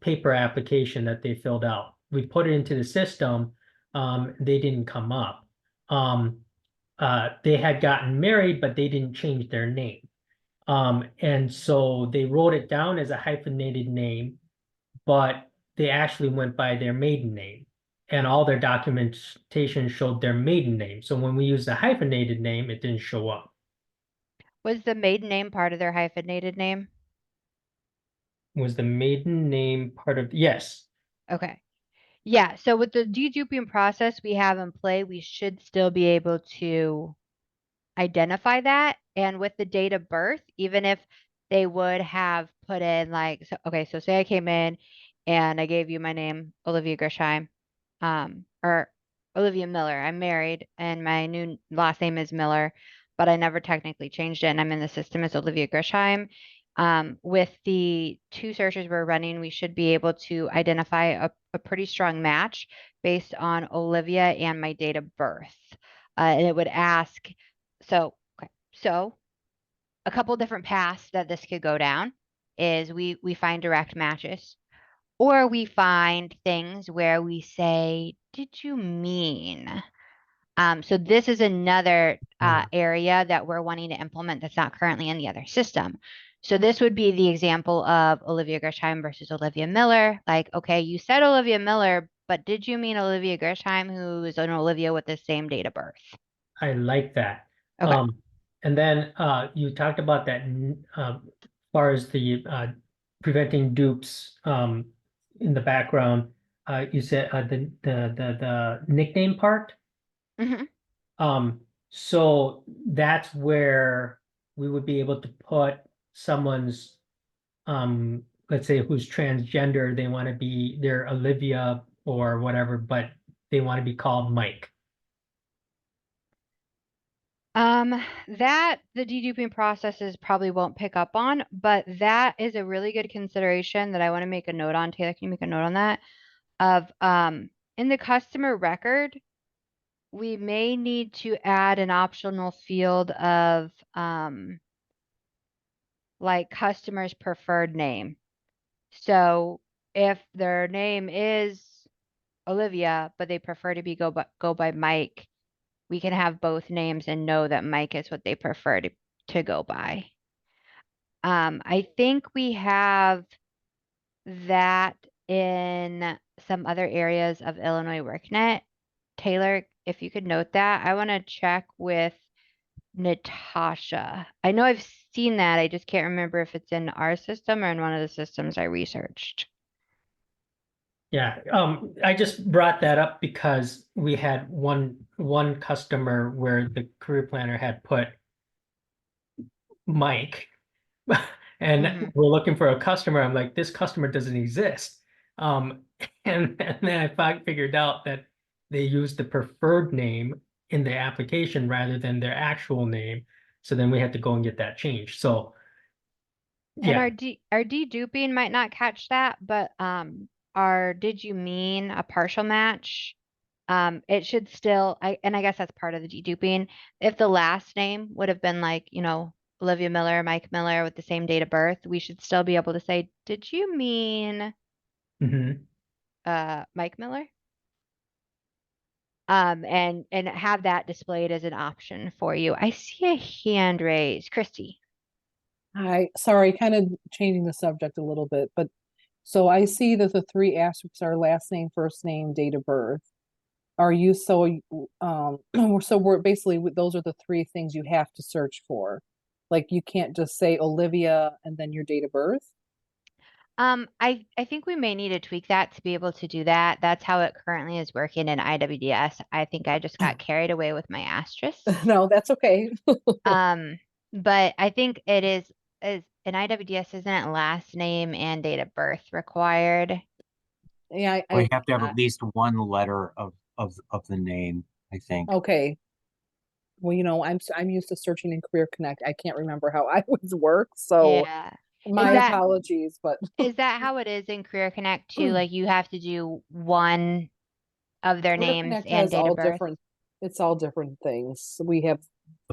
paper application that they filled out. We put it into the system. They didn't come up. They had gotten married, but they didn't change their name. And so they wrote it down as a hyphenated name, but they actually went by their maiden name. And all their documentation showed their maiden name. So when we used the hyphenated name, it didn't show up. Was the maiden name part of their hyphenated name? Was the maiden name part of, yes. Okay. Yeah, so with the deduping process we have in play, we should still be able to identify that. And with the date of birth, even if they would have put in like, so, okay, so say I came in and I gave you my name, Olivia Grisham, or Olivia Miller. I'm married and my new last name is Miller, but I never technically changed it and I'm in the system as Olivia Grisham. With the 2 searches we're running, we should be able to identify a pretty strong match based on Olivia and my date of birth. And it would ask, so, okay, so a couple different paths that this could go down is we find direct matches, or we find things where we say, did you mean? So this is another area that we're wanting to implement that's not currently in the other system. So this would be the example of Olivia Gershheim versus Olivia Miller. Like, okay, you said Olivia Miller, but did you mean Olivia Gershheim, who is an Olivia with the same date of birth? I like that. Okay. And then you talked about that as far as the preventing dupes in the background. You said the nickname part. Mhm. So that's where we would be able to put someone's let's say who's transgender, they want to be they're Olivia or whatever, but they want to be called Mike. That the deduping processes probably won't pick up on, but that is a really good consideration that I want to make a note on. Taylor, can you make a note on that? Of in the customer record, we may need to add an optional field of like customer's preferred name. So if their name is Olivia, but they prefer to be go by Mike, we can have both names and know that Mike is what they prefer to go by. I think we have that in some other areas of Illinois WorkNet. Taylor, if you could note that, I want to check with Natasha. I know I've seen that. I just can't remember if it's in our system or in one of the systems I researched. Yeah, I just brought that up because we had one customer where the career planner had put Mike, and we're looking for a customer. I'm like, this customer doesn't exist. And then I figured out that they used the preferred name in the application rather than their actual name. So then we had to go and get that changed. So And yeah, our deduping might not catch that, but our did you mean a partial match? It should still and I guess that's part of the deduping. If the last name would have been like, Olivia Miller, Mike Miller with the same date of birth, we should still be able to say, did you mean mhm. Mike Miller? and have that displayed as an option for you. I see a hand raised. Christy. Hi, sorry, kind of changing the subject a little bit, but so I see that the three asterisks are last name, first name, date of birth. Are you so we're basically those are the three things you have to search for. Like you can't just say Olivia and then your date of birth. I think we may need to tweak that to be able to do that. That's how it currently is working in IWDS. I think I just got carried away with my asterisks. No, that's okay. But I think it is in IWDS, isn't it last name and date of birth required? Yeah, We have to have at least one letter of the name, I think. okay. Well, I'm used to searching in Career Connect. I can't remember how I was work, so Yeah. my that- apologies, but Is that how it is in Career Connect too? Like you have to do one of their Career names Connect and has date all of birth? different, it's all different things. We have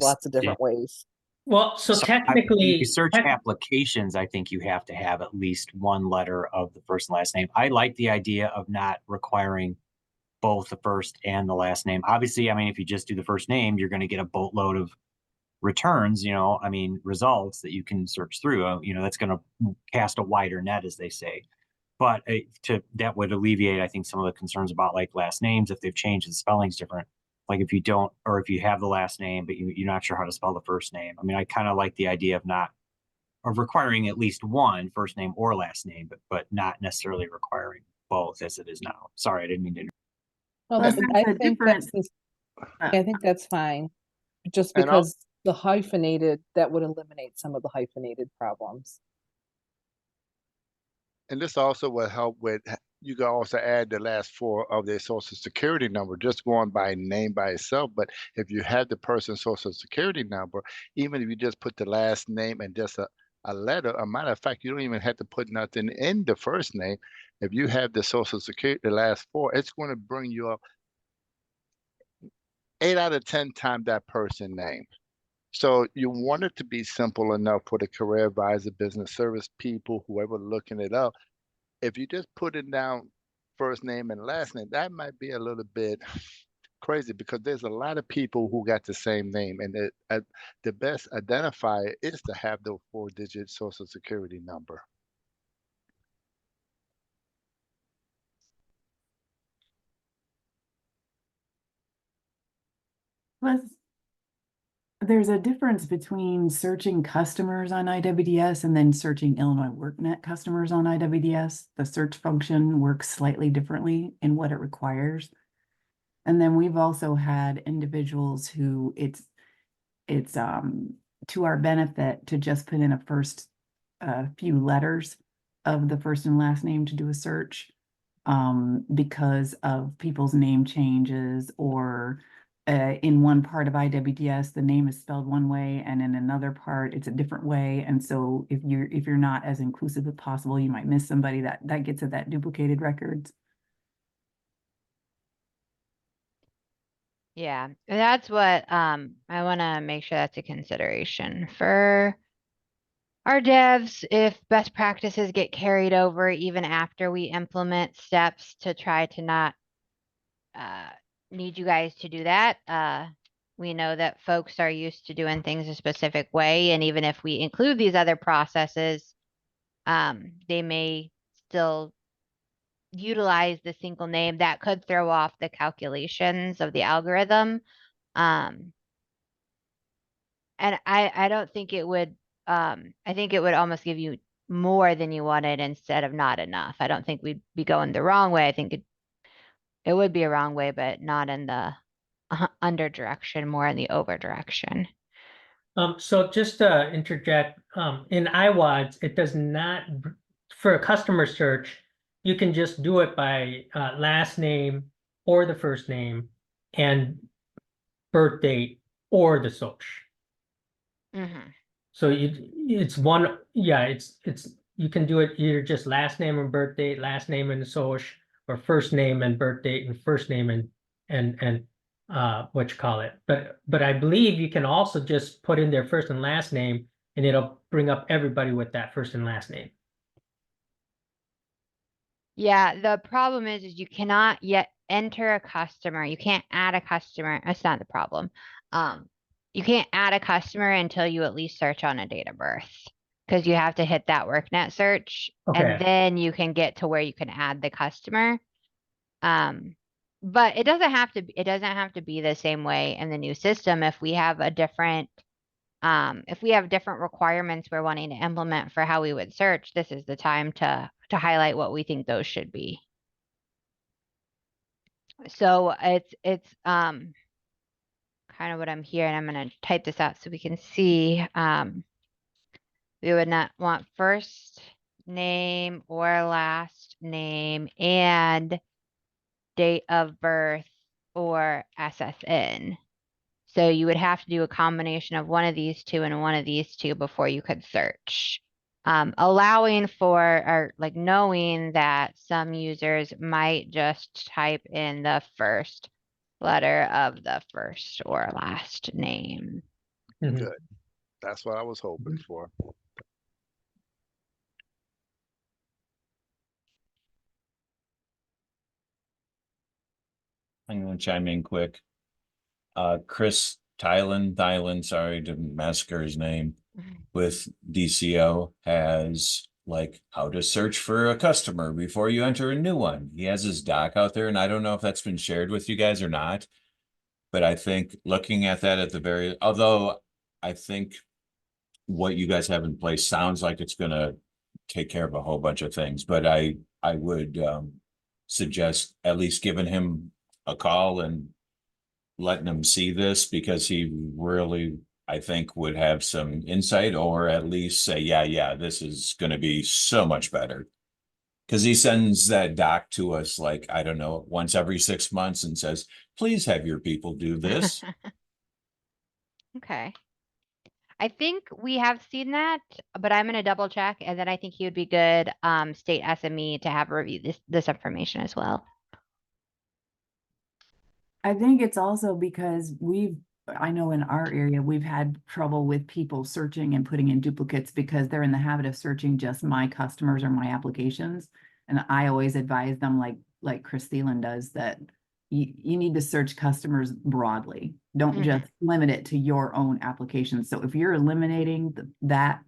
lots of different ways. Well, so So technically, you search applications, I think you have to have at least one letter of the first and last name. I like the idea of not requiring both the first and the last name. Obviously, I mean, if you just do the first name, you're going to get a boatload of returns, results that you can search through. That's going to cast a wider net, as they say. But that would alleviate, I think, some of the concerns about like last names if they've changed the spelling's different. Like if you don't, or if you have the last name but you're not sure how to spell the first name. I mean, I kind of like the idea of requiring at least one first name or last name, but not necessarily requiring both as it is now. Sorry, I didn't mean to. No, Plus, that- there's I a think difference. I think that's fine. Just And I'll- because the hyphenated, that would eliminate some of the hyphenated problems. And this also will help with, you can also add the last four of their social security number, just going by name by itself. But if you have the person's social security number, even if you just put the last name and just a letter, a matter of fact, you don't even have to put nothing in the first name. If you have the social security, the last four, it's going to bring you up 8 out of 10 times that person name. So you want it to be simple enough for the career advisor, business service people, whoever looking it up. If you just put it down first name and last name, that might be a little bit crazy because there's a lot of people who got the same name, and the best identifier is to have the 4-digit social security number. Plus, there's a difference between searching customers on IWDS and then searching Illinois WorkNet customers on IWDS. The search function works slightly differently in what it requires. And then we've also had individuals who it's to our benefit to just put in a first few letters of the first and last name to do a search because of people's name changes, or in one part of IWDS, the name is spelled one way, and in another part, it's a different way. And so if you're not as inclusive as possible, you might miss somebody that gets at that duplicated records. Yeah, that's what I want to make sure that's a consideration for our devs. If best practices get carried over even after we implement steps to try to not need you guys to do that. We know that folks are used to doing things a specific way, and even if we include these other processes, they may still utilize the single name. That could throw off the calculations of the algorithm. And I don't think it would, I think it would almost give you more than you wanted instead of not enough. I don't think we'd be going the wrong way. I think it would be a wrong way, but not in the under direction, more in the over direction. So just to interject, in IWDS, it does not, for a customer search, you can just do it by last name or the first name and birth date or the social. Mm-hmm. So it's one, yeah, it's you can do it either just last name and birth date, last name and social, or first name and birth date and first name and what you call it. But I believe you can also just put in their first and last name, and it'll bring up everybody with that first and last name. Yeah, the problem is you cannot yet enter a customer. You can't add a customer. That's not the problem. You can't add a customer until you at least search on a date of birth, because you have to hit that worknet search, and Okay. then you can get to where you can add the customer. But it doesn't have to be the same way in the new system. If we have different requirements we're wanting to implement for how we would search, this is the time to highlight what we think those should be. So it's kind of what I'm here, and I'm going to type this out so we can see. We would not want first name or last name and date of birth or SSN. So you would have to do a combination of one of these two and one of these two before you could search. Allowing for, or like knowing that some users might just type in the first letter of the first or last name. Mhm. Good. That's what I was hoping for. I'm going to chime in quick. Chris Thailand, sorry to massacre his name, with DCO has like how to search for a customer before you enter a new one. He has his doc out there, and I don't know if that's been shared with you guys or not, but I think looking at that although I think what you guys have in place sounds like it's going to take care of a whole bunch of things, but I would suggest at least giving him a call and letting him see this, because he really, I think, would have some insight, or at least say, yeah, this is going to be so much better. Because he sends that doc to us, like, I don't know, once every 6 months and says, please have your people do this. Okay. I think we have seen that, but I'm going to double check, and then I think he would be good state SME to have review this information as well. I think it's also because I know in our area, we've had trouble with people searching and putting in duplicates because they're in the habit of searching just my customers or my applications. And I always advise them, like Chris Thielen does, that you need to search customers broadly. Don't just limit it to your own application. So if you're eliminating that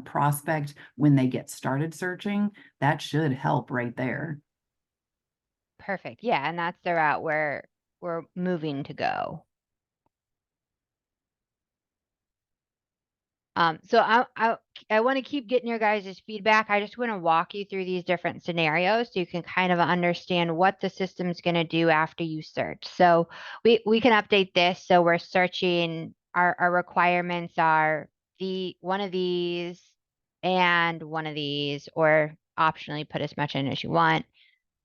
prospect when they get started searching, that should help right there. Perfect. Yeah, and that's the route where we're moving to go. So I want to keep getting your guys' feedback. I just want to walk you through these different scenarios so you can kind of understand what the system's going to do after you search. So we can update this. So we're searching, our requirements are one of these and one of these, or optionally put as much in as you want.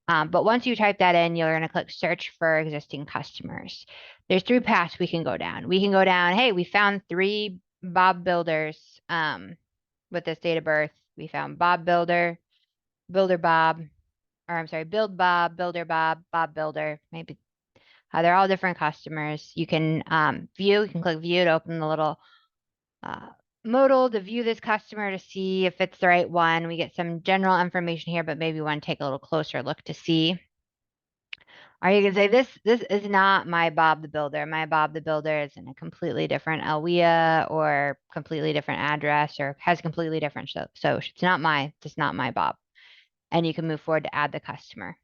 But once you type that in, you're going to click search for existing customers. There's 3 paths we can go down. We can go down, hey, we found 3 Bob Builders with this date of birth. We found Bob Builder, Builder Bob, or I'm sorry, Build Bob, Builder Bob, Bob Builder. Maybe they're all different customers. You can you can click view to open the little modal to view this customer to see if it's the right one. We get some general information here, but maybe we want to take a little closer look to see. Or you can say this is not my Bob the Builder. My Bob the Builder is in a completely different Alwea or completely different address or has completely different so it's not my Bob. And you can move forward to add the customer.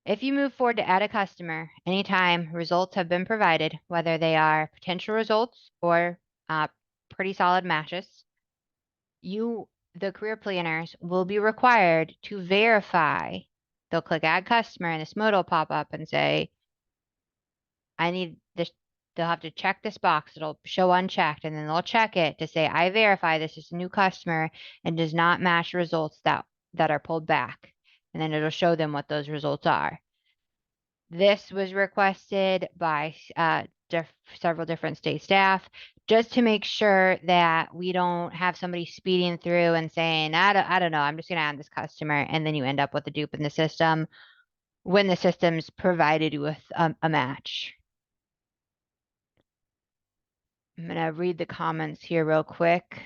If you move forward to add a customer, anytime results have been provided, whether they are potential results or pretty solid matches, the career planners will be required to verify. They'll click add customer and this mode will pop up and say, I need this. They'll have to check this box. It'll show unchecked, and then they'll check it to say, I verify this is a new customer and does not match results that are pulled back. And then it'll show them what those results are. This was requested by several different state staff just to make sure that we don't have somebody speeding through and saying, I don't know, I'm just going to add this customer. And then you end up with a dupe in the system when the system's provided you with a match. I'm going to read the comments here real quick.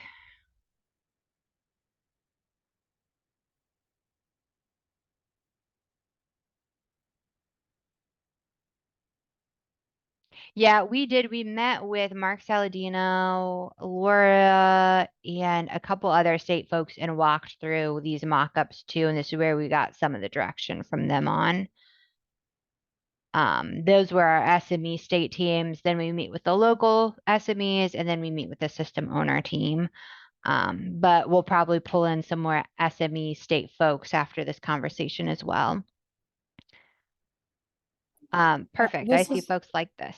Yeah, we did. We met with Mark Saladino, Laura, and a couple other state folks and walked through these mock-ups too. And this is where we got some of the direction from them on. Those were our SME state teams. Then we meet with the local SMEs, and then we meet with the system owner team. But we'll probably pull in some more SME state folks after this conversation as well. Perfect. I this see is- folks like this.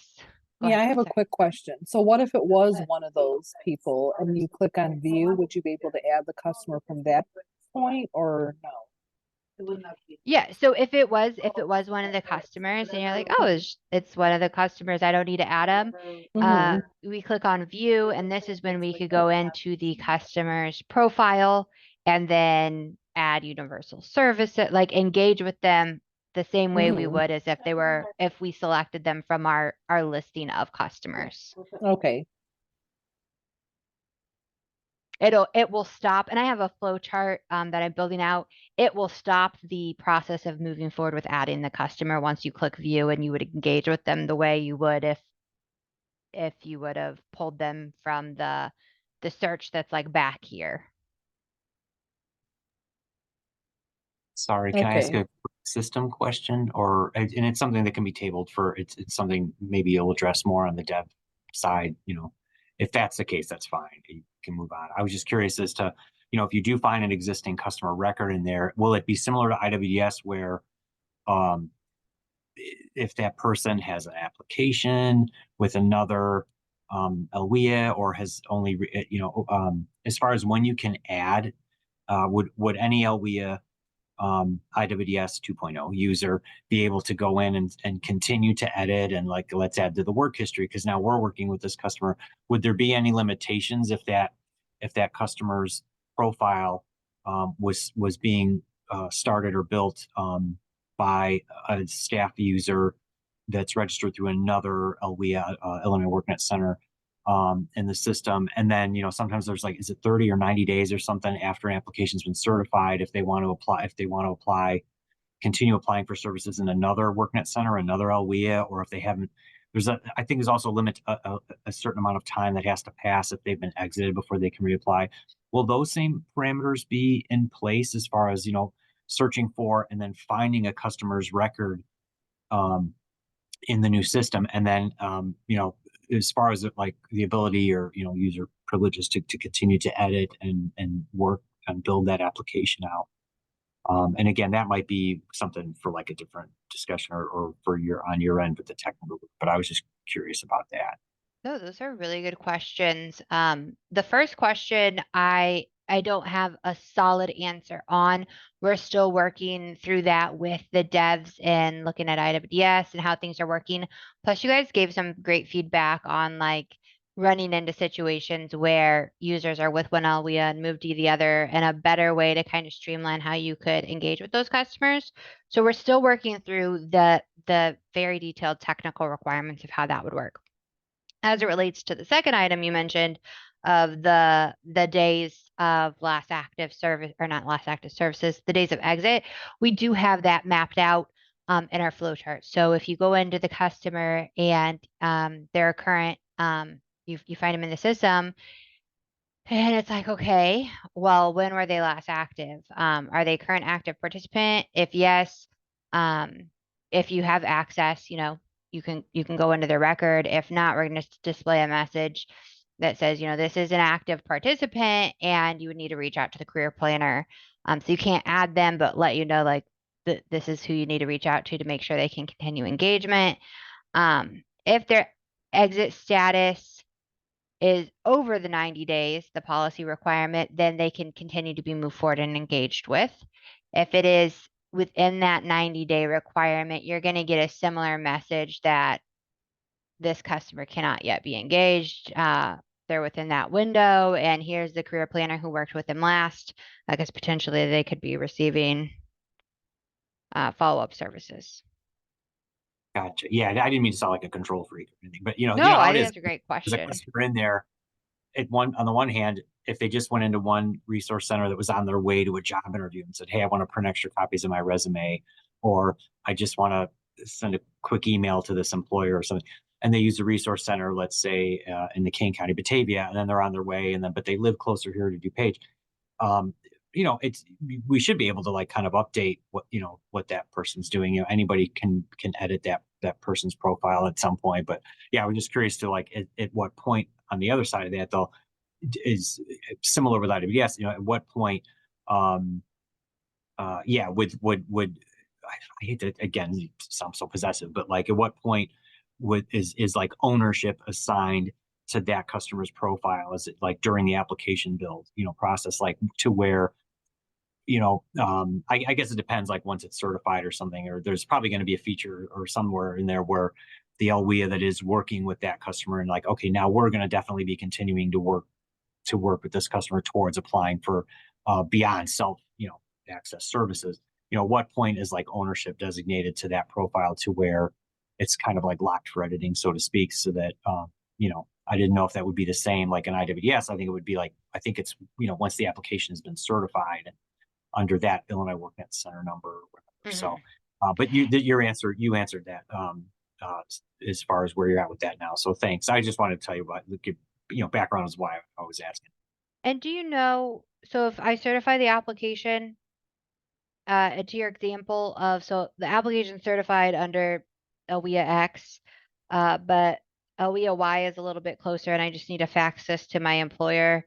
Go Yeah, I ahead, have a Lisa. quick question. So what if it was one of those people and you click on view, would you be able to add the customer from that point or no? Yeah, so if it was one of the customers and you're like, oh, it's one of the customers, I don't need to add them. Mhm. We click on view, and this is when we could go into the customer's profile and then add universal services, like engage with them the same way we Mhm. would as if we selected them from our listing of customers. Okay. It will stop, and I have a flow chart that I'm building out. It will stop the process of moving forward with adding the customer once you click view, and you would engage with them the way you would if you would have pulled them from the search that's like back here. Sorry, can I ask Okay. a system question, or and it's something that can be tabled for it's something maybe you'll address more on the dev side, you know. If that's the case, that's fine. You can move on. I was just curious as to, you know, if you do find an existing customer record in there, will it be similar to IWDS where um if that person has an application with another LWIA or has only you know as far as when you can add would any LWIA IWDS 2.0 user be able to go in and continue to edit and like let's add to the work history because now we're working with this customer. Would there be any limitations if that customer's profile was being started or built by a staff user that's registered through another LWIA, Illinois WorkNet Center in the system. And then, you know, sometimes there's like, is it 30 or 90 days or something after an application's been certified if they want to apply, continue applying for services in another WorkNet Center, another LWIA, or if they haven't, I think there's also a certain amount of time that has to pass if they've been exited before they can reapply. Will those same parameters be in place as far as, you know, searching for and then finding a customer's record in the new system, and then you know, as far as like the ability or you know user privileges to continue to edit and work and build that application out. And again, that might be something for like a different discussion or for on your end with the technical. But I was just curious about that. No, those are really good questions. The first question I don't have a solid answer on. We're still working through that with the devs and looking at IWDS and how things are working. Plus, you guys gave some great feedback on like running into situations where users are with one LWIA and moved to the other, and a better way to kind of streamline how you could engage with those customers. So we're still working through the very detailed technical requirements of how that would work. As it relates to the second item you mentioned of the days of last active service, or not last active services, the days of exit, we do have that mapped out in our flow chart. So if you go into the customer and their current, you find them in the system, and it's like, okay, well, when were they last active? Are they current active participant? If yes, if you have access, you know, you can go into their record. If not, we're going to display a message that says, you know, this is an active participant and you would need to reach out to the career planner. So you can't add them, but let you know like this is who you need to reach out to make sure they can continue engagement. If their exit status is over the 90 days, the policy requirement, then they can continue to be moved forward and engaged with. If it is within that 90-day requirement, you're going to get a similar message that this customer cannot yet be engaged. They're within that window, and here's the career planner who worked with them last, because potentially they could be receiving follow-up services. Gotcha. Yeah, I didn't mean to sound like a control freak or anything, but you know, No, how I it think is. that's a great There's a question. customer in there. On the one hand, if they just went into one resource center that was on their way to a job interview and said, hey, I want to print extra copies of my resume, or I just want to send a quick email to this employer or something, and they use the resource center, let's say, in the Kane County, Batavia, and then they're on their way, and then but they live closer here to DuPage. We should be able to like kind of update what that person's doing. Anybody can edit that person's profile at some point. But yeah, we're just curious to like at what point on the other side of that though is similar with IWDS. At what point, would I hate to again sound so possessive, but like at what point is like ownership assigned to that customer's profile? Is it like during the application build process, like to where I guess it depends, like once it's certified or something, or there's probably going to be a feature or somewhere in there where the LWIA that is working with that customer and like, okay, now we're going to definitely be continuing to work with this customer towards applying for beyond self access services. At what point is like ownership designated to that profile to where it's kind of like locked for editing, so to speak, so that I didn't know if that would be the same like an IWDS. I think it would be like, I think it's once the application has been certified under that Illinois WorkNet Center number or whatever. So, but you answered that as far as where you're at with that now. So thanks. I just wanted to tell you about background is why I was asking. And do you know, so if I certify the application, to your example of, so the application certified under LWIA X, but LWIA Y is a little bit closer and I just need to fax this to my employer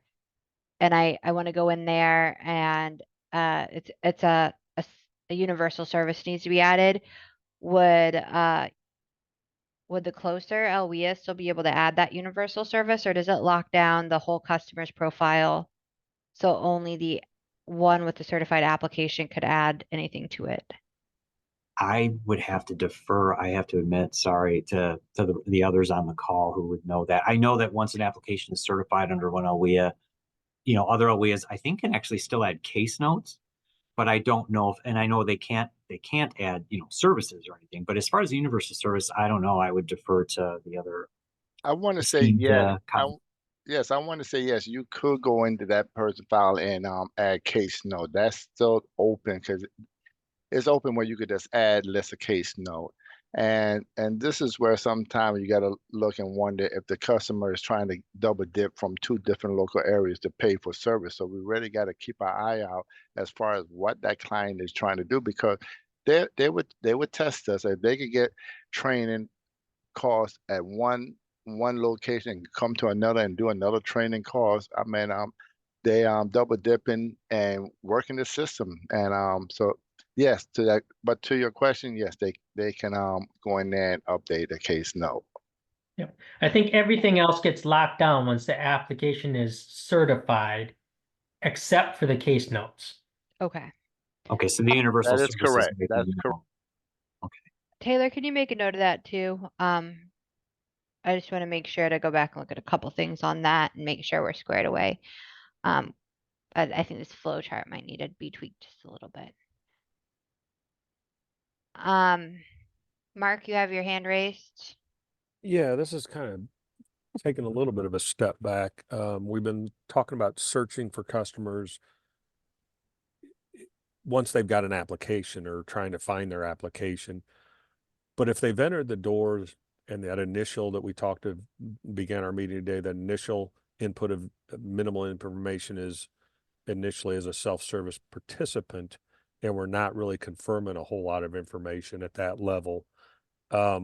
and I want to go in there and it's a universal service needs to be added. Would the closer LWIA still be able to add that universal service, or does it lock down the whole customer's profile so only the one with the certified application could add anything to it? I would have to defer, I have to admit, sorry, to the others on the call who would know that. I know that once an application is certified under one LWIA, other LWIAs I think can actually still add case notes, but I don't know and I know they can't add, services or anything. But as far as the universal service, I don't know. I would defer to the other. I want to say yes. Yes, I want to say yes. You could go into that person file and add case note. That's still open because it's open where you could just add list a case note. And this is where sometimes you got to look and wonder if the customer is trying to double dip from two different local areas to pay for service. So we really got to keep our eye out as far as what that client is trying to do, because they would test us if they could get training course at one location and come to another and do another training course. I mean, they double dipping and working the system. And so yes, to that, but to your question, yes, they can go in there and update the case note. Yeah, I think everything else gets locked down once the application is certified, except for the case notes. Okay. Okay, so the universal That is services. correct. That's correct. Okay. Taylor, can you make a note of that too? I just want to make sure to go back and look at a couple things on that and make sure we're squared away. I think this flow chart might need to be tweaked just a little bit. Mark, you have your hand raised. Yeah, this is kind of taking a little bit of a step back. We've been talking about searching for customers once they've got an application or trying to find their application. But if they've entered the doors and that initial that we talked to began our meeting today, that initial input of minimal information is initially as a self-service participant, and we're not really confirming a whole lot of information at that level. I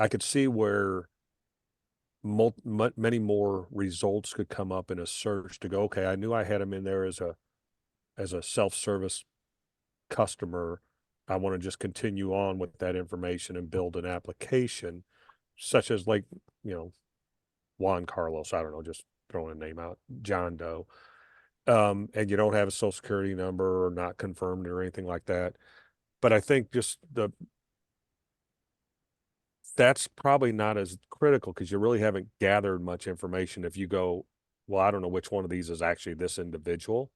could see where many more results could come up in a search to go, okay, I knew I had them in there as a self-service customer. I want to just continue on with that information and build an application, such as like, Juan Carlos, I don't know, just throwing a name out, John Doe. And you don't have a social security number or not confirmed or anything like that. But I think just that's probably not as critical because you really haven't gathered much information. If you go, well, I don't know which one of these is actually this individual,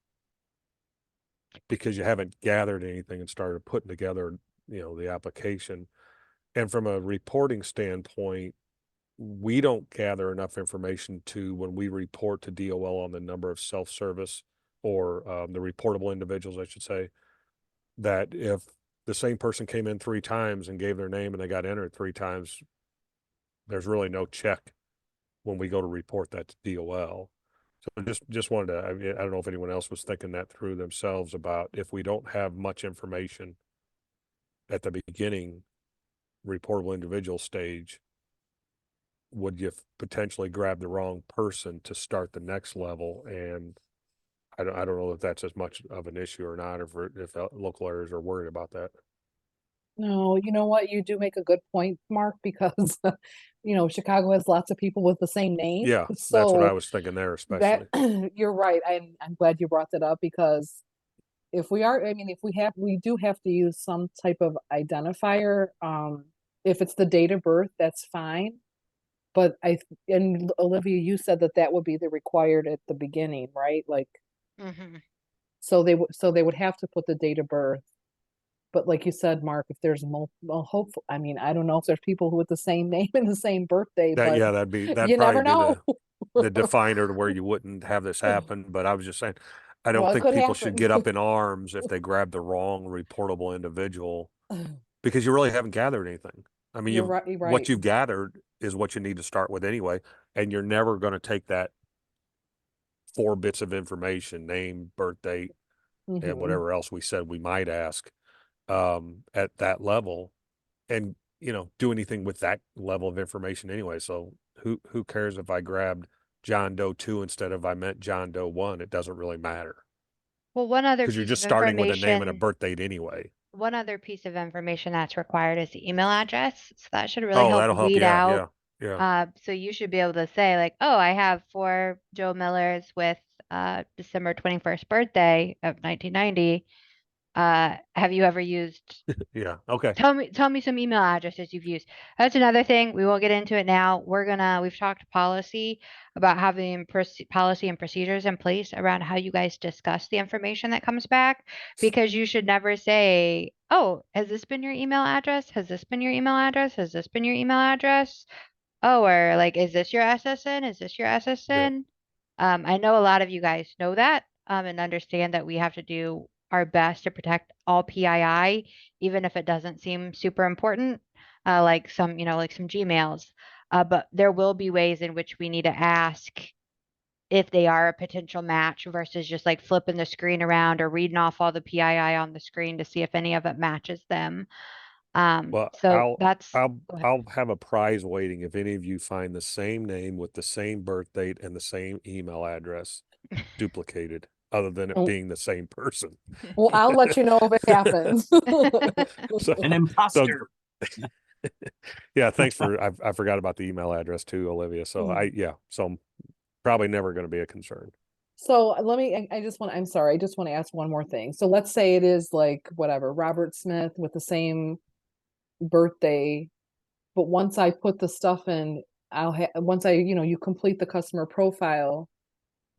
because you haven't gathered anything and started putting together, the application. And from a reporting standpoint, we don't gather enough information to, when we report to DOL on the number of self-service or the reportable individuals, I should say, that if the same person came in 3 times and gave their name and they got entered 3 times, there's really no check when we go to report that to DOL. So just wanted to, I mean, I don't know if anyone else was thinking that through themselves about if we don't have much information at the beginning, reportable individual stage, would you potentially grab the wrong person to start the next level? And I don't know if that's as much of an issue or not, if local areas are worried about that. No, you know what? You do make a good point, Mark, because Chicago has lots of people with the same name. Yeah, that's what I So was thinking there, that especially. you're right. I'm glad you brought that up because if we do have to use some type of identifier. If it's the date of birth, that's fine. But and Olivia, you said that would be the required at the beginning, right? Like, so they would have to put the date of birth. But like you said, Mark, if there's multiple, hopefully, I mean, I don't know if there's people who with the same name and the same birthday, but That'd you never probably be know. the definer to where you wouldn't have this happen. But I was just saying, I don't Well, it think could people should happen. get up in arms if they grab the wrong reportable individual, because you really haven't gathered anything. I mean, You're right. what you've gathered is what you need to start with anyway, and you're never going to take that 4 bits of information, name, birth date, and Mhm. whatever else we said we might ask, at that level, and do anything with that level of information anyway. So who cares if I grabbed John Doe 2 instead of I meant John Doe 1? It doesn't really matter, Well, one other because you're piece of just starting with a name and a information, birth date anyway. one other piece of information that's required is the email address. So that should really Oh, help that'll help. weed Yeah, out. yeah. So you should be able to say like, oh, I have 4 Joe Millers with December 21st birthday of 1990. Have you ever used Yeah. Okay. Tell me some email addresses you've used. That's another thing. We won't get into it now. We've talked policy about having policy and procedures in place around how you guys discuss the information that comes back, because you should never say, oh, has this been your email address? Has this been your email address? Has this been your email address? Oh, or like, is this your SSN? Is this your SSN? I know a lot of you guys know that, and understand that we have to do our best to protect all PII, even if it doesn't seem super important, like some Gmails. But there will be ways in which we need to ask if they are a potential match versus just like flipping the screen around or reading off all the PII on the screen to see if any of it matches them. Well, So that's, go ahead. I'll have a prize waiting if any of you find the same name with the same birth date and the same email address duplicated, other than it Oh, being the same person. well, I'll let you know if it happens. So, An imposter. yeah, thanks I forgot about the email address too, Olivia. So so probably never going to be a concern. So I'm sorry, I just want to ask one more thing. So let's say it is like whatever, Robert Smith with the same birthday, but once I put the stuff in, once you complete the customer profile,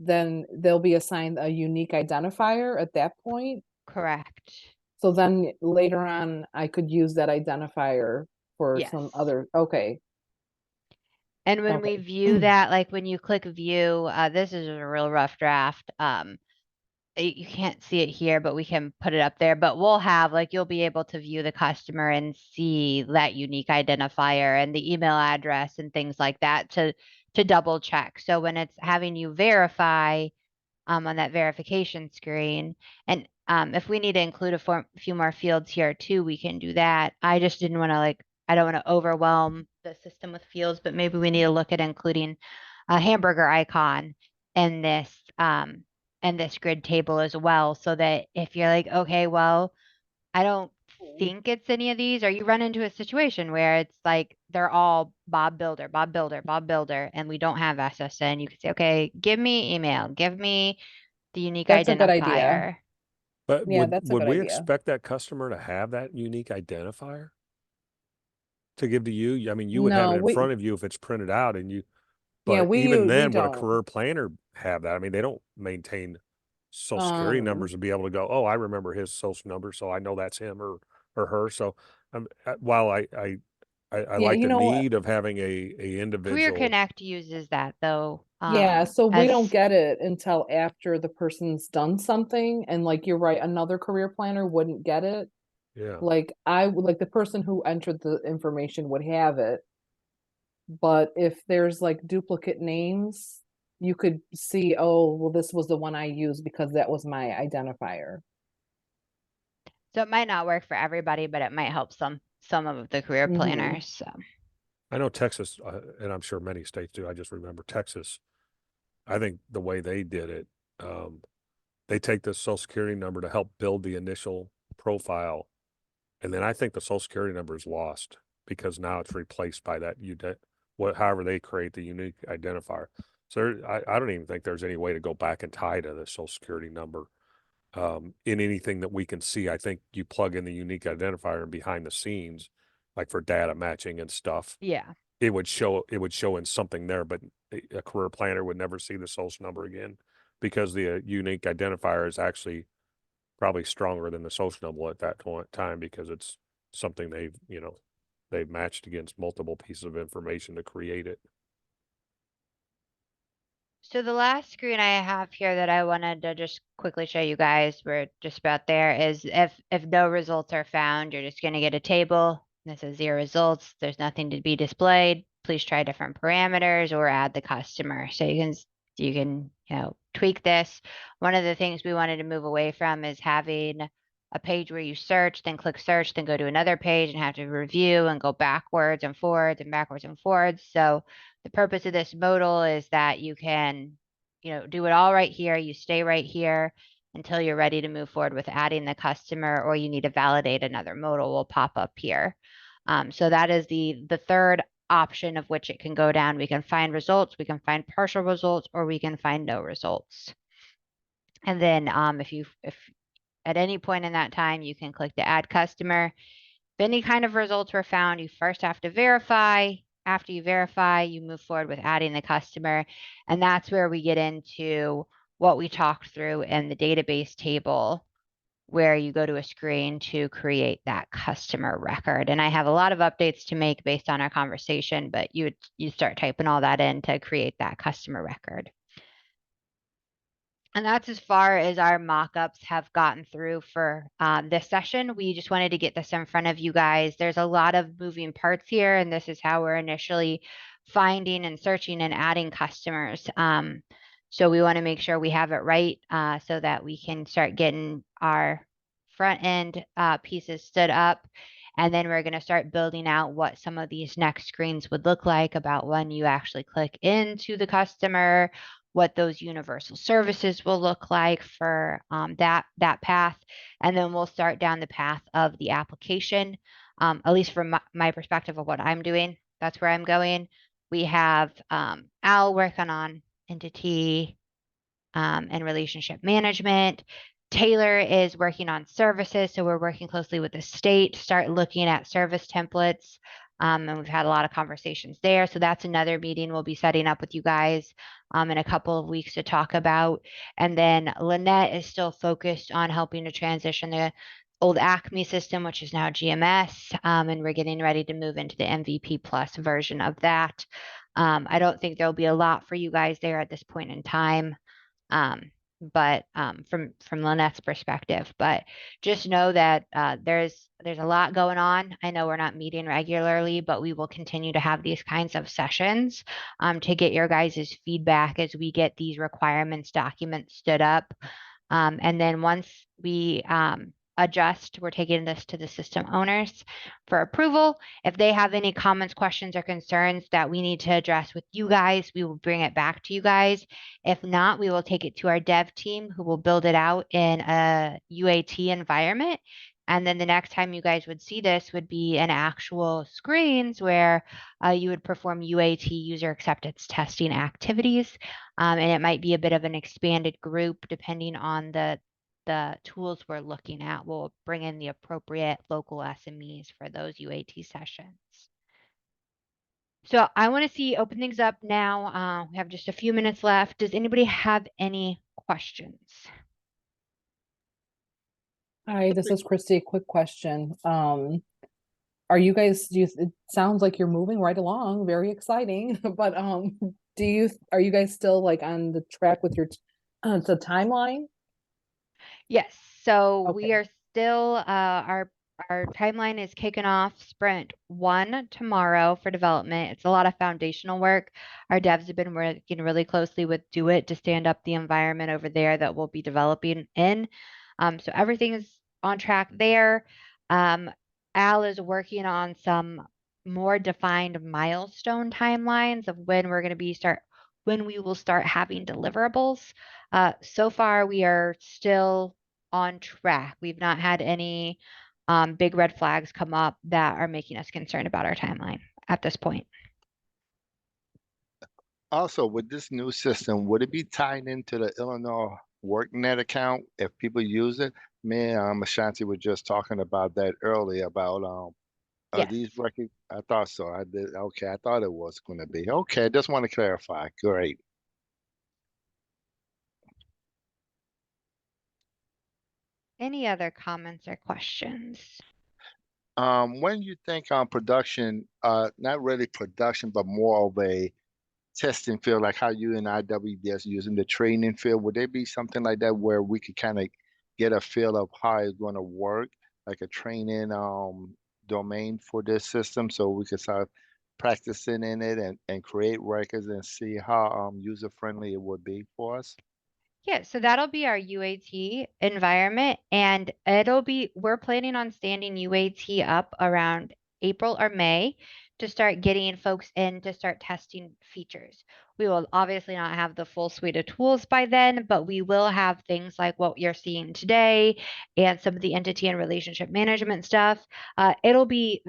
then they'll be assigned a unique identifier at that point. Correct. So then later on, I could use that identifier for Yes. some other, okay. And when we view that, like when you click view, this is a real rough draft. You can't see it here, but we can put it up there. But we'll have you'll be able to view the customer and see that unique identifier and the email address and things like that to double check. So when it's having you verify on that verification screen, and if we need to include a few more fields here too, we can do that. I just didn't want to I don't want to overwhelm the system with fields, but maybe we need to look at including a hamburger icon in this grid table as well, so that if you're like, okay, well, I don't think it's any of these, or you run into a situation where it's like they're all Bob Builder, Bob Builder, Bob Builder, and we don't have SSN, you can say, okay, give me email, give me the unique That's a good idea. identifier. But Yeah, that's a would good we idea. expect that customer to have that unique identifier to give to you? I mean, you would have No, it in front of you if it's printed out, yeah, but even we then, would a don't. career planner have that? I mean, they don't maintain social security numbers to be able to go, oh, I remember his social number, so I know that's him or her. So while I Yeah, like the you know what? need of having a Career individual. Connect uses that though. Yeah, so we as don't get it until after the person's done something, and like you're right, another career planner wouldn't get it. Yeah. Like like the person who entered the information would have it. But if there's like duplicate names, you could see, oh, well, this was the one I used because that was my identifier. So it might not work for everybody, but it might help some of the career Mhm. planners. So I know Texas, and I'm sure many states do. I just remember Texas. I think the way they did it, they take the social security number to help build the initial profile. And then I think the social security number is lost because now it's replaced by that however they create the unique identifier. So I don't even think there's any way to go back and tie to the social security number in anything that we can see. I think you plug in the unique identifier and behind the scenes, like for data matching and stuff, yeah. it would show in something there, but a career planner would never see the social number again because the unique identifier is actually probably stronger than the social number at that time because it's something they've matched against multiple pieces of information to create it. So the last screen I have here that I wanted to just quickly show you guys, we're just about there, is if no results are found, you're just going to get a table. This is 0 results. There's nothing to be displayed. Please try different parameters or add the customer. So you can tweak this. One of the things we wanted to move away from is having a page where you search, then click search, then go to another page and have to review and go backwards and forwards and backwards and forwards. So the purpose of this modal is that you can, do it all right here. You stay right here until you're ready to move forward with adding the customer, or you need to validate another modal will pop up here. So that is the third option of which it can go down. We can find results, we can find partial results, or we can find no results. And then if at any point in that time, you can click the add customer. If any kind of results were found, you first have to verify. After you verify, you move forward with adding the customer. And that's where we get into what we talked through in the database table, where you go to a screen to create that customer record. And I have a lot of updates to make based on our conversation, but you start typing all that in to create that customer record. And that's as far as our mock-ups have gotten through for this session. We just wanted to get this in front of you guys. There's a lot of moving parts here, and this is how we're initially finding and searching and adding customers. So we want to make sure we have it right so that we can start getting our front end pieces stood up. And then we're going to start building out what some of these next screens would look like about when you actually click into the customer, what those universal services will look like for that path. And then we'll start down the path of the application, at least from my perspective of what I'm doing. That's where I'm going. We have Al working on entity and relationship management. Taylor is working on services. So we're working closely with the state to start looking at service templates. And we've had a lot of conversations there. So that's another meeting we'll be setting up with you guys in a couple of weeks to talk about. And then Lynette is still focused on helping to transition the old Acme system, which is now GMS. And we're getting ready to move into the MVP Plus version of that. I don't think there'll be a lot for you guys there at this point in time. But from Lynette's perspective, but just know that there's a lot going on. I know we're not meeting regularly, but we will continue to have these kinds of sessions to get your guys' feedback as we get these requirements documents stood up. And then once we adjust, we're taking this to the system owners for approval. If they have any comments, questions, or concerns that we need to address with you guys, we will bring it back to you guys. If not, we will take it to our dev team who will build it out in a UAT environment. And then the next time you guys would see this would be in actual screens where you would perform UAT, user acceptance testing activities. And it might be a bit of an expanded group depending on the tools we're looking at. We'll bring in the appropriate local SMEs for those UAT sessions. So I want to open things up now. We have just a few minutes left. Does anybody have any questions? Hi, this is Christy. Quick question. Are you guys, it sounds like you're moving right along, very exciting, but are you guys still like on the track with your the timeline? Yes. So we Okay. are still our our timeline is kicking off sprint 1 tomorrow for development. It's a lot of foundational work. Our devs have been working really closely with Do It to stand up the environment over there that we'll be developing in. So everything's on track there. Al is working on some more defined milestone timelines of when we will start having deliverables. So far, we are still on track. We've not had any big red flags come up that are making us concerned about our timeline at this point. Also, with this new system, would it be tied into the Illinois workNet account if people use it? Me and Ashanti were just talking about that earlier about Yes. these records. I thought so. I did. Okay, I thought it was going to be. Okay, just want to clarify. Great. Any other comments or questions? When you think on production, not really production, but more of a testing field, like how you and IWDS using the training field, would there be something like that where we could kind of get a feel of how it's going to work, like a training domain for this system, so we could start practicing in it and create records and see how user friendly it would be for us? Yeah, so that'll be our UAT environment, and we're planning on standing UAT up around April or May to start getting folks in to start testing features. We will obviously not have the full suite of tools by then, but we will have things like what you're seeing today and some of the entity and relationship management stuff. It'll be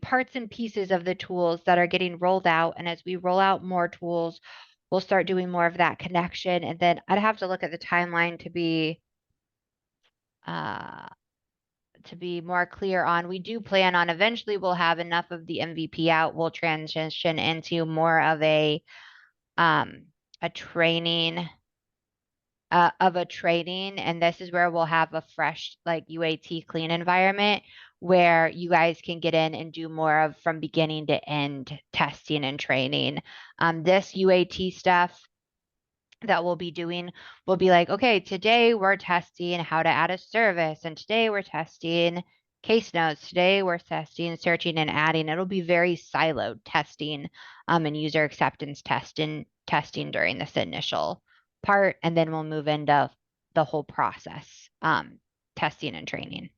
parts and pieces of the tools that are getting rolled out. And as we roll out more tools, we'll start doing more of that connection. And then I'd have to look at the timeline to be more clear on. We do plan on eventually we'll have enough of the MVP out. We'll transition into more of a training and this is where we'll have a fresh like UAT clean environment where you guys can get in and do more of from beginning to end testing and training. This UAT stuff that we'll be doing will be like, okay, today we're testing how to add a service, and today we're testing case notes, today we're testing searching and adding. It'll be very siloed testing and user acceptance testing during this initial part, and then we'll move into the whole process, testing and training.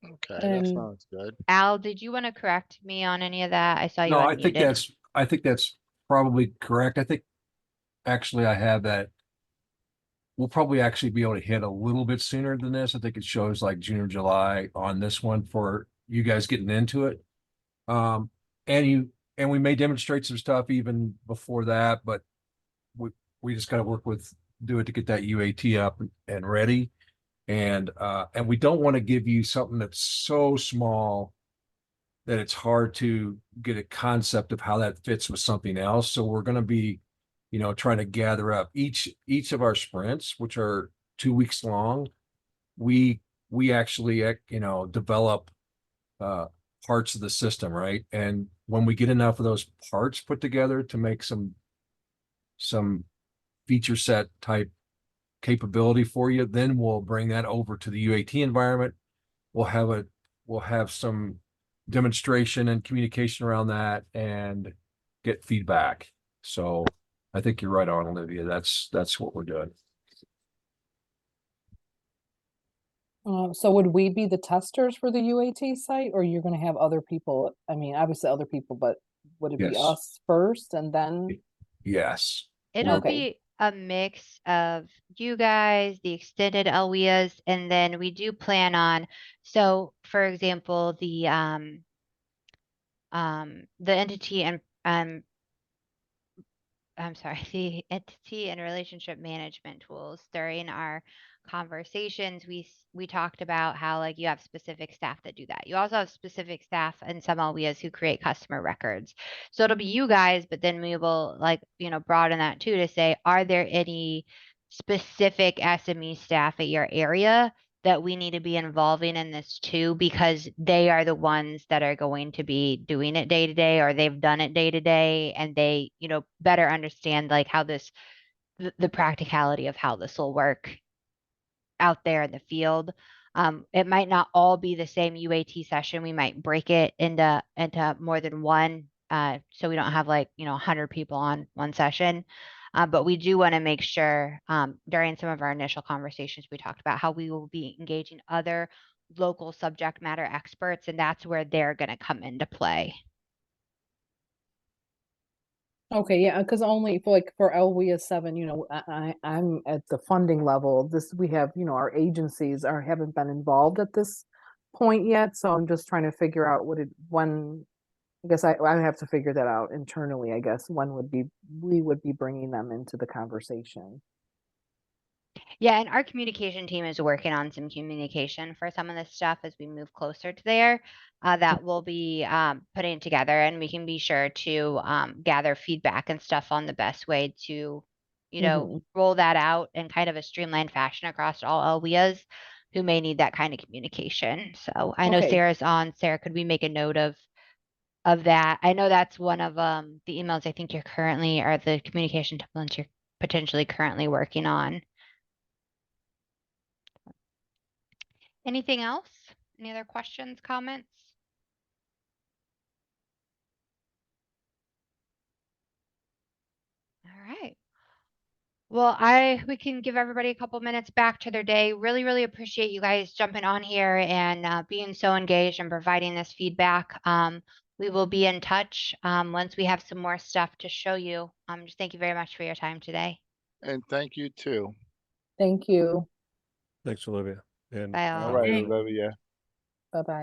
Okay, that And sounds good. Al, did you want to correct me on any of that? I saw you No, unmuted. I think that's probably correct. I think actually I have that. We'll probably actually be able to hit a little bit sooner than this. I think it shows like June or July on this one for you guys getting into it. Um, and we may demonstrate some stuff even before that, but we just got to work with Do It to get that UAT up and ready. And we don't want to give you something that's so small that it's hard to get a concept of how that fits with something else. So we're going to be, trying to gather up each of our sprints, which are 2 weeks long. We actually, develop parts of the system, right? And when we get enough of those parts put together to make some feature set type capability for you, then we'll bring that over to the UAT environment. We'll have some demonstration and communication around that and get feedback. So I think you're right on, Olivia. That's what we're doing. So would we be the testers for the UAT site, or you're going to have other people? I mean, obviously other people, but would it be Yes. us first and then? Yes. It'll Okay. be a mix of you guys, the extended LWIAs, and then we do plan on, so for example, the entity and I'm sorry, the entity and relationship management tools. During our conversations, we talked about how like you have specific staff that do that. You also have specific staff and some LWIAs who create customer records. So it'll be you guys, but then we will broaden that too to say, are there any specific SME staff at your area that we need to be involving in this too, because they are the ones that are going to be doing it day to day, or they've done it day to day, and they, better understand like how the practicality of how this will work. out there in the field. It might not all be the same UAT session. We might break it into more than one, so we don't have 100 people on one session. But we do want to make sure during some of our initial conversations, we talked about how we will be engaging other local subject matter experts, and that's where they're going to come into play. Okay, yeah, because only for LWIA 7, I'm at the funding level. We have, our agencies haven't been involved at this point yet, so I'm just trying to figure out I guess I have to figure that out internally, I guess, we would be bringing them into the conversation. Yeah, and our communication team is working on some communication for some of this stuff as we move closer to there. That we'll be putting together, and we can be sure to gather feedback and stuff on the best way to, roll that out in kind of a streamlined fashion across all LWIAs who may need that kind of communication. So I know Okay. Sarah's on. Sarah, could we make a note of that? I know that's one of the emails I think you're currently, or the communication templates you're potentially currently working on. Anything else? Any other questions, comments? All right. Well, we can give everybody a couple minutes back to their day. Really, really appreciate you guys jumping on here and being so engaged and providing this feedback. We will be in touch once we have some more stuff to show you. Just thank you very much for your time today. And thank you too. Thank you. Thanks, Olivia. And Bye All all. right, Thanks. Olivia. Bye-bye.